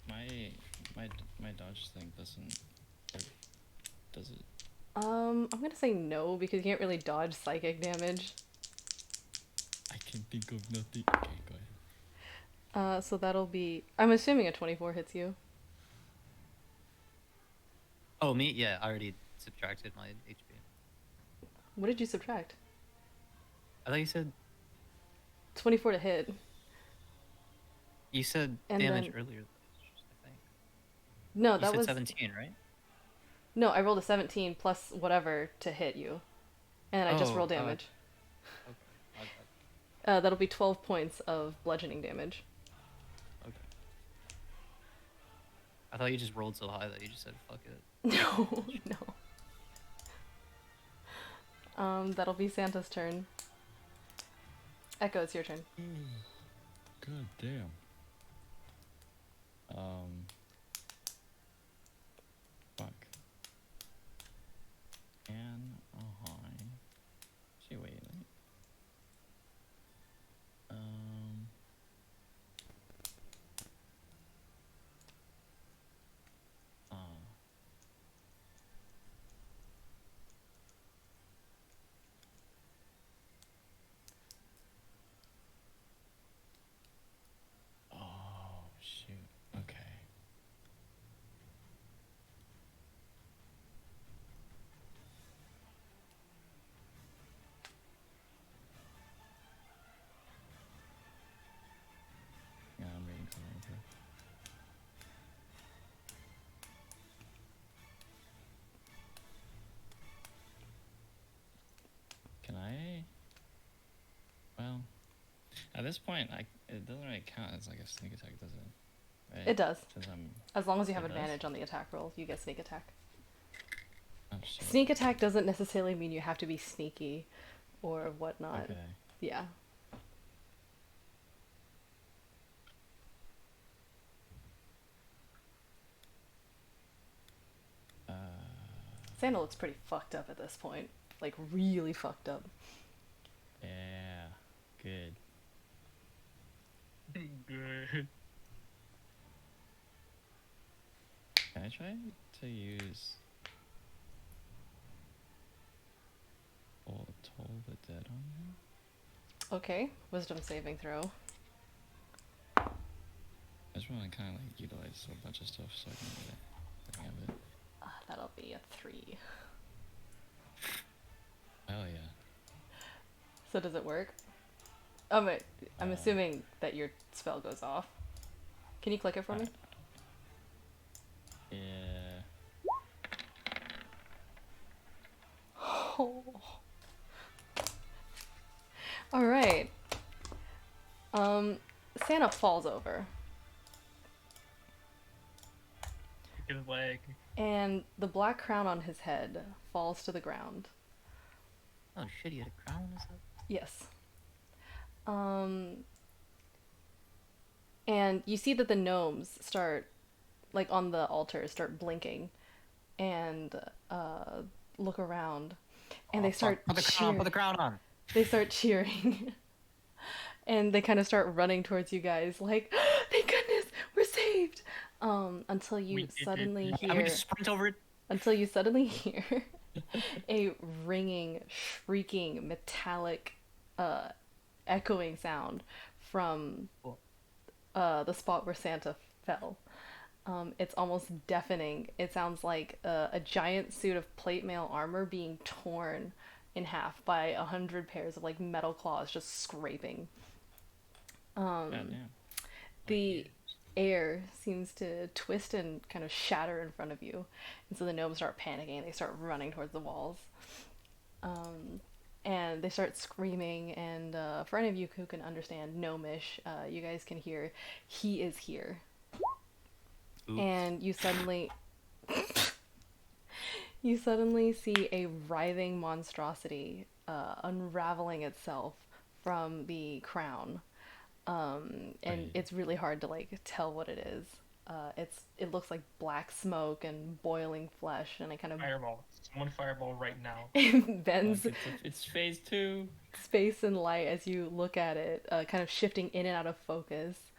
my dodge thing doesn't. Or does it? I'm gonna say no because you can't really dodge psychic damage. I can think of nothing. Okay, go ahead. So that'll be. I'm assuming a 24 hits you. Oh, me? Yeah, I already subtracted my HP. What did you subtract? I thought you said 24 to hit. you said And damage then- earlier. I think. No, You that said was 17, right? No. I rolled a 17 plus whatever to hit you, and I just Oh, rolled damage. Okay. My bad. That'll be 12 points of bludgeoning damage. Okay. I thought you just rolled so high that you just said fuck it. No, no. That'll be Santa's turn. Echo, it's your turn. God damn. Fuck. And see, wait. Oh shoot. Okay. Yeah, I'm reading something too. Can I? Well, at this point, it doesn't really count as like a sneak attack, does it? Right? It does. Since I'm. As long as you have It does? advantage on the attack roll, you get sneak attack. Oh shit. Sneak attack doesn't necessarily mean you have to be sneaky or whatnot. Okay. Yeah. Santa looks pretty fucked up at this point. Like, really fucked up. Yeah. Good. Good. Can I try to use Toll the Dead on him? Okay, wisdom saving throw. I just want to kind of like utilize a bunch of stuff so I can get the hang of it. That'll be a 3. Hell yeah. So does it work? Oh wait, I'm assuming that your spell goes off. Can you click it for me? Yeah. Oh. All right. Santa falls over, His leg. and the black crown on his head falls to the ground. Oh shit, he had a crown on his head? Yes. And you see that the gnomes start, like on the altar, start blinking, and look around, and they start Put the crown, cheering. put the crown on! They start cheering. And they kind of start running towards you guys, like, "Thank goodness, we're saved!" Until We you did it. suddenly I would hear, just sprint over it. until you suddenly hear a ringing, shrieking, metallic, echoing sound from the spot where Santa fell. It's almost deafening. It sounds like a giant suit of plate mail armor being torn in half by 100 pairs of like metal claws just scraping. Goddamn. The air seems to twist and kind of shatter in front of you, and so the gnomes start panicking. They start running towards the walls, and they start screaming. And for any of you who can understand Gnomish, you guys can hear, "He is here." Oops. And you suddenly you suddenly see a writhing monstrosity unraveling itself from the crown, and Right. it's really hard to like tell what it is. It looks like black smoke and boiling flesh, and it kind of Fireball. Someone fireball right now. bends It's phase 2. space and light as you look at it, kind of shifting in and out of focus.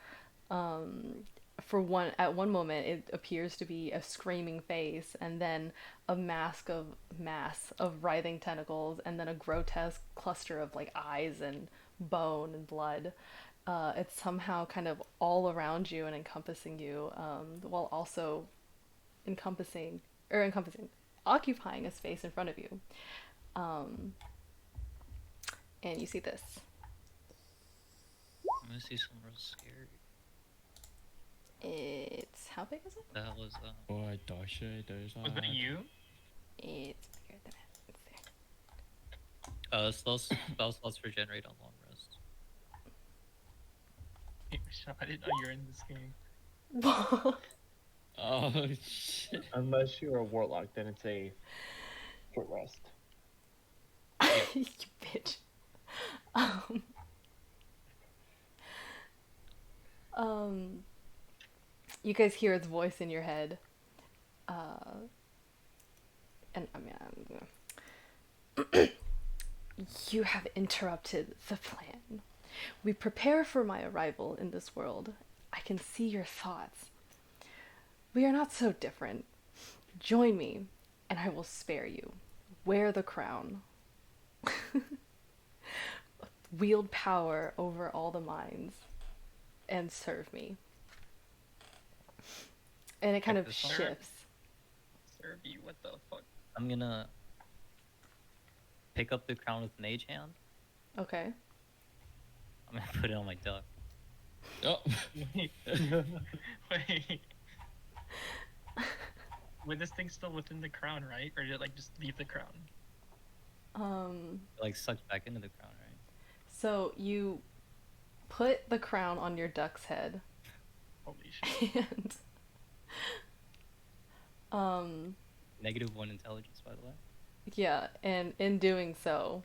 At one moment it appears to be a screaming face, and then a mass of writhing tentacles, and then a grotesque cluster of like eyes and bone and blood. It's somehow kind of all around you and encompassing you, while also encompassing, occupying a space in front of you. And you see this. I'm gonna see something real scary. It's how big is it? The hell is that? Boy, Dasha, there's Was that you? It's bigger than that. It's there. Spell slots regenerate on long rest. I didn't know you were in this game. Oh shit. Unless you're a warlock, then it's a short rest. You bitch. You guys hear its voice in your head. And I mean, you have interrupted the plan. We prepare for my arrival in this world. I can see your thoughts. We are not so different. Join me, and I will spare you. Wear the crown. Wield power over all the minds, and serve me. And it kind of Check this out. shifts. Serve you, what the fuck? I'm gonna pick up the crown with mage hand. Okay. I'm gonna put it on my duck. Oh. Wait. Wait, this thing's still within the crown, right? Or did it like just leave the crown? It, like sucked back into the crown, right? So you put the crown on your duck's head, Holy shit. and -1 intelligence, by the way. yeah, and in doing so,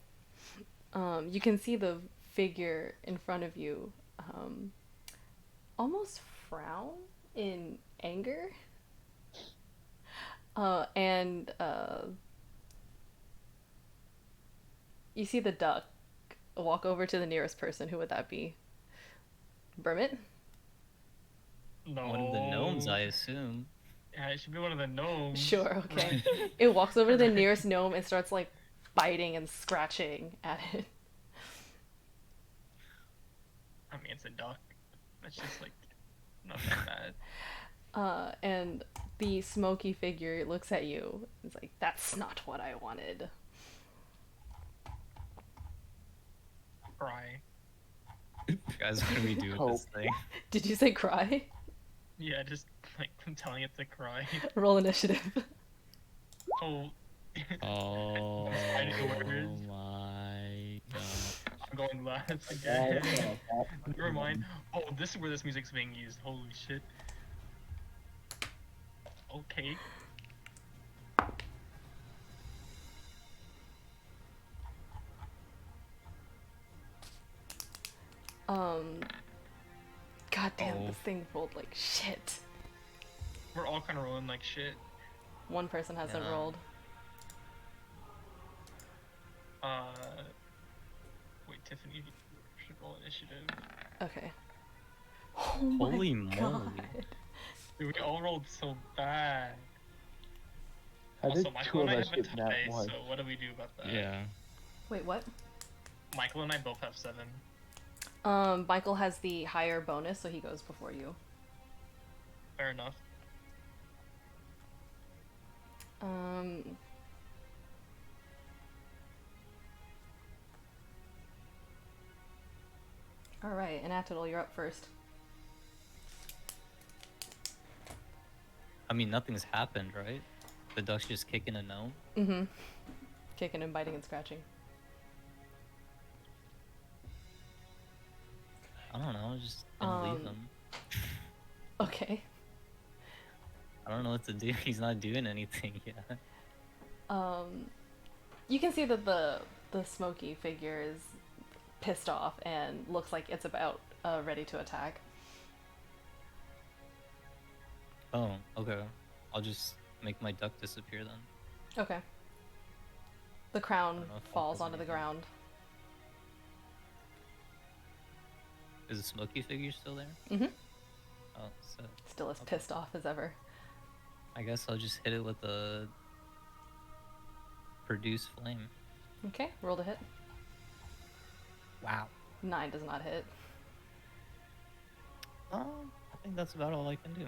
you can see the figure in front of you almost frown in anger. And you see the duck walk over to the nearest person. Who would that be? Bermit? No. One of the gnomes, I assume. Yeah, it should be one of the gnomes. Sure, okay. It walks over to the nearest gnome and starts like biting and scratching at it. I mean, it's a duck. That's just like not that bad. And the smoky figure looks at you. It's like, that's not what I wanted. Cry. Guys, what do we do with this thing? Did you say cry? Yeah, just like I'm telling it to cry. Roll initiative. Oh. Oh I know where it is. my god. I'm going last again. Never mind. Oh, this is where this music's being used. Holy shit. Okay. God damn, Oh. this thing rolled like shit. We're all kind of rolling like shit. One person hasn't Yeah. rolled. Wait, Tiffany. should roll initiative. Okay. Oh my Holy moly. God. Dude, we all rolled so bad. How Also, did Michael two and of I us have a get that tie, one? so what do we do about that? Yeah. Wait, what? Michael and I both have 7. Michael has the higher bonus, so he goes before you. Fair enough. Alright, Anatol, you're up first. I mean, nothing's happened, right? The duck's just kicking a gnome. Mm-hmm. Kicking and biting and scratching. I don't know, just gonna leave him. Okay. I don't know what to do. He's not doing anything yet. You can see that the smoky figure is pissed off and looks like it's about ready to attack. Oh, okay. I'll just make my duck disappear then. Okay. The crown don't know if that falls does onto the anything. ground. Is the smoky figure still there? Mm-hmm. Oh, so Still as Okay. pissed off as ever. I guess I'll just hit it with a produce flame. Okay, roll to hit. Wow. 9 does not hit. I think that's about all I can do.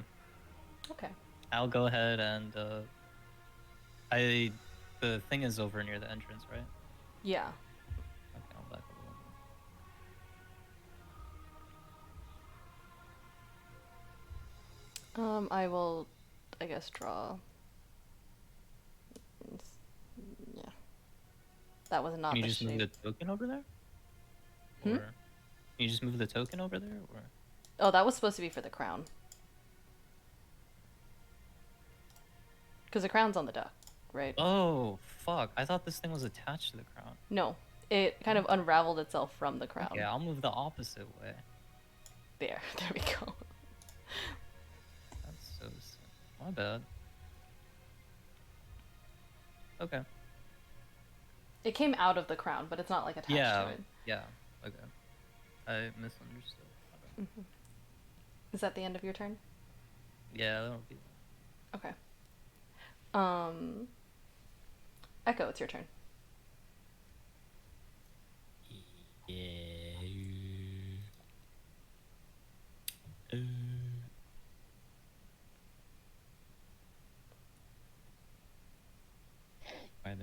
Okay. I'll go ahead and the thing is over near the entrance, right? Yeah. Okay, I'll back up a little I will, I guess, draw. Yeah. That was not Can you the just move shape. the token over there? Hmm? Or can you just move the token over there? Or Oh, that was supposed to be for the crown. Because the crown's on the duck, right? oh fuck! I thought this thing was attached to the crown. No. It kind of unraveled itself from the crown. Okay, I'll move the opposite way. There we go. That's so sick. My bad. Okay. It came out of the crown, but it's not like attached Yeah. to it. Yeah. Okay. I misunderstood. My bad. Is that the end of your turn? Yeah, that'll be. Okay. Echo, it's your turn. Yeah.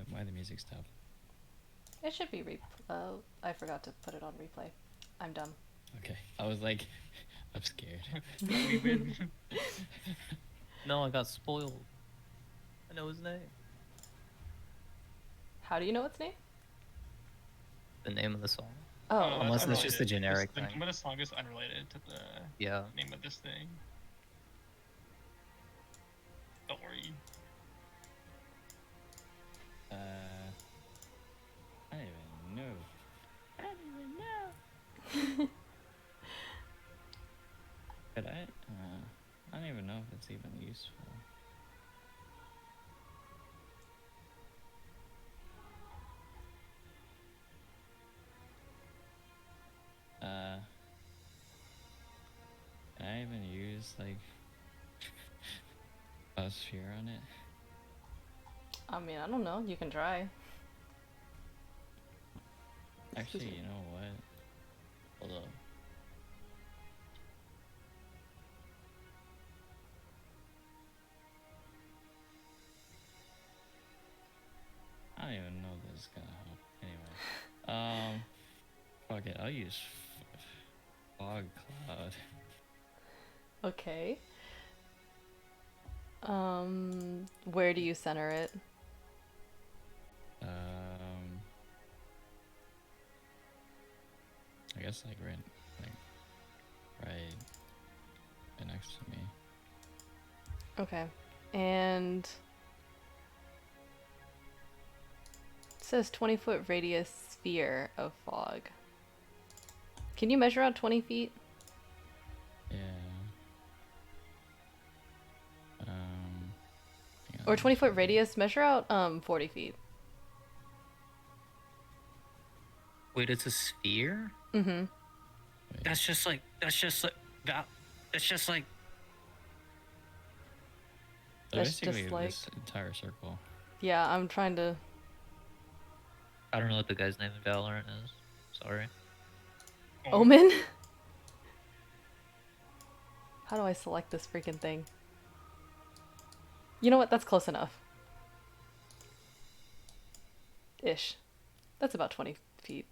Why the music stop? It should be I forgot to put it on replay. I'm dumb. Okay. I was like, I'm scared. We win. No, I got spoiled. I know his name. How do you know its name? The name of the song. Oh, that's Unless it's just a unrelated. generic The thing. name of the song is unrelated to the Yeah. name of this thing. Don't worry. I don't even know. I don't even know. But I don't even know if it's even useful. Can I even use like a sphere on it? I mean, I don't know. You can try. Actually, you know what? Hold up. I don't even know if this is gonna help. Anyway, fuck it. I'll use fog cloud. Okay. Where do you center it? I guess like right next to me. Okay. And it says 20-foot radius sphere of fog. Can you measure out 20 feet? Yeah. Hang Or on. 20-foot radius? Measure out 40 feet. Wait, it's a sphere? Mm-hmm. Wait. That's just like that. That's just like. So That's basically, just like- this entire circle. Yeah, I'm trying to. I don't know what the guy's name in Valorant is. Sorry. Oh, Omen? How do I select this freaking thing? You know what? That's close enough. Ish. That's about 20 feet.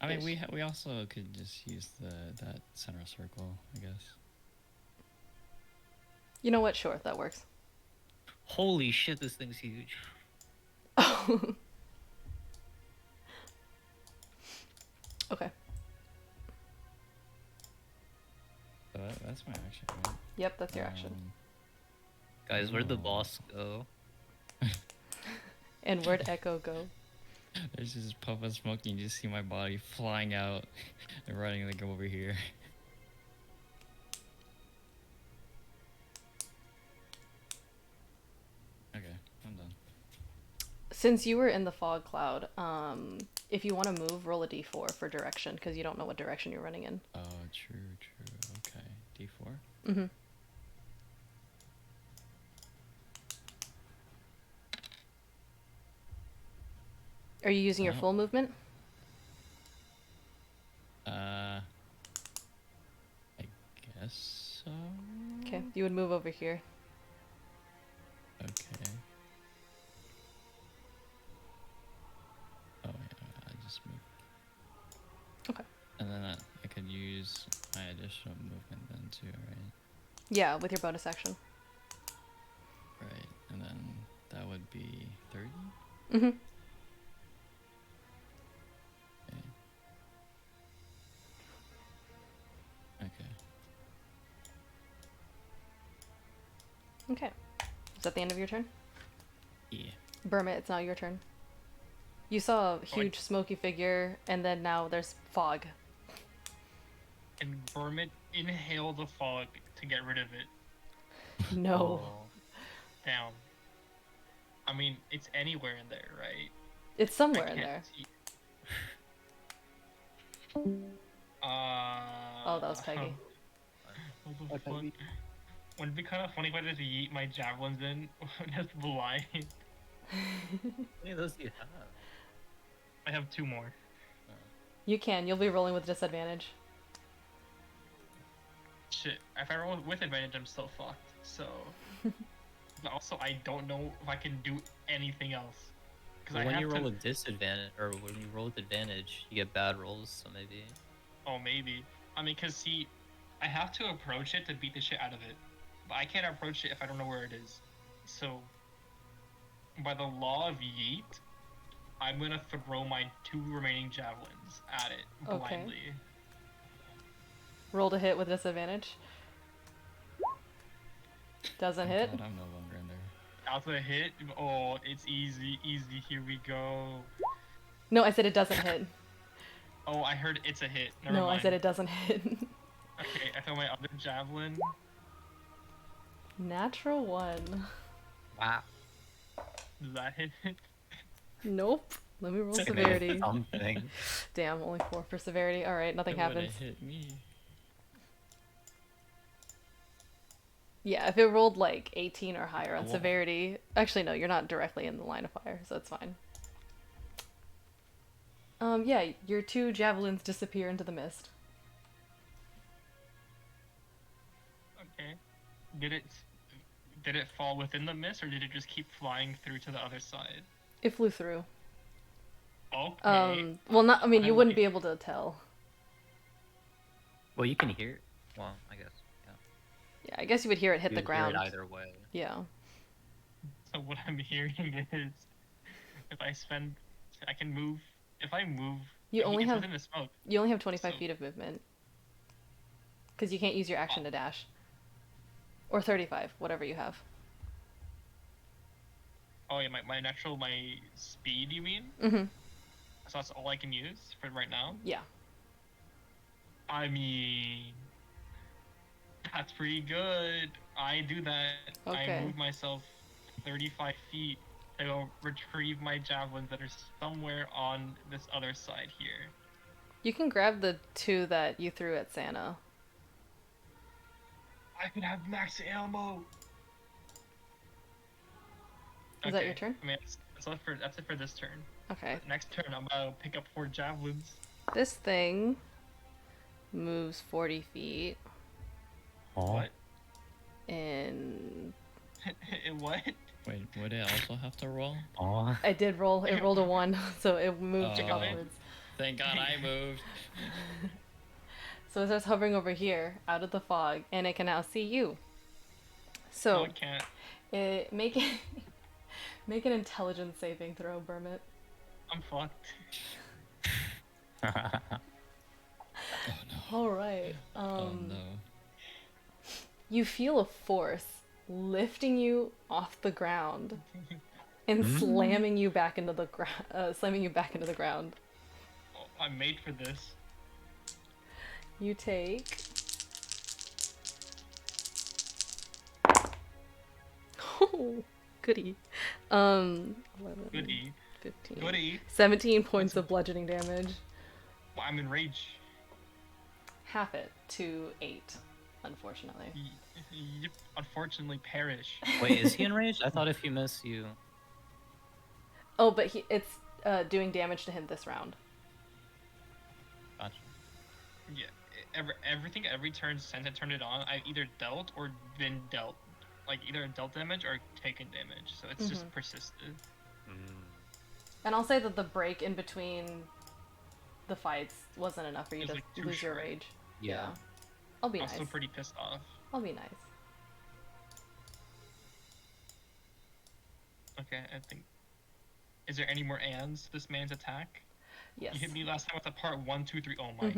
I mean, Ish. we also could just use that center circle, I guess. You know what? Sure, that works. Holy shit, this thing's huge. Okay. So that's my action, right? Yep, that's your action. Guys, where'd the Ooh. boss go? And where'd Echo go? There's just puff of smoke, and you just see my body flying out and running like over here. Okay, I'm done. Since you were in the fog cloud, if you want to move, roll a d4 for direction, because you don't know what direction you're running in. Oh, true. Okay, D4. Mm-hmm. Are you using your No. full movement? I guess so. Okay, you would move over here. Okay. Oh yeah, I just moved. Okay. And then I could use my additional movement then too, right? Yeah, with your bonus action. Right, and then that would be 30? Mm-hmm. Okay. Okay. Is that the end of your turn? Yeah. Burmit, it's now your turn. You saw a huge smoky figure, and then now there's fog. and Vermit inhale the fog to get rid of it. No. Oh. Down. I mean, it's anywhere in there, right? It's somewhere I in can't there. see. Oh, that was Peggy. What the Hi, fuck? Peggy. Wouldn't it be kind of funny if I just yeet my javelins in just blind? How many of those do you have? I have 2 more. You can. You'll be rolling with disadvantage. Shit, if I roll with advantage, I'm still fucked. So, but also I don't know if I can do anything else. Because I When have you to. roll with disadvantage, or when you roll with advantage, you get bad rolls, so maybe. Oh, maybe. I mean, cause see, I have to approach it to beat the shit out of it, but I can't approach it if I don't know where it is. So, by the law of yeet, I'm gonna throw my 2 remaining javelins at it Okay. blindly. Roll to hit with disadvantage. Doesn't Thank hit. God I'm no longer in there. That's a hit. Oh, it's easy, easy. Here we go. No, I said it doesn't hit. Oh, I heard it's a hit. Never No, mind. I said it doesn't hit. Okay, I throw my other javelin. Natural 1. Wow. Does that hit? Nope. Let me roll It's gonna severity. hit something. Damn, only 4 for severity. Alright, nothing It would've happens. hit me. Yeah, if it rolled like 18 or higher on Whoa. severity. Actually, no, you're not directly in the line of fire, so it's fine. Yeah, your 2 javelins disappear into the mist. Okay. Did it fall within the mist, or did it just keep flying through to the other side? It flew through. Okay. Well, not. I mean, you I'm wouldn't like- be able to tell. Well, you can hear. Well, I guess. Yeah. Yeah, I guess you would hear it hit You the would hear ground. it either way. Yeah. So what I'm hearing is, if I can move. If I move, You I mean, only it's have within the smoke. you only have 25 So- feet of movement. Because you can't use your action to dash. Or 35, whatever you have. Oh yeah, my speed. You mean? Mm-hmm. So that's all I can use for right now. Yeah. I mean, that's pretty good. I do that. Okay. I move myself 35 feet to go retrieve my javelins that are somewhere on this other side here. You can grab the 2 that you threw at Santa. I could have max ammo. Is that your turn? I mean, that's it for this turn. Okay. Next turn, I'm gonna pick up 4 javelins. This thing moves 40 feet What? and What? Wait, would it also have to roll? Oh. I did roll. It rolled a 1, so it moved Oh. upwards. Thank God I moved. So it starts hovering over here, out of the fog, and it can now see you. No, So it can't. make it make an intelligence saving throw, Bermit. I'm fucked. All right. Oh no. You feel a force lifting you off the ground and slamming you back into the ground. Oh, I'm made for this. You take. Oh, goody. 11, Goody. 15, Goody. 17 points of bludgeoning damage. Well, I'm in rage. Half it to 8, unfortunately. Yep. Unfortunately, perish. Wait, is he enraged? I thought if you miss, you. Oh, but it's doing damage to him this round. Gotcha. Yeah. Every turn since I turned it on, I've either dealt or been dealt. Like, either dealt damage or taken damage. So it's just persisted. And I'll say that the break in between the fights wasn't enough for you It was, to like, too lose your short. rage. Yeah. I'll be I'm nice. still pretty pissed off. I'll be nice. Okay, I think. Is there any more ands to this man's attack? Yes. You hit me last time with a part 1, 2, 3. Oh my.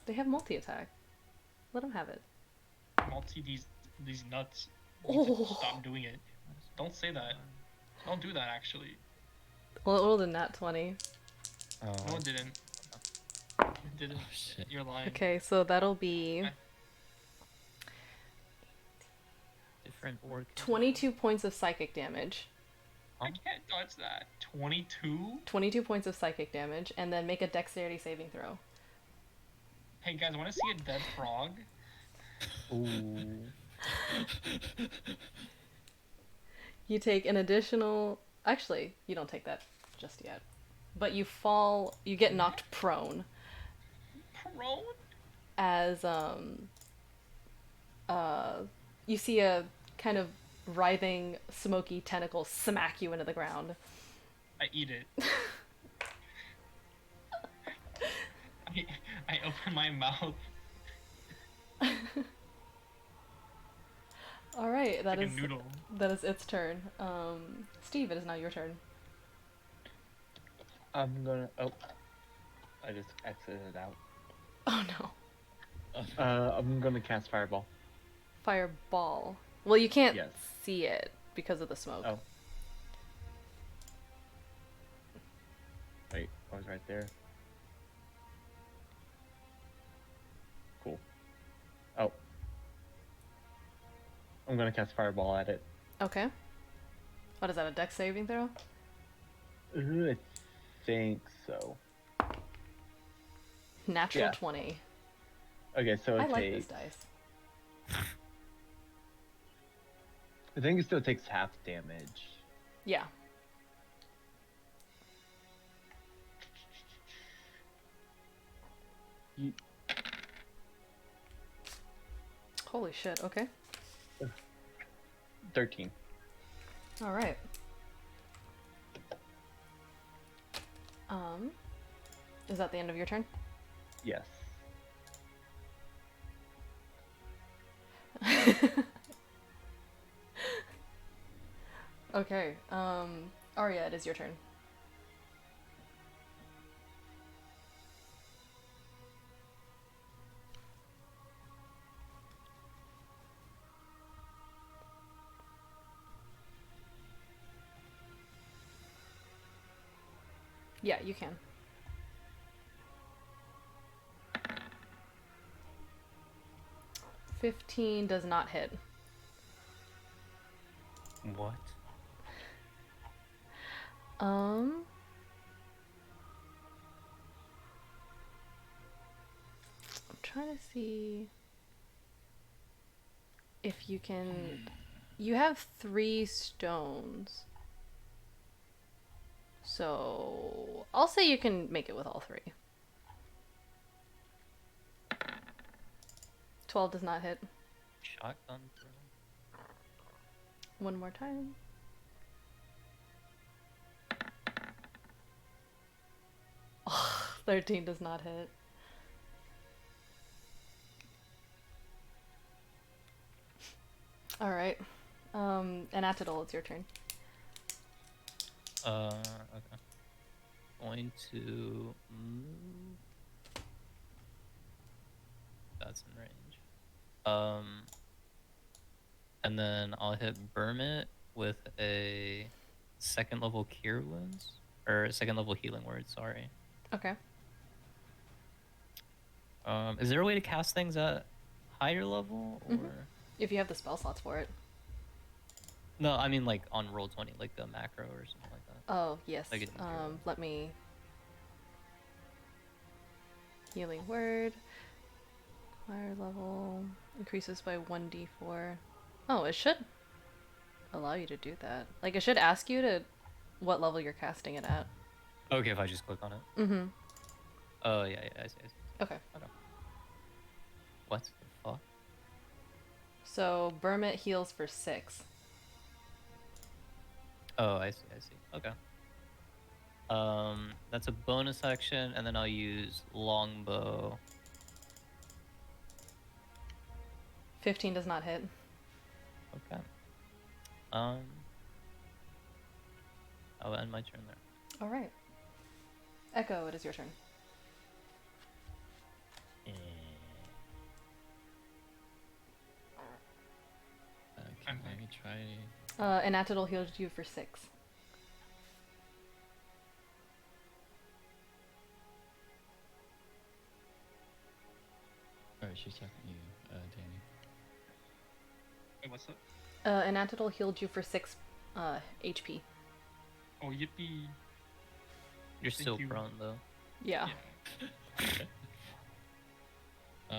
They have multi-attack. Let them have it. Multi these nuts. You need to Oh. stop doing it. Don't say that. Don't do that, actually. Well, it rolled a nat 20. No, it didn't. It didn't. Oh, shit. You're lying. Okay, so that'll be Different orc. 22 points of psychic damage. I can't dodge that. 22? 22 points of psychic damage, and then make a dexterity saving throw. Hey guys, want to see a dead frog? Ooh. You take an additional... Actually, you don't take that just yet. But you fall... You get knocked prone Prone? as, you see a kind of writhing, smoky tentacle smack you into the ground. I eat it. I open my mouth. Alright, that like is a noodle. that is its turn. Steve, it is now your turn. I'm gonna. Oh, I just exited out. Oh no. I'm gonna cast Fireball. Fireball. Well, you can't Yes. see it because of the smoke. Oh. Wait, I was right there. Cool. Oh. I'm gonna cast Fireball at it. Okay. What is that, a dex saving throw? I think so. Natural Yeah. 20. Okay, so I it like this takes. dice. I think it still takes half damage. Yeah. Holy shit, okay. 13. Alright. Is that the end of your turn? Yes. Okay, Arya, it is your turn. Yeah, you can. $15 does not hit. What? trying to see if you can. You have 3 stones. So I'll say you can make it with all 3. 12 does not hit. Shotgun throw. One more time. Oh, 13 does not hit. Alright. Anatidal, it's your turn. Okay. Going to move. That's in range. And then I'll hit Burmit with a 2nd level Cure Wounds. Or 2nd level Healing Word, sorry. Okay. Is there a way to cast things at higher level, or? If you have the spell slots for it. No, I mean like on roll 20, like a macro or something like that. Oh, yes. Like a hero. Let me... Healing Word. Higher level. Increases by 1d4. Oh, it should allow you to do that. Like, it should ask you to... what level you're casting it at. Okay, if I just click on it. Mm-hmm. Oh, yeah, I see. Okay. Okay. What the fuck? So, Burmit heals for 6. Oh, I see. Okay. That's a bonus action, and then I'll use longbow. 15 does not hit. Okay. I'll end my turn there. Alright. Echo, it is your turn. Can I try? Anatidal heals you for 6. Alright, she's talking to you, Danny. Wait, what's up? Anatidal healed you for 6 HP. Oh, yippee. You're Thank still you. prone though. Yeah. Would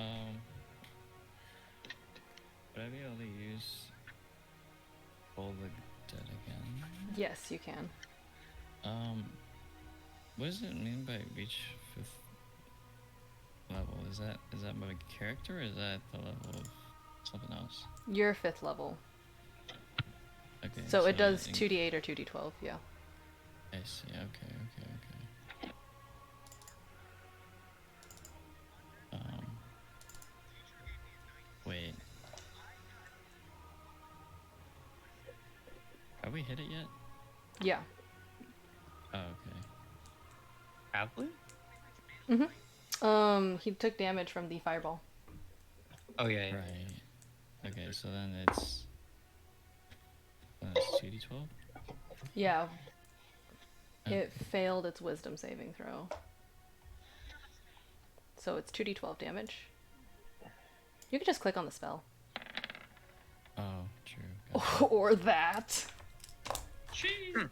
I be able to use Bowl the Dead again? Yes, you can. What does it mean by reach 5th level? Is that my character, or is that the level of something else? You're 5th level. Okay. So it does 2d8 or 2d12, yeah. I see. Okay. Wait. Have we hit it yet? Yeah. Oh, okay. Have we? He took damage from the fireball. Oh yeah. Right. Okay, so then it's 2d12? Yeah. It failed its wisdom saving throw. So it's 2d12 damage. You can just click on the spell. Oh, true. Gotcha. Or that. Jeez.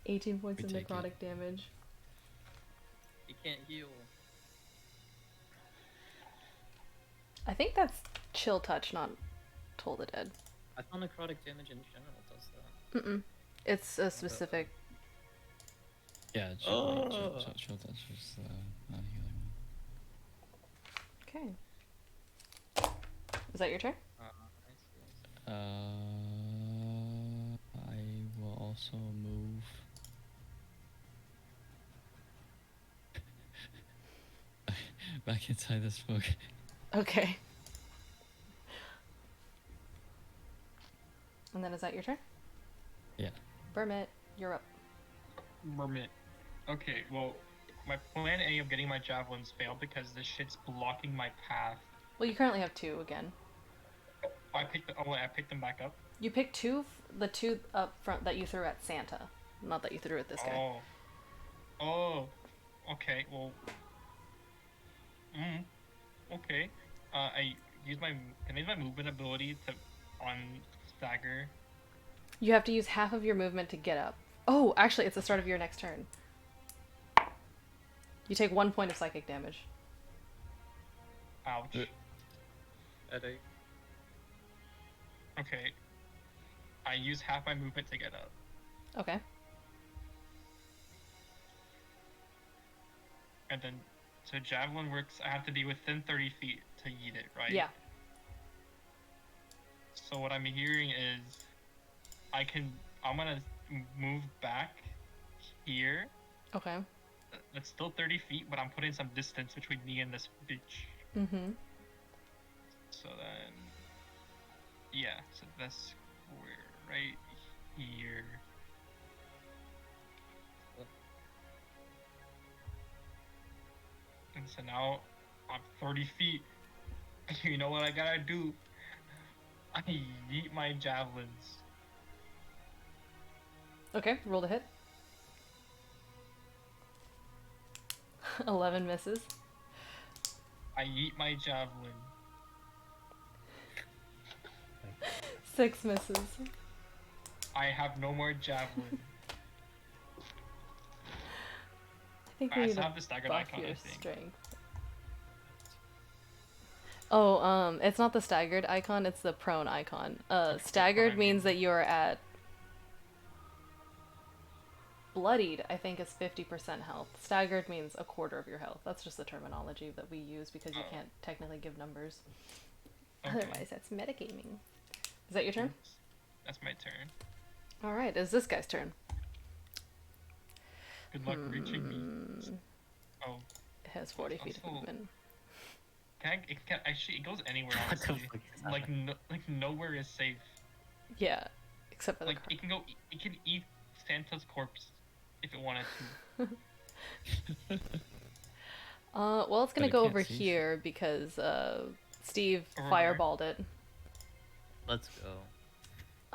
18 points of We take necrotic damage. You can't heal. I think that's chill touch, not Toll the Dead. I thought necrotic damage in general does that. Mm-mm. It's a specific... Yeah, chill touch is the non-healing one. Okay. Is that your turn? I see. I will also move. Back inside the smoke. Okay. And then is that your turn? Yeah. Burmit, you're up. Mermit. Okay, well, my plan A of getting my javelins failed because this shit's blocking my path. Well, you currently have 2 again. I picked them back up. You picked 2, the 2 up front that you threw at Santa. Not that you threw at this guy. Oh. Okay, well. Okay. Can I use my movement ability to on stagger? You have to use half of your movement to get up. Oh, actually, it's the start of your next turn. You take 1 point of psychic damage. Ouch. Headache. Okay. I use half my movement to get up. Okay. And then, so javelin works, I have to be within 30 feet to yeet it, right? Yeah. So what I'm hearing is, I'm gonna move back here. Okay. That's still 30 feet, but I'm putting some distance between me and this bitch. Mm-hmm. So then, yeah, so that's where, right here. And so now I'm 30 feet. You know what I gotta do? I yeet my javelins. Okay, roll to hit. 11 misses. I yeet my javelin. 6 misses. I have no more javelin. I think I we need still to have the staggered buff icon, your I think. strength. Oh, it's not the staggered icon, it's the prone icon. Staggered I means mean. that you're at bloodied, I think is 50% health. Staggered means a quarter of your health. That's just the terminology that we use because you Oh. can't technically give numbers. Okay. Otherwise, that's metagaming. Is that your turn? Oops. That's my turn. Alright, it's this guy's turn. Good luck reaching me. Oh, It has 40 feet of Also- movement. it goes anywhere, What the honestly. fuck is Like nowhere is safe. Yeah, except for the Like it can eat Santa's corpse if it wanted to. well, it's gonna But it go can't over see here because Steve Over where? fireballed it. Let's go.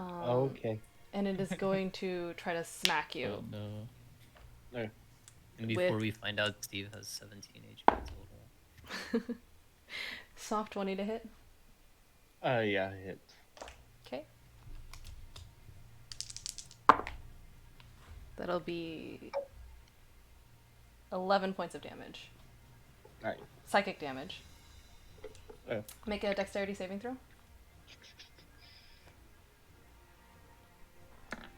Okay. And it is going to try to smack you. Oh no. No. And before With- we find out, Steve has 17 HP total. Soft 20 to hit. Yeah, it hits. Okay. That'll be 11 points of damage. Alright. Psychic damage. Oh. Make a dexterity saving throw.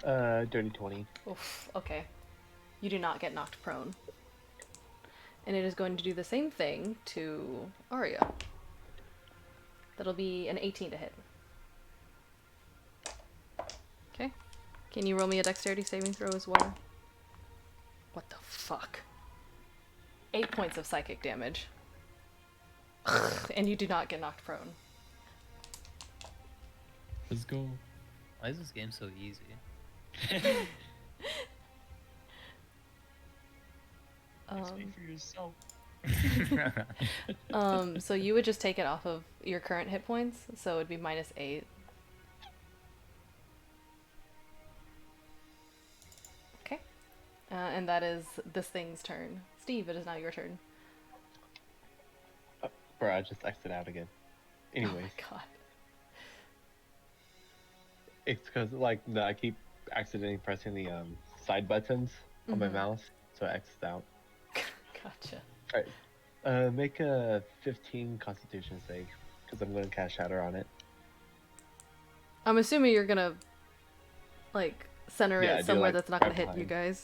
Dirty 20. Oof, okay. You do not get knocked prone. And it is going to do the same thing to Arya. That'll be an 18 to hit. Okay. Can you roll me a dexterity saving throw as well? What the fuck? 8 points of psychic damage. And you do not get knocked prone. Let's go. Why is this game so easy? Speak for yourself. So you would just take it off of your current hit points, so it'd be -8. Okay. And that is this thing's turn. Steve, it is now your turn. Bro, I just exited out again. Anyways, Oh my god. it's because I keep accidentally pressing the side buttons on my Mhm. mouse, so I exit out. Gotcha. Alright. Make a 15 Constitution save, because I'm going to cast Shatter on it. I'm assuming you're gonna, center Yeah, it do, somewhere that's not gonna right hit you behind.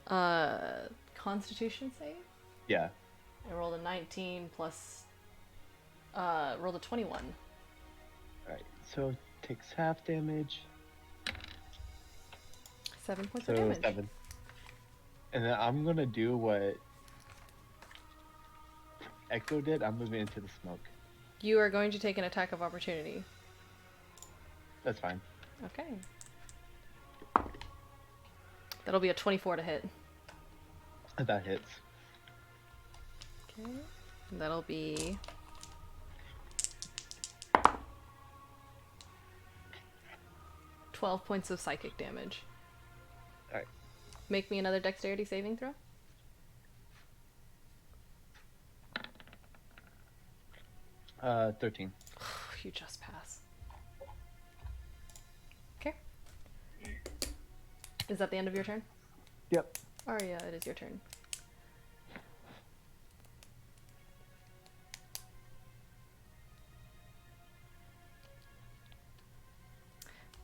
guys. Constitution save? Yeah. I rolled a 19 plus, rolled a 21. Alright, so it takes half damage. 7 points So of damage. 7. And then I'm going to do what Echo did. I'm moving into the smoke. You are going to take an attack of opportunity. That's fine. Okay. That'll be a 24 to hit. That hits. Okay. And that'll be 12 points of psychic damage. Alright. Make me another dexterity saving throw. Uh, 13. You just pass. Okay. Is that the end of your turn? Yep. Arya, it is your turn.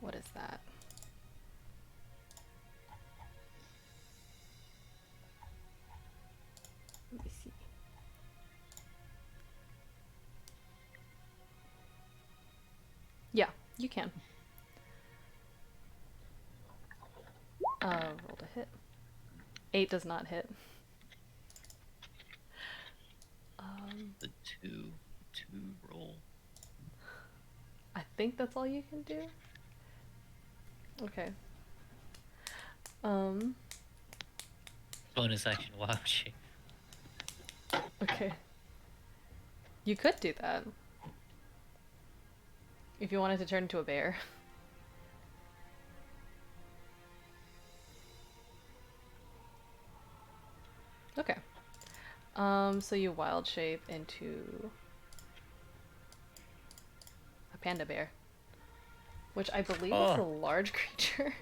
What is that? Let me see. Yeah, you can. Roll to hit. 8 does not hit. The two roll. I think that's all you can do. Okay. Bonus action wild shape. Okay. You could do that. If you wanted to turn into a bear. Okay. So you wild shape into a panda bear. Which I believe is a large creature.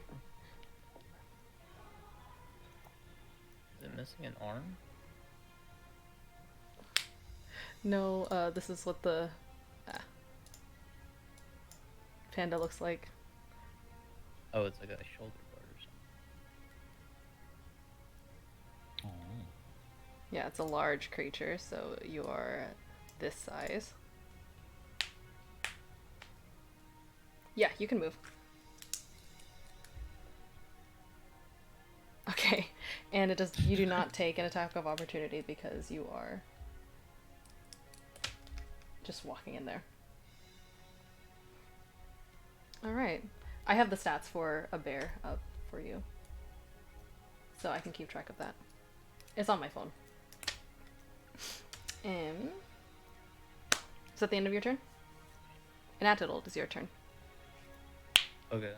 Is it missing an arm? No, this is what the panda looks like. Oh, it's like a shoulder guard or something. Oh. Yeah, it's a large creature, so you are this size. Yeah, you can move. Okay, and it does. You do not take an attack of opportunity because you are just walking in there. All right, I have the stats for a bear up for you, so I can keep track of that. It's on my phone. And is that the end of your turn? Anatidal, it is your turn. Okay.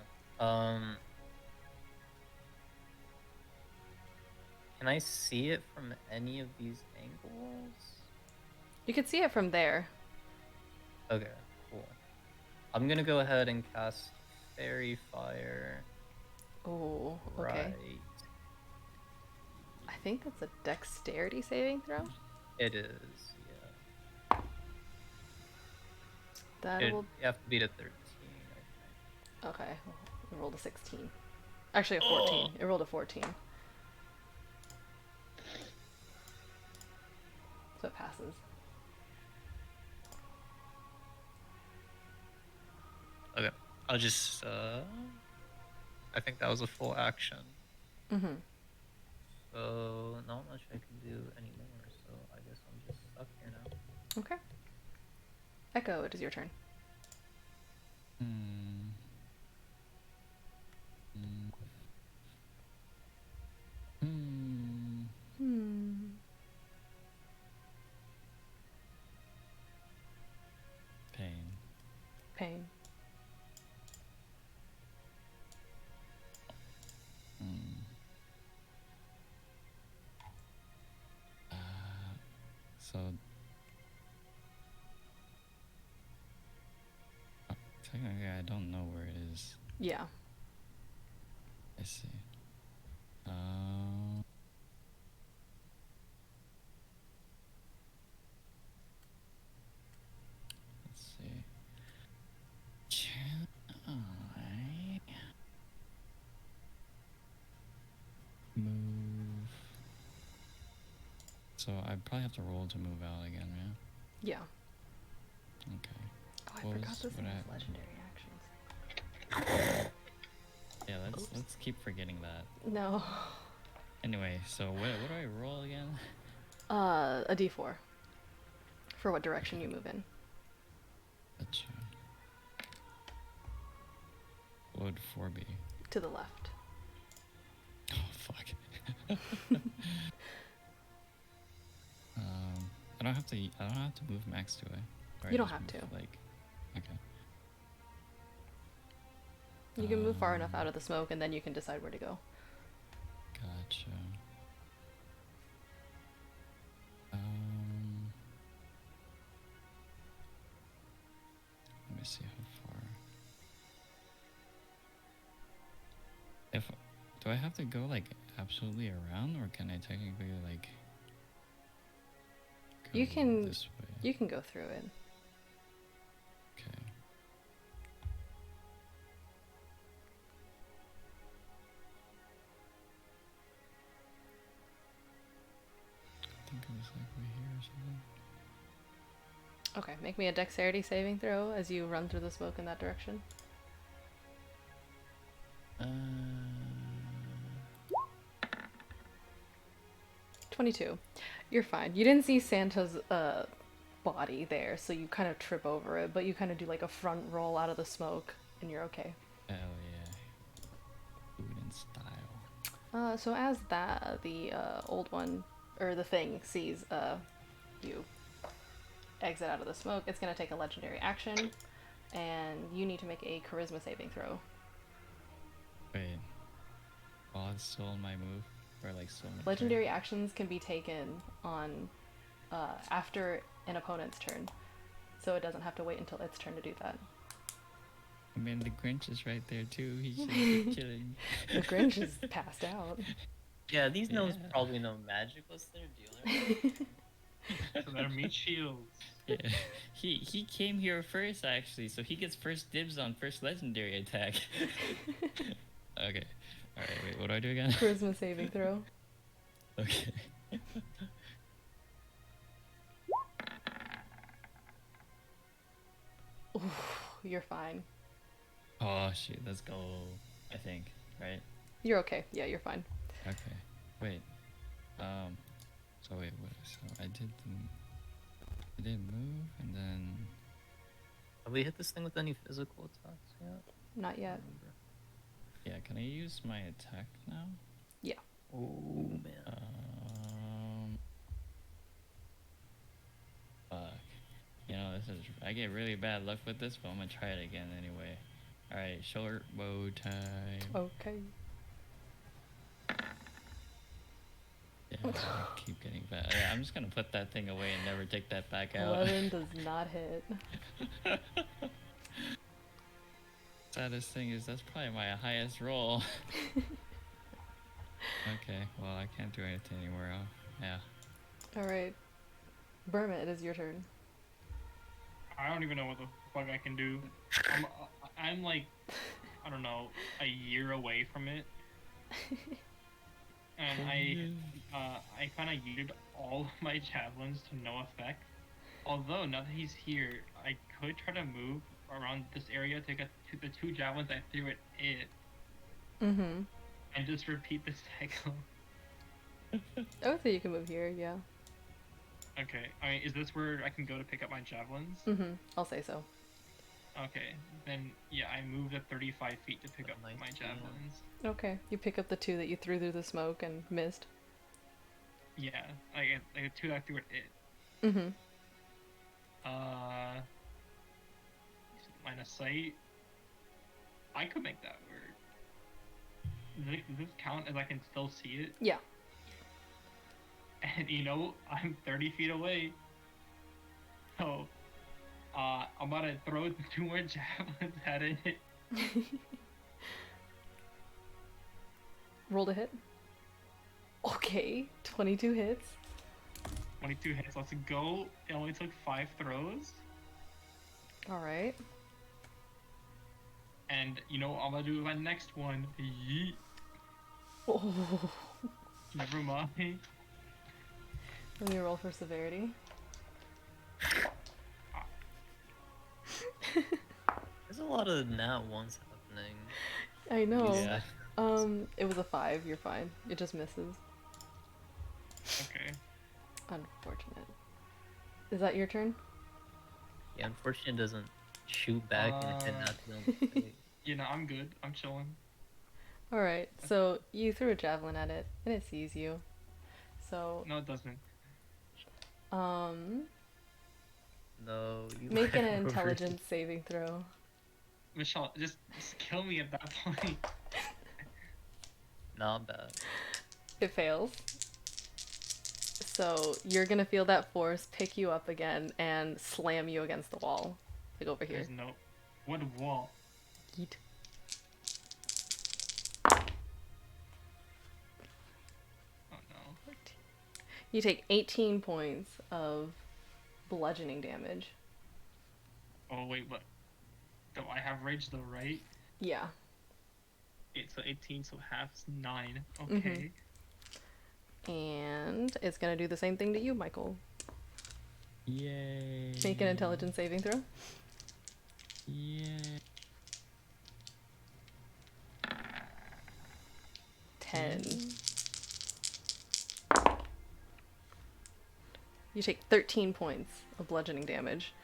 Can I see it from any of these angles? You can see it from there. Okay, cool. I'm gonna go ahead and cast Fairy Fire. Oh, okay. Right. I think that's a dexterity saving throw. It is, yeah. That You will. have to beat a 13, I think. Okay, it rolled a 16. Actually, a 14. It rolled a 14. So it passes. Okay. I'll just, I think that was a full action. Mm-hmm. So, not much I can do anymore, so I guess I'm just stuck here now. Okay. Echo, it is your turn. Hmm. Hmm. Hmm. Pain. Pain. Hmm. So technically, I don't know where it is. Yeah. I see. Let's see. Can I move? So I probably have to roll to move out again, yeah? Yeah. Okay. Oh, I What forgot was- this what thing I- has legendary actions. Yeah, Oops. let's keep forgetting that. No. Anyway, so what do I roll again? A d4. For what direction you move in. Gotcha. What would 4 be? To the left. Oh fuck. I don't have to move max, do I? Or I You don't just have move, to. Like, okay. You can move far enough out of the smoke and then you can decide where to go. Gotcha. Let me see how far. Do I have to go like absolutely around, or can I technically like go You can this way? You can go through it. Okay. think it was like right here or something. Okay, make me a dexterity saving throw as you run through the smoke in that direction. 22. You're fine. You didn't see Santa's body there, so you kind of trip over it, but you kind of do like a front roll out of the smoke, and you're okay. Hell yeah. Food in style. So as the old one, or the thing, sees you exit out of the smoke, it's going to take a legendary action, and you need to make a charisma saving throw. Wait. Oh, it's still in my move. Or like so many Legendary turns. actions can be taken on after an opponent's turn, so it doesn't have to wait until its turn to do that. I mean, the Grinch is right there too. He's just like, chilling. The Grinch is passed out. Yeah, these gnomes Yeah. probably know magic. What's their deal? So they're meat shields. Yeah. He came here first actually, so he gets first dibs on first legendary attack. Okay. Alright, wait, what do I do again? Charisma saving throw. Okay. Ooh, you're fine. Oh shoot, let's go. I think, right? You're okay. Yeah, you're fine. Okay. Wait. So wait, what? So I did move and then. Have we hit this thing with any physical attacks yet? Not yet. Yeah, can I use my attack now? Oh man. Fuck. You know, I get really bad luck with this, but I'm gonna try it again anyway. Alright, short bow time. Okay. Yeah, I keep getting bad. Yeah, I'm just gonna put that thing away and never take that back out. 11 does not hit. Saddest thing is that's probably my highest roll. Okay, well I can't do anything anymore. Yeah. Alright. Burma, it is your turn. I don't even know what the fuck I can do. I'm like, I don't know, a year away from it. And I kind of yeeted all of my javelins to no effect. Although, now that he's here, I could try to move around this area to get to the 2 javelins I threw at it, Mm-hmm. and just repeat the cycle. I would say you can move here, yeah. Okay, I mean, is this where I can go to pick up my javelins? Mm-hmm. I'll say so. Okay, then yeah, I moved at 35 feet to pick up my 19. javelins. Okay. You pick up the 2 that you threw through the smoke and missed. Yeah, I got 2 that I threw at it. Mm-hmm. Line of sight. I could make that work. Does this count as I can still see it? Yeah. And you know, I'm 30 feet away. So, I'm about to throw 2 more javelins at it. Roll to hit. Okay. 22 hits. 22 hits, let's go. It only took 5 throws. Alright. And you know what I'm gonna do with my next one? Yeet. Oh. Never mind. Let me roll for severity. There's a lot of nat ones happening. I know. Yeah. It was a 5. You're fine. It just misses. Okay. Unfortunate. Is that your turn? Yeah, unfortunately, it doesn't shoot back and hit nothing. You know, I'm good. I'm chilling. Alright, so you threw a javelin at it, and it sees you. So, No, it doesn't. No, you make an went over intelligence saving throw. Michelle, just kill me at that point. Not bad. It fails. So, you're gonna feel that force pick you up again and slam you against the wall. Like over here. There's no... What wall? Yeet. Oh no. You take 18 points of bludgeoning damage. Oh wait, what? Do I have rage though, right? Yeah. 8, so 18, so half's 9. Okay. And it's gonna do the same thing to you, Michael. Yay. Make an intelligence saving throw. Yay. 10. You take 13 points of bludgeoning damage.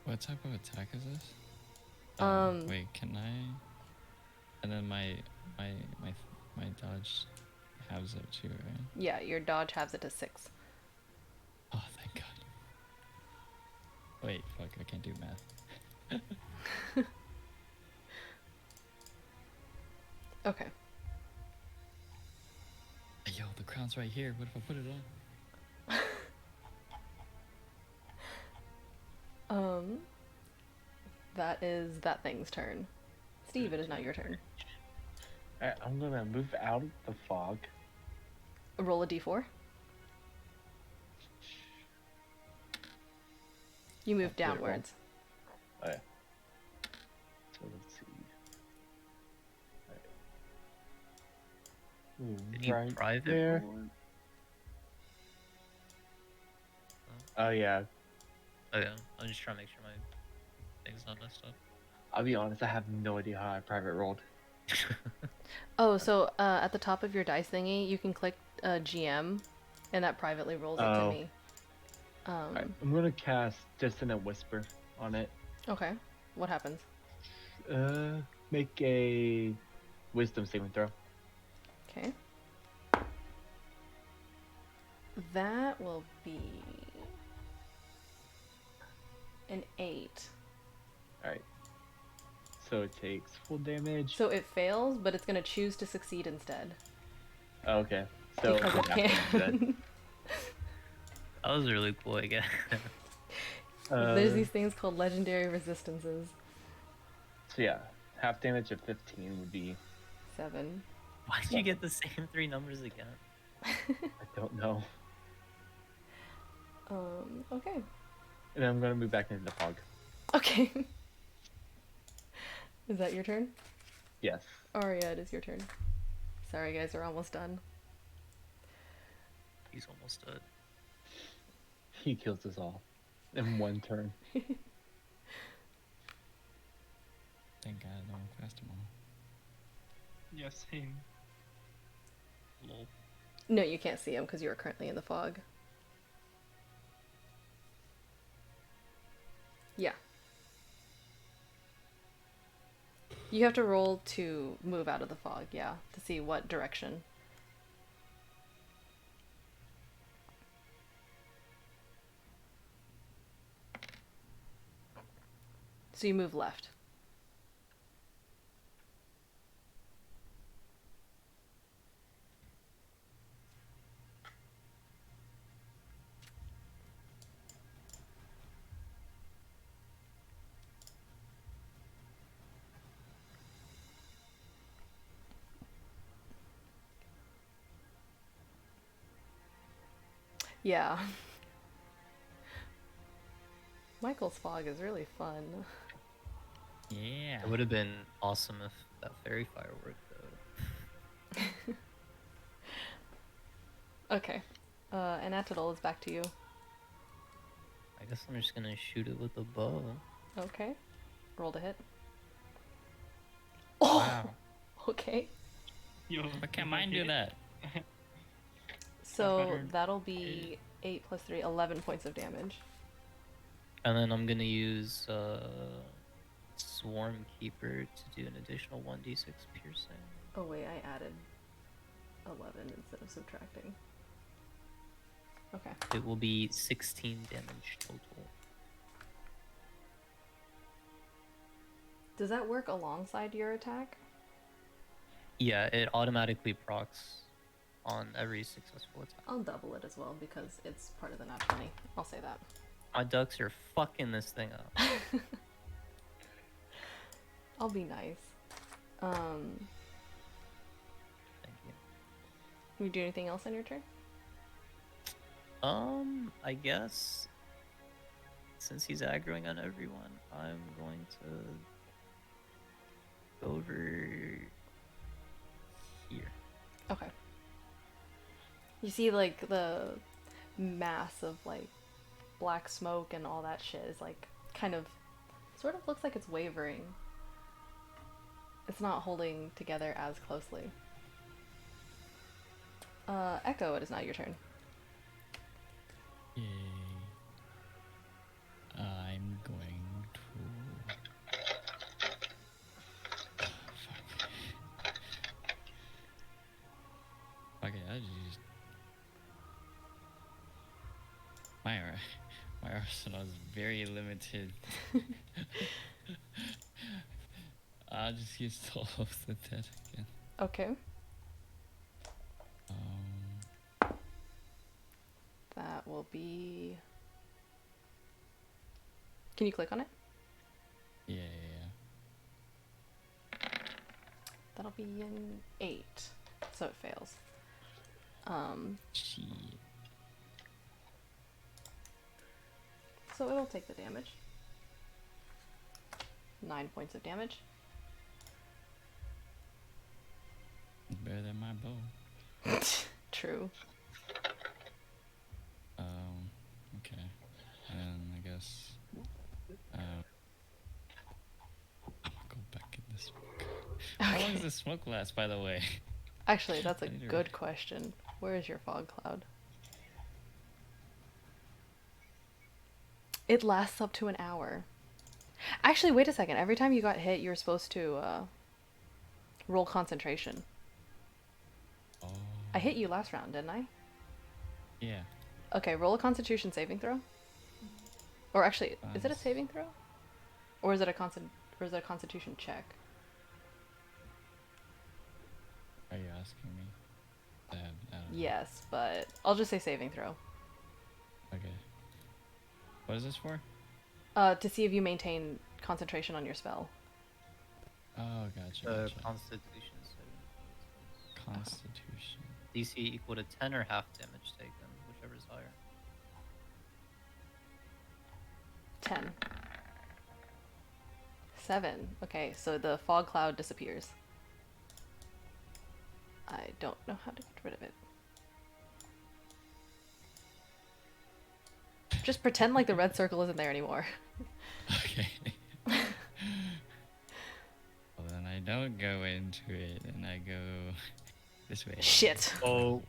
What type of attack is this? Wait, can I? And then my dodge halves it too, right? Yeah, your dodge halves it to 6. Oh, thank God. Wait, fuck, I can't do math. Okay. Yo, the crown's right here. What if I put it on? That is that thing's turn. Steve, it is now your turn. Alright, I'm gonna move out of the fog. Roll a d4. You move Okay, roll. downwards. Oh yeah. So let's see. Alright. Did you Right private there. roll it? Oh yeah. Oh yeah, I'm just trying to make sure my thing's not messed up. I'll be honest, I have no idea how I private rolled. Oh, so at the top of your dice thingy, you can click GM, and that privately rolls it to Oh. me. Alright, I'm gonna cast Dissonant Whisper on it. Okay. What happens? Make a Wisdom saving throw. Okay. That will be an 8. Alright. So it takes full damage. So it fails, but it's gonna choose to succeed instead. Oh, okay. So Because it half damage then. can. That was really cool, I guess. There's these things called legendary resistances. So yeah, half damage of 15 would be. 7. Why did you get the same 3 numbers again? I don't know. Okay. And I'm gonna move back into the fog. Okay. Is that your turn? Yes. Aria, it is your turn. Sorry guys, we're almost done. He's almost dead. He kills us all in one turn. Thank God I don't class tomorrow. Yes, him. Lol. No, you can't see him because you are currently in the fog. Yeah. You have to roll to move out of the fog, yeah, to see what direction. So you move left. Yeah. Michael's fog is really fun. Yeah. It would have been awesome if that fairy fire worked though. Okay. And Atadol is back to you. I guess I'm just gonna shoot it with a bow. Okay. Roll to hit. Oh! Wow. Okay. Yo, But can mine do that? So better. that'll be 8 plus 3, 11 points of damage. And then I'm gonna use Swarm Keeper to do an additional 1d6 piercing. Oh wait, I added 11 instead of subtracting. Okay. It will be 16 damage total. Does that work alongside your attack? Yeah, it automatically procs on every successful attack. I'll double it as well because it's part of the nat 20. I'll say that. My ducks are fucking this thing up. I'll be nice. Thank you. Can you do anything else on your turn? I guess since he's aggroing on everyone, I'm going to go over here. Okay. You see, like, the mass of, like, black smoke and all that shit is, like, kind of, sort of looks like it's wavering. It's not holding together as closely. Echo, it is now your turn. Yay. I'm going to. Fuck. Okay, I just. My arsenal is very limited. I'll just use Soul of the Dead again. Okay. Um, That will be... Can you click on it? yeah. That'll be an 8. So it fails. Shit. So it'll take the damage. 9 points of damage. Better than my bow. True. Okay. And I guess. I'm gonna go back in the smoke. How long does the smoke last, by the way? Actually, that's a I need to good question. Where is your fog cloud? It lasts up to an hour. Actually, wait a second. Every time you got hit, you were supposed to roll concentration. Oh. I hit you last round, didn't I? Yeah. Okay, roll a Constitution saving throw. Or actually, is it a saving throw? Or is it a Constitution check? Are you asking me? I don't know. Yes, but I'll just say saving throw. Okay. What is this for? To see if you maintain concentration on your spell. Oh, gotcha. Gotcha. Constitution saving. Constitution. DC equal to 10 or half damage taken, whichever is higher. 10. 7. Okay, so the fog cloud disappears. I don't know how to get rid of it. Just pretend like the red circle isn't there anymore. Okay. Well, then I don't go into it, and I go this way. Shit. Oh,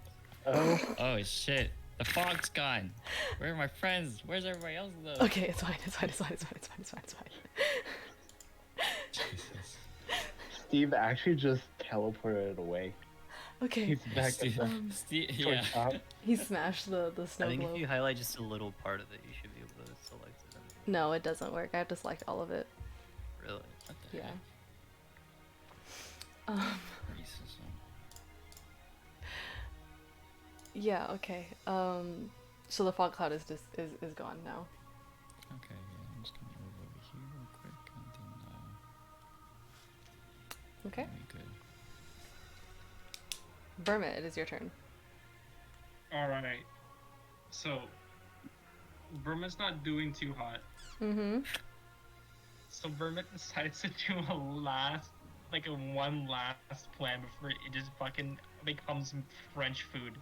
Oh shit! The fog's gone. Where are my friends? Where's everybody else though? Okay, it's fine, it's fine, it's fine, it's fine, it's fine, it's fine, it's fine. Jesus. Steve actually just teleported away. Okay, He's back at the Yeah. top. he smashed the I snow think if globe. you highlight just a little part of it, you should be able to select it. No, it doesn't work. I have to select all of it. Really? What the Yeah. heck? Racism. Yeah, okay. So the fog cloud is gone now. Okay, yeah, I'm just gonna move over here real quick, and then Okay. that'll be good. Burma, it is your turn. Alright. So, Burma's not doing too hot. Mm-hmm. So Burma decides to do one last plan before it just fucking becomes French food.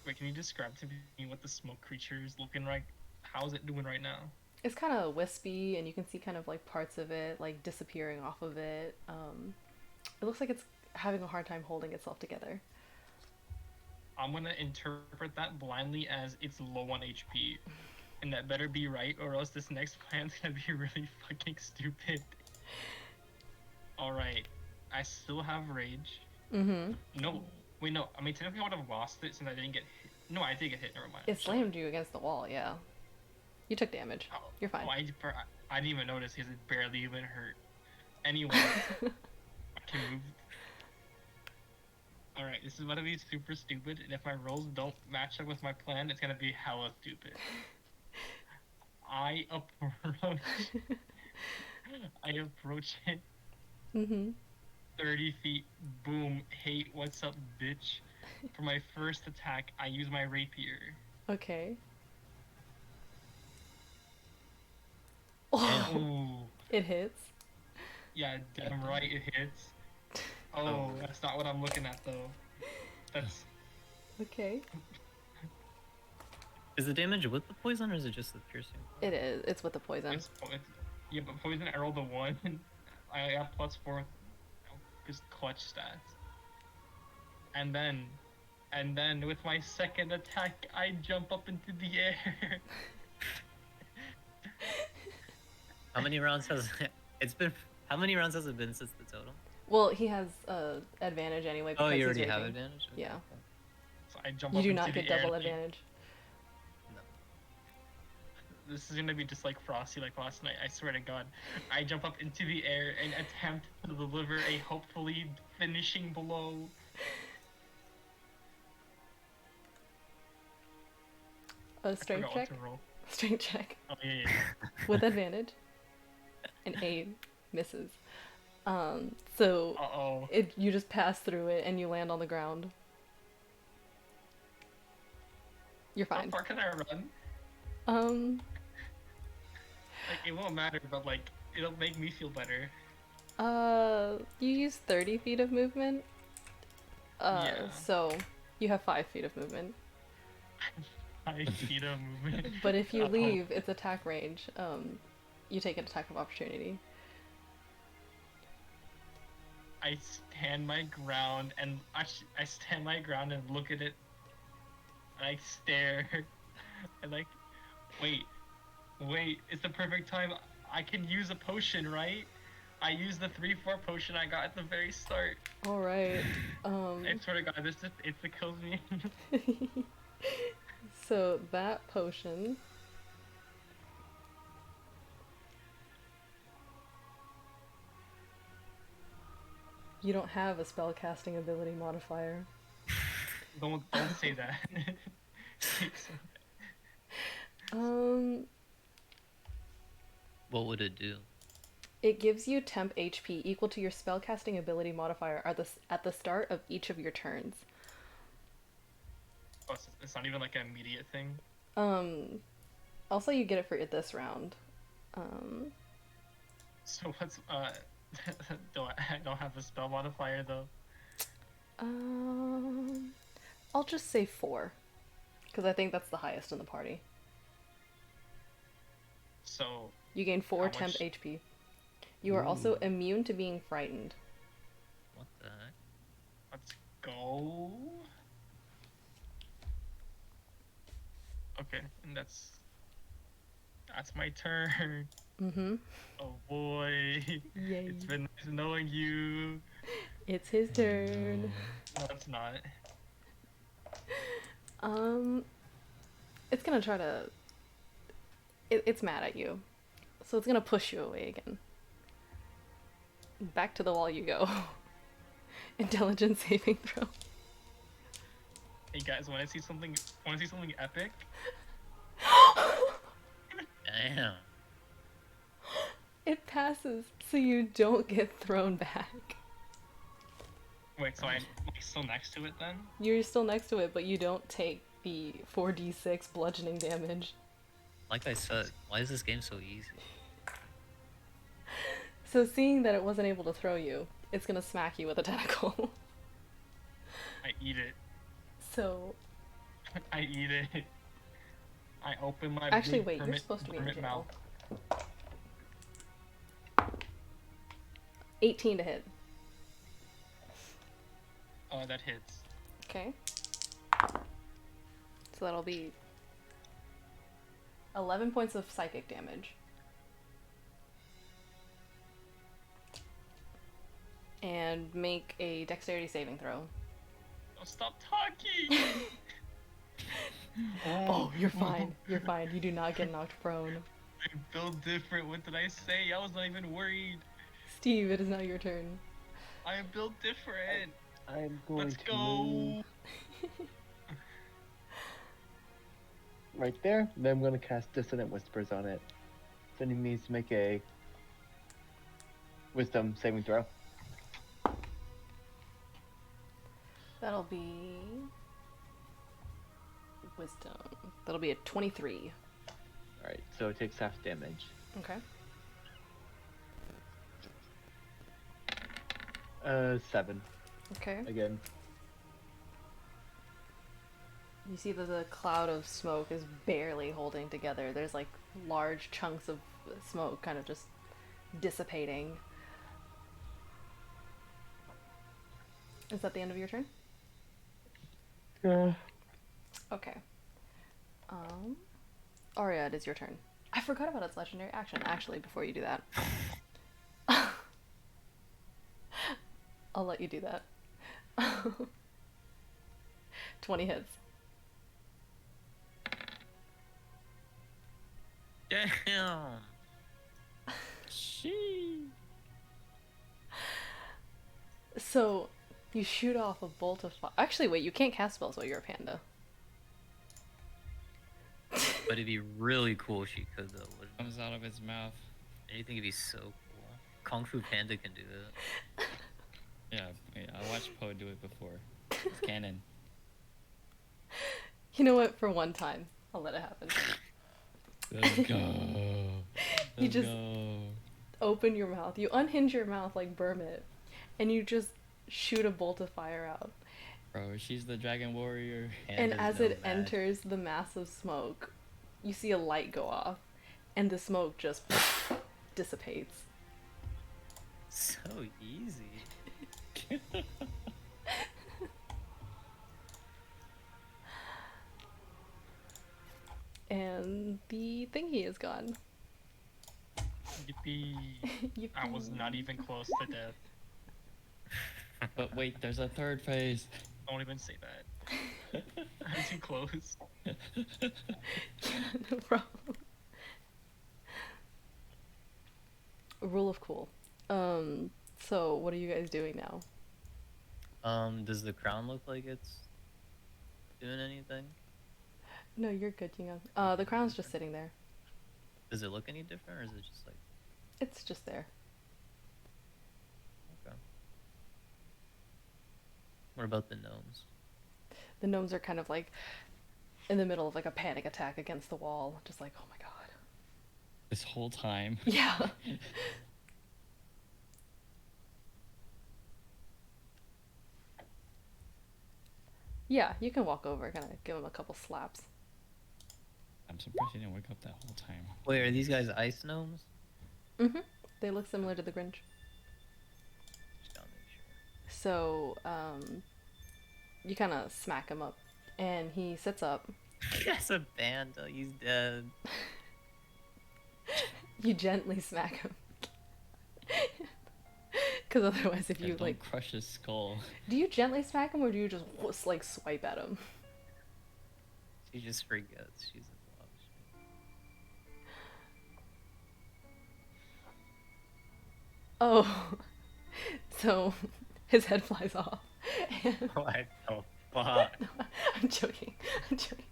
Wait, can you describe to me what the smoke creature is looking like? How is it doing right now? It's kind of wispy, and you can see kind of like parts of it like disappearing off of it. It looks like it's having a hard time holding itself together. I'm gonna interpret that blindly as it's low on HP. And that better be right, or else this next plan's gonna be really fucking stupid. Alright. I still have rage. Mm-hmm. No. Wait, no. I mean, technically I would have lost it since I didn't get hit. No, I did get hit. Never mind. It slammed you against the wall, yeah. You took damage. Oh, You're fine. oh, I didn't even notice because it barely even hurt. Anyway, I can move. Alright, this is about to be super stupid, and if my rolls don't match up with my plan, it's gonna be hella stupid. I approach it Mm-hmm. 30 feet, boom, hey, what's up, bitch? For my first attack, I use my rapier. Okay. Oh, Ooh, it hits. yeah, damn right it hits. Oh, that's not what I'm looking at though. That's Okay. Is the damage with the poison or is it just the piercing? It is. It's with the poison. yeah, but poison. I rolled a 1. I have +4, just clutch stats. And then with my second attack, I jump up into the air. How many rounds has it's been? How many rounds has it been since the totem? Well, he has advantage anyway because Oh, you he's already have raging. advantage. Okay, Yeah. cool. So I jump You up do into not the get air. double and, like, advantage. No. This is gonna be just like Frosty like last night, I swear to God. I jump up into the air and attempt to deliver a hopefully finishing blow. A I strength forgot check. what to roll. Strength check Oh, yeah. with advantage. An 8 misses. So Uh-oh. you just pass through it and you land on the ground. You're How fine. far can I run? Like, it won't matter, but, like, it'll make me feel better. You use 30 feet of movement. Yeah. So you have 5 feet of movement. 5 feet of movement. But if you Uh-oh. leave its attack range, you take an attack of opportunity. I stand my ground and I stand my ground and look at it. And I stare. And like, wait, it's the perfect time. I can use a potion, right? I use the 3/4 potion I got at the very start. All right. I swear to God, this just it kills me. So that potion. You don't have a spellcasting ability modifier. Don't say that. What would it do? It gives you temp HP equal to your spellcasting ability modifier at the start of each of your turns. Oh, it's not even like an immediate thing. Also you get it for this round. So what's I don't have a spell modifier though. I'll just say 4, because I think that's the highest in the party. So You gain 4 how temp much- HP. You are also immune to being frightened. What the heck? Let's go. Okay, and that's my turn. Mm-hmm. Oh boy. Yay. It's been nice knowing you. It's his turn. No, it's not. It's gonna try to... It's mad at you. So it's gonna push you away again. Back to the wall you go. Intelligence saving throw. Hey guys, when I see something epic, Damn. It passes, so you don't get thrown back. wait, so I'm like still next to it then? You're still next to it, but you don't take the 4d6 bludgeoning damage. Like I said, why is this game so easy? So seeing that it wasn't able to throw you, it's gonna smack you with a tentacle. I eat it. So, I eat it. I open my actually big wait, you're hermit- supposed to be in hermit jail. mouth. 18 to hit. Oh, that hits. Okay. So that'll be 11 points of psychic damage. And make a dexterity saving throw. Oh, stop talking! Oh, you're fine. You're fine. You do not get knocked prone. I feel different. What did I say? I was not even worried. Steve, it is now your turn. I am built different. I'm going Let's to go. move right there. Then I'm going to cast Dissonant Whispers on it. So it needs to make a Wisdom saving throw. That'll be wisdom. That'll be a 23. Alright, so it takes half damage. Okay. 7 Okay. again. You see that the cloud of smoke is barely holding together. There's like large chunks of smoke kind of just dissipating. Is that the end of your turn? Yeah. Okay. Aria, it is your turn. I forgot about its legendary action, actually, before you do that. I'll let you do that. 20 hits. Damn. She. So, you shoot off a bolt of fire. Actually, wait, you can't cast spells while you're a panda. But it'd be really cool if she could, though. Wouldn't it? Comes out of his mouth. Anything would be so cool. Kung Fu Panda can do that. Yeah, I watched Poe do it before. It's canon. You know what? For one time, I'll let it happen. Let's go. You Let's just go. open your mouth. You unhinge your mouth like Bermit, and you just shoot a bolt of fire out. Bro, she's the dragon warrior. And Pandas as know it magic. enters the mass of smoke, you see a light go off, and the smoke just dissipates. So easy. And the thingy is gone. Yippee. I was Yippee. not even close to death. But wait, there's a third phase. Don't even say that. I'm too close. No problem. Rule of cool. So what are you guys doing now? Does the crown look like it's doing anything? No, you're good, Young. The crown's just sitting there. Does it look any different, or is it just like It's just there. okay? What about the gnomes? The gnomes are kind of like in the middle of like a panic attack against the wall, just like, oh my god. This whole time. Yeah. Yeah, you can walk over, kind of give him a couple slaps. I'm surprised she didn't wake up that whole time. Wait, are these guys ice gnomes? Mm-hmm. They look similar to the Grinch. Just gotta make sure. So, you kind of smack him up, and he sits up. That's a panda. He's dead. You gently smack him. Because otherwise, if Yeah, you, don't like... crush his skull. Do you gently smack him, or do you just, like, swipe at him? She just forgets. She's a blob. Oh. So, his head flies off. And... What the fuck? I'm joking. I'm joking.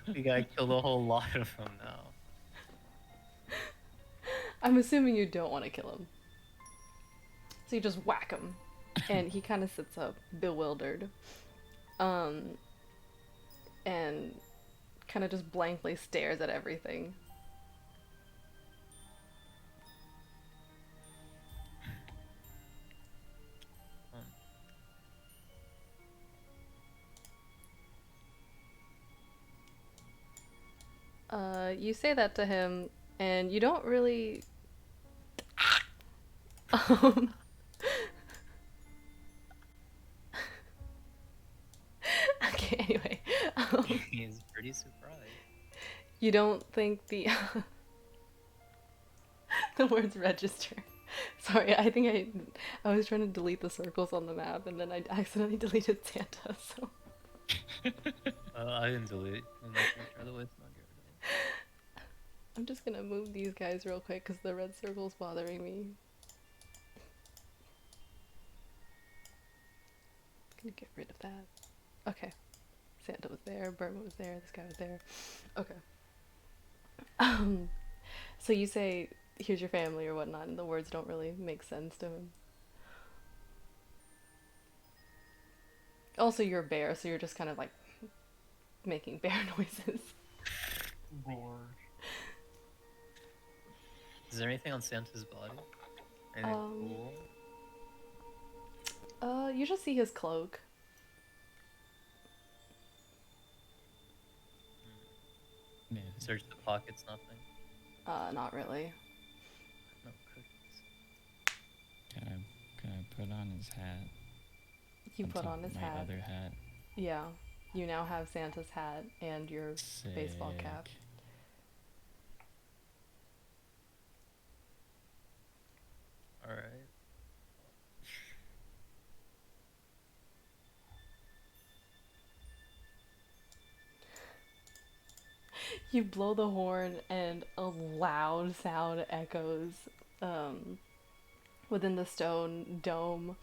We gotta kill the whole lot of them now. I'm assuming you don't want to kill him. So you just whack him. And he kind of sits up, bewildered. And kind of just blankly stares at everything. You say that to him, and you don't really... Okay, anyway. He's pretty surprised. You don't think the... the words register. Sorry, I think I was trying to delete the circles on the map, and then I accidentally deleted Santa, so... I didn't delete. I'm not sure the way it's not good. I'm just gonna move these guys real quick because the red circle's bothering me. Gonna get rid of that. Okay. Santa was there, Burma was there, this guy was there. Okay. So you say, here's your family or whatnot, and the words don't really make sense to him. Also, you're a bear, so you're just kind of like making bear noises. Roar. Is there anything on Santa's body? Anything cool? You just see his cloak. Yeah. Search the pockets, nothing. Not really. No cookies. Can I put on his hat? You on put top on of his my hat. other hat. Yeah. You now have Santa's hat and your baseball cap. Sick. Alright. You blow the horn and a loud sound echoes within the stone dome,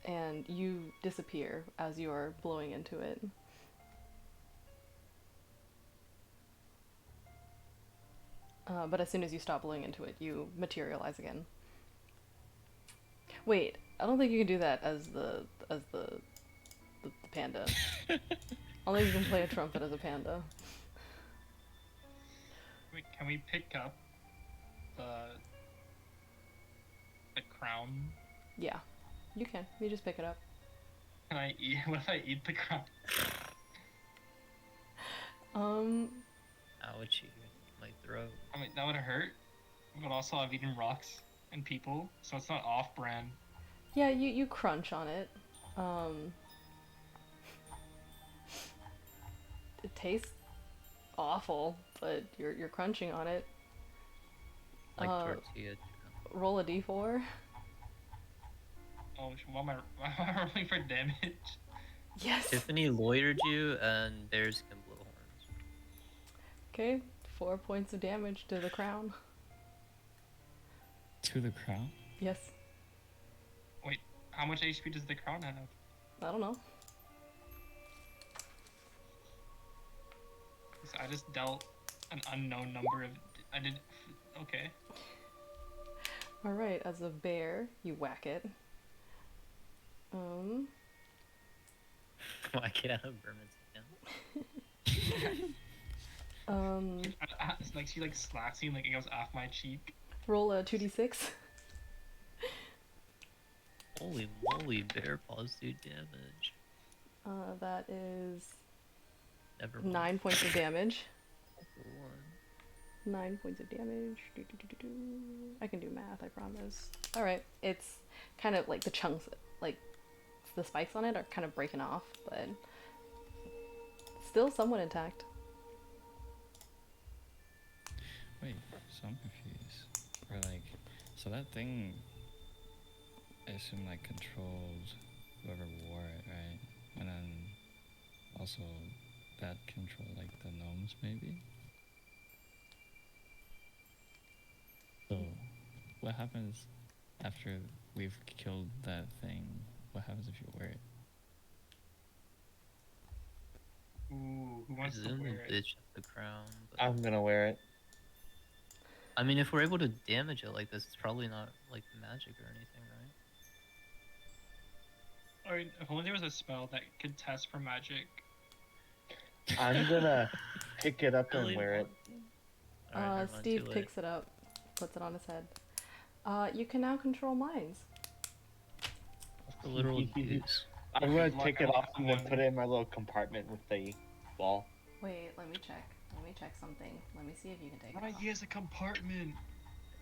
and you disappear as you are blowing into it. But as soon as you stop blowing into it, you materialize again. Wait, I don't think you can do that as the panda. I don't think you can play a trumpet as a panda. Wait, can we pick up the crown? Yeah, you can. You just pick it up. Can I eat? What if I eat the crown? Ouchie. My throat. I mean, that would hurt. But also, I've eaten rocks and people, so it's not off-brand. Yeah, you crunch on it. It tastes awful, but you're crunching on it. Like tortilla. Roll a d4. Oh, why am I rolling for damage? Yes. Tiffany lawyered you, and bears can blow horns. Okay, 4 points of damage to the crown. To the crown? Yes. Wait, how much HP does the crown have? I don't know. So I just dealt an unknown number of. I did. Okay. All right, as a bear, you whack it. Whack it out of Birmingham. It's like she like slaps me, like it goes off my cheek. Roll a 2d6. Holy moly, bear paws do damage. That is Never mind. 9 points of damage. One. 9 points of damage. I can do math, I promise. Alright, it's kind of like the chunks, like the spikes on it are kind of breaking off, but still somewhat intact. Wait, so I'm confused. Or like, so that thing, I assume like controlled whoever wore it, right? And then also that controlled like the gnomes, maybe? So, what happens after we've killed that thing? What happens if you wear it? Ooh, who wants to Presume wear the it? bitch of the crown. But I'm gonna wear it. I mean, if we're able to damage it like this, it's probably not like magic or anything, right? I mean, if only there was a spell that could test for magic. I'm gonna pick it up and Really wear it. Alright, never mind, Steve too late. picks it up, puts it on his head. You can now control minds. The literal goose. I'm gonna Good luck, take I it don't off have and then one. put it in my little compartment with the ball. Wait, let me check. Let me check something. Let me see if you can take What it off. he has a compartment.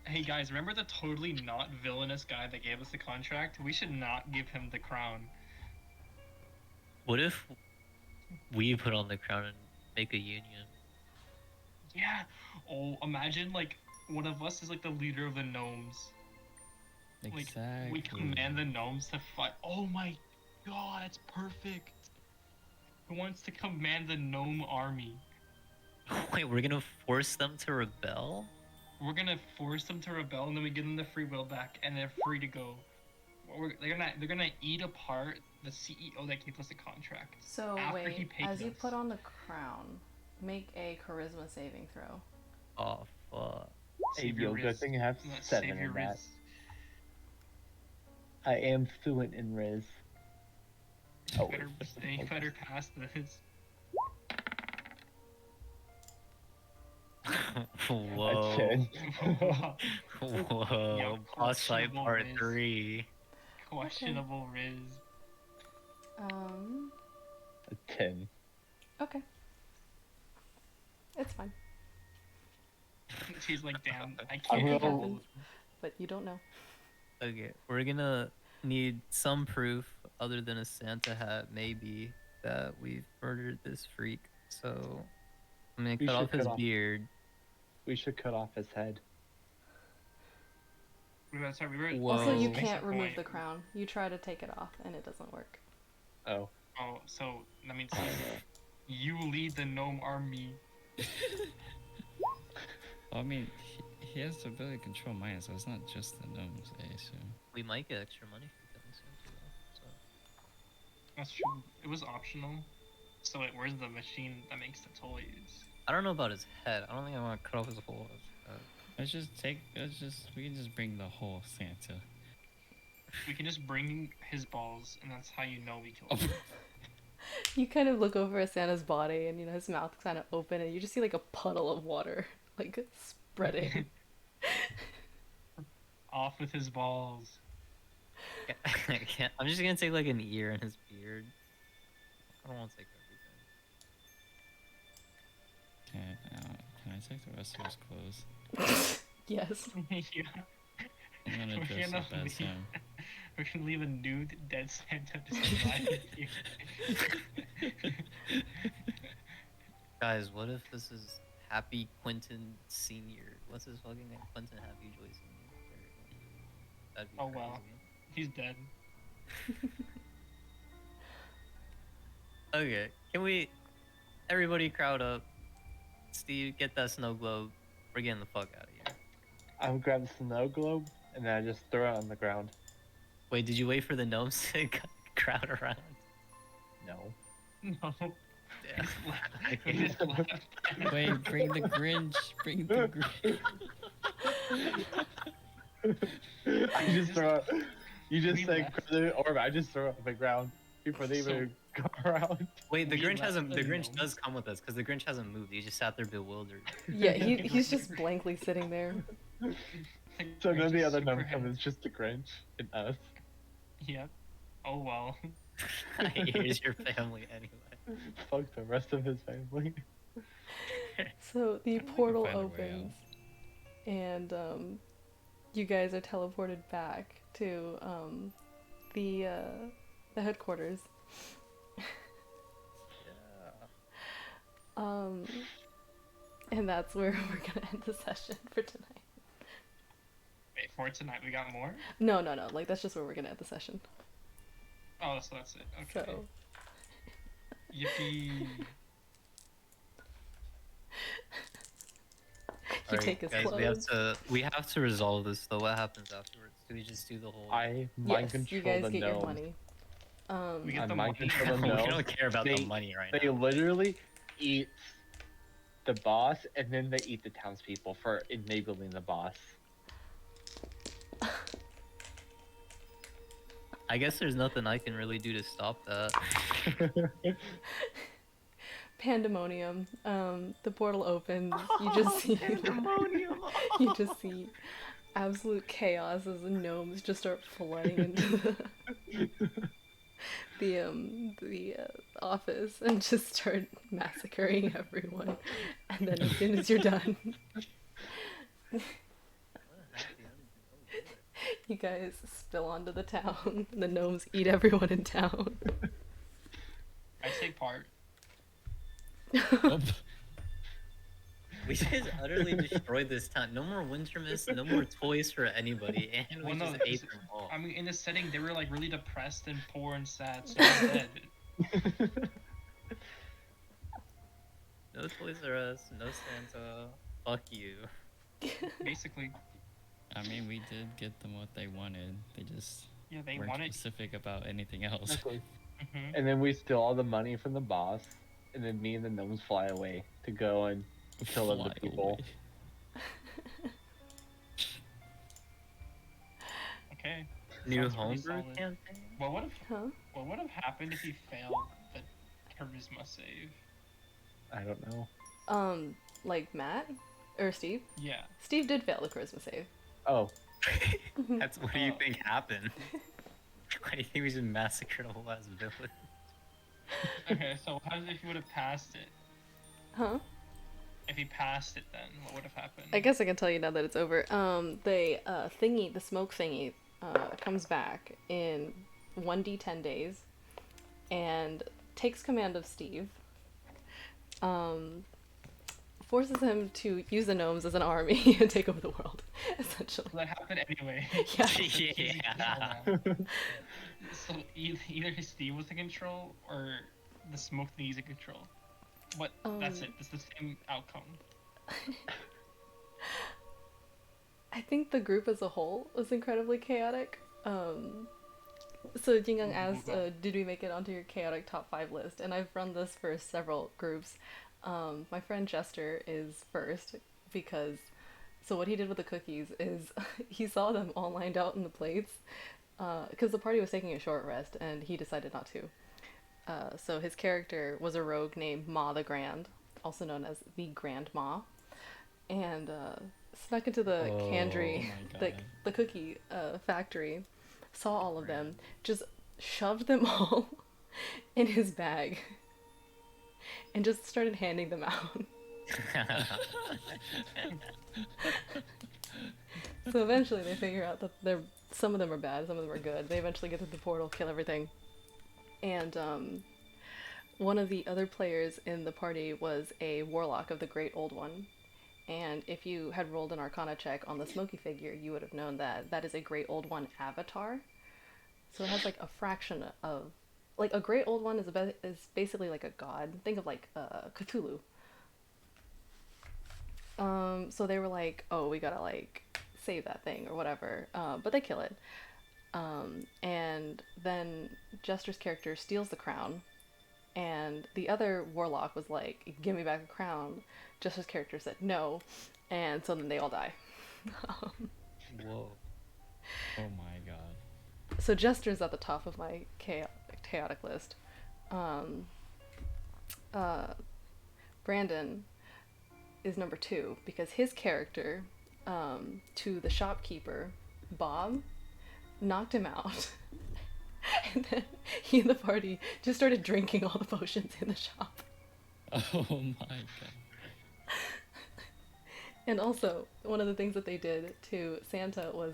Hey guys, remember the totally not villainous guy that gave us the contract? We should not give him the crown. What if we put on the crown and make a union? Yeah. Oh, imagine like one of us is like the leader of the gnomes. Exactly. We command the gnomes to fight. Oh my god, that's perfect. Who wants to command the gnome army? Wait, we're gonna force them to rebel? We're gonna force them to rebel, and then we give them the free will back, and they're free to go. They're gonna eat apart the CEO that gave us the contract. So After he wait, paid as you us. put on the crown, make a charisma saving throw. Oh fuck. Hey, Save your yo, good Riz. thing you have Let's 7 save your in that. Riz. I am fluent in Riz. You Oh, better pass this. Whoa. 10. Whoa. Yeah, Boss fight questionable part Riz. 3. Questionable Riz. A 10. Okay. It's fine. She's like, damn, I I'm can't. gonna- It happened, but you don't know. Okay, we're gonna need some proof other than a Santa hat, maybe, that we've murdered this freak. So I'm gonna We cut should off his cut off- beard. We should cut off his head. Sorry, we were. Also, you Whoa. can't remove point. the crown. You try to take it off, and it doesn't work. Oh. Oh, so that means you lead the gnome army. I mean, he has the ability to control mine, so it's not just the gnomes, I assume. We might get extra money for killing Santa though. So That's true. It was optional. So wait, where's the machine that makes the toys? I don't know about his head. I don't think I want to cut off his whole head. We can just bring the whole Santa. We can just bring his balls, and that's how you know we killed him. You kind of look over at Santa's body, and his mouth kind of open, and you just see like a puddle of water, like spreading. Off with his balls. I can't. I'm just gonna take like an ear and his beard. I don't want to take Can I take the rest of his clothes? Yes. Yeah. I'm gonna We're dress gonna up as leave- him. We're gonna leave a nude dead Santa just alive here. Guys, what if this is Happy Quentin Senior? What's his fucking name? Quentin Happy Joy Senior. That'd be Oh, crazy. wow. He's dead. Okay, can we? Everybody crowd up. Steve, get that snow globe. We're getting the fuck out of here. I would grab the snow globe and then I just throw it on the ground. Wait, did you wait for the gnomes to crowd around? No. No. Yeah. He just left. Wait, bring the Grinch. Bring the Grinch. I just throw it. You just We say left. grab the orb. I just throw it on the ground before they even go around. Wait, the We Grinch left hasn't. The the Grinch gnomes. does come with us because the Grinch hasn't moved. He just sat there bewildered. Yeah, he's just blankly sitting there. So none of the Grinch is other super gnomes come. heavy. It's just the Grinch and us. Yep. Oh well. Here's your family anyway. Fuck the rest of his family. So the I can portal find a way opens, and you guys are teleported back to the headquarters. Yeah. And that's where we're gonna end the session for tonight. Wait, for tonight we got more? No, like that's just where we're gonna end the session. Oh, so that's it. Okay. So Yippee. you Alright, take his guys, clothes. we have to resolve this though. What happens afterwards? Do we just do the whole? I mind Yes, control you guys the get gnome. your money. We get I the mind money. control the we gnome. don't care about They- the money right They now. literally eat the boss, and then they eat the townspeople for enabling the boss. I guess there's nothing I can really do to stop that. Pandemonium. The portal opens. You just see you just see absolute chaos as the gnomes just start flooding into the office and just start massacring everyone. And then as soon as you're done, you guys spill onto the town. The gnomes eat everyone in town. I take part. Oh, We just utterly destroyed this town. No more winter mist, no more toys for anybody, and we Well, no, just ate because- them all. I mean, in the setting, they were like really depressed and poor and sad, so they're dead. No Toys R Us, no Santa. Fuck you. Basically, I mean, we did get them what they wanted. They just yeah, they weren't wanted. specific about anything else. Exactly. Mhm. And then we steal all the money from the boss, and then me and the gnomes fly away to go and kill other Fly people. away. Okay. New Sounds pretty homebrew solid. campaign? Huh? What would have happened if he failed the charisma save? I don't know. Like Matt? Or Steve? Yeah. Steve did fail the charisma save. Oh, That's what do you Uh, think happened? Why do you think we just massacred a whole ass village? Okay, so how if you would have passed it? Huh? If he passed it, then what would have happened? I guess I can tell you now that it's over. The smoke thingy, comes back in 1d10 days, and takes command of Steve. Forces him to use the gnomes as an army and take over the world, essentially. That happened anyway. Yeah. Yeah. So either Steve was in control or the smoke thingy's in control. But that's it. It's the same outcome. I think the group as a whole was incredibly chaotic. So Jingang asked, did we make it onto your chaotic top 5 list? And I've run this for several groups. My friend Jester is first because, so what he did with the cookies is he saw them all lined out in the plates because the party was taking a short rest and he decided not to. So his character was a rogue named Ma the Grand, also known as the Grandma, and snuck into the cannery, the cookie factory, saw all of them, just shoved them all in his bag, and just started handing them out. So eventually they figure out that some of them are bad, some of them are good. They eventually get to the portal, kill everything. And one of the other players in the party was a warlock of the Great Old One. And if you had rolled an Arcana check on the Smoky figure, you would have known that that is a Great Old One avatar. So it has like a fraction of, like a Great Old One is basically like a god. Think of like Cthulhu. So they were like, oh, we gotta like save that thing or whatever. But they kill it. And then Jester's character steals the crown, and the other warlock was like, give me back the crown. Jester's character said no, and so then they all die. Whoa. Oh my god. So Jester's at the top of my chaotic list. Brandon is number 2 because his character, to the shopkeeper, Bob, knocked him out. And then he and the party just started drinking all the potions in the shop. Oh my god. And also, one of the things that they did to Santa was,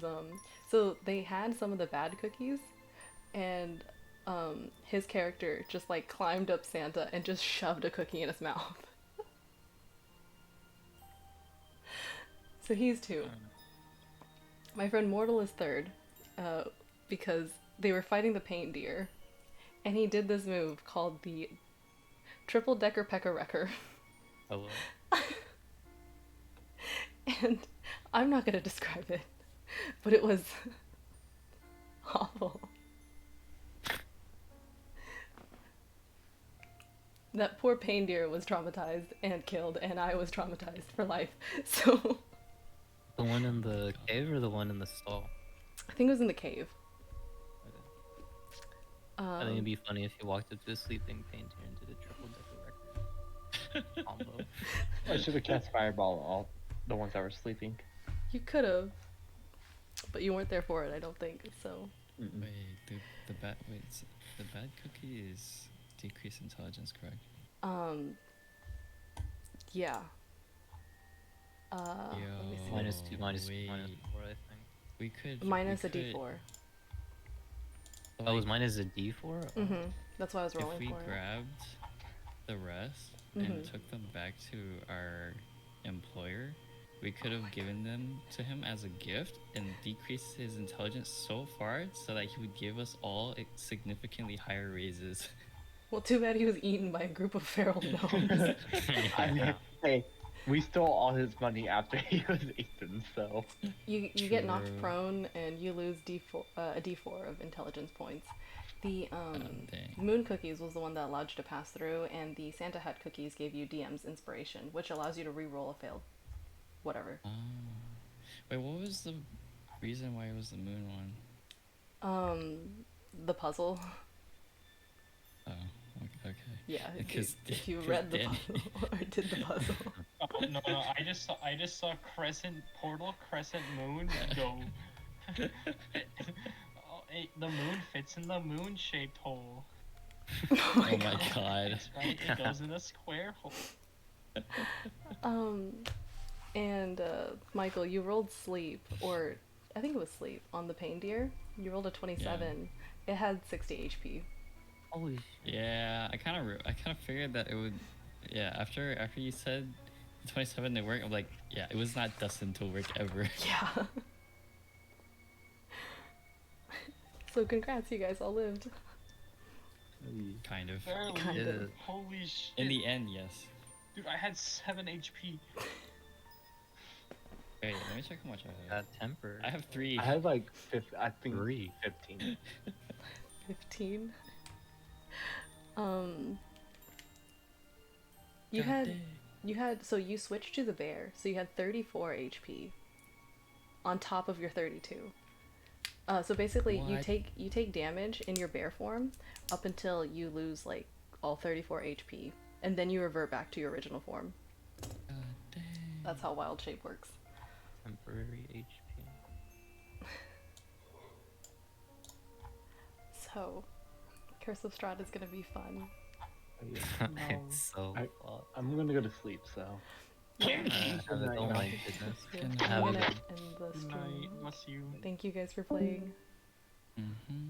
so they had some of the bad cookies, and his character just like climbed up Santa and just shoved a cookie in his mouth. So he's 2. My friend Mortal is 3rd, because they were fighting the paint deer, and he did this move called the triple decker pecker wrecker. Hello. And I'm not gonna describe it, but it was awful. That poor pain deer was traumatized and killed, and I was traumatized for life. So The one in the cave or the one in the stall? I think it was in the cave. I think it'd be funny if you walked up to a sleeping painter and did a triple decker record combo. I should have cast Fireball on all the ones that were sleeping. You could have, but you weren't there for it, I don't think. So Wait, the bad cookie is decreased intelligence, correct? yeah. Let me see. -2, -4, wait. I think. We could Minus we a could- D4. Oh, it was minus a D4? Mm-hmm. That's why I was If rolling we for it. grabbed the rest Mhm. and took them back to our employer, we could have given them to him as a gift and decreased his intelligence so far so that he would give us all significantly higher raises. Well, too bad he was eaten by a group of feral gnomes. I mean, hey, we stole all his money after he was eaten, so. You get knocked True. prone and you lose a D4 of intelligence points. The dang. moon cookies was the one that allowed you to pass through, and the Santa hat cookies gave you DM's inspiration, which allows you to re-roll a failed whatever. Oh. Wait, what was the reason why it was the moon one? The puzzle. Oh, okay. Yeah, Because if you read the Danny- puzzle or did the puzzle. Oh, no, I just saw crescent portal, crescent moon go. Oh, the moon fits in the moon-shaped hole. Oh my Oh my god. god. That's right, it goes in a square hole. And Michael, you rolled sleep, or I think it was sleep on the pain deer. You rolled a 27. It had 60 HP. Holy shit. Yeah, I kind of figured that it would. Yeah, after you said 27 they work, I'm like, yeah, it was not destined to work ever. Yeah. So congrats, you guys all lived. Kind of. Barely. Kind of. Yeah. Holy shit. In the end, yes. Dude, I had 7 HP. Wait, let me check how much I have. Got temper. I have 3. I had like I think 3. 15. 15. You had so you switched to the bear, so you had 34 HP on top of your 32. So basically you What? take damage in your bear form up until you lose like all 34 HP, and then you revert back to your original form. God dang. That's how wild shape works. Temporary HP. So Curse of Strahd is gonna be fun. Yeah. It's so I- fun. I'm gonna go to sleep, so. Yeah. Have it, oh my goodness. Yeah, Good I'm night. gonna end the Good stream. night. Bless you. Thank you guys for playing. Mm-hmm.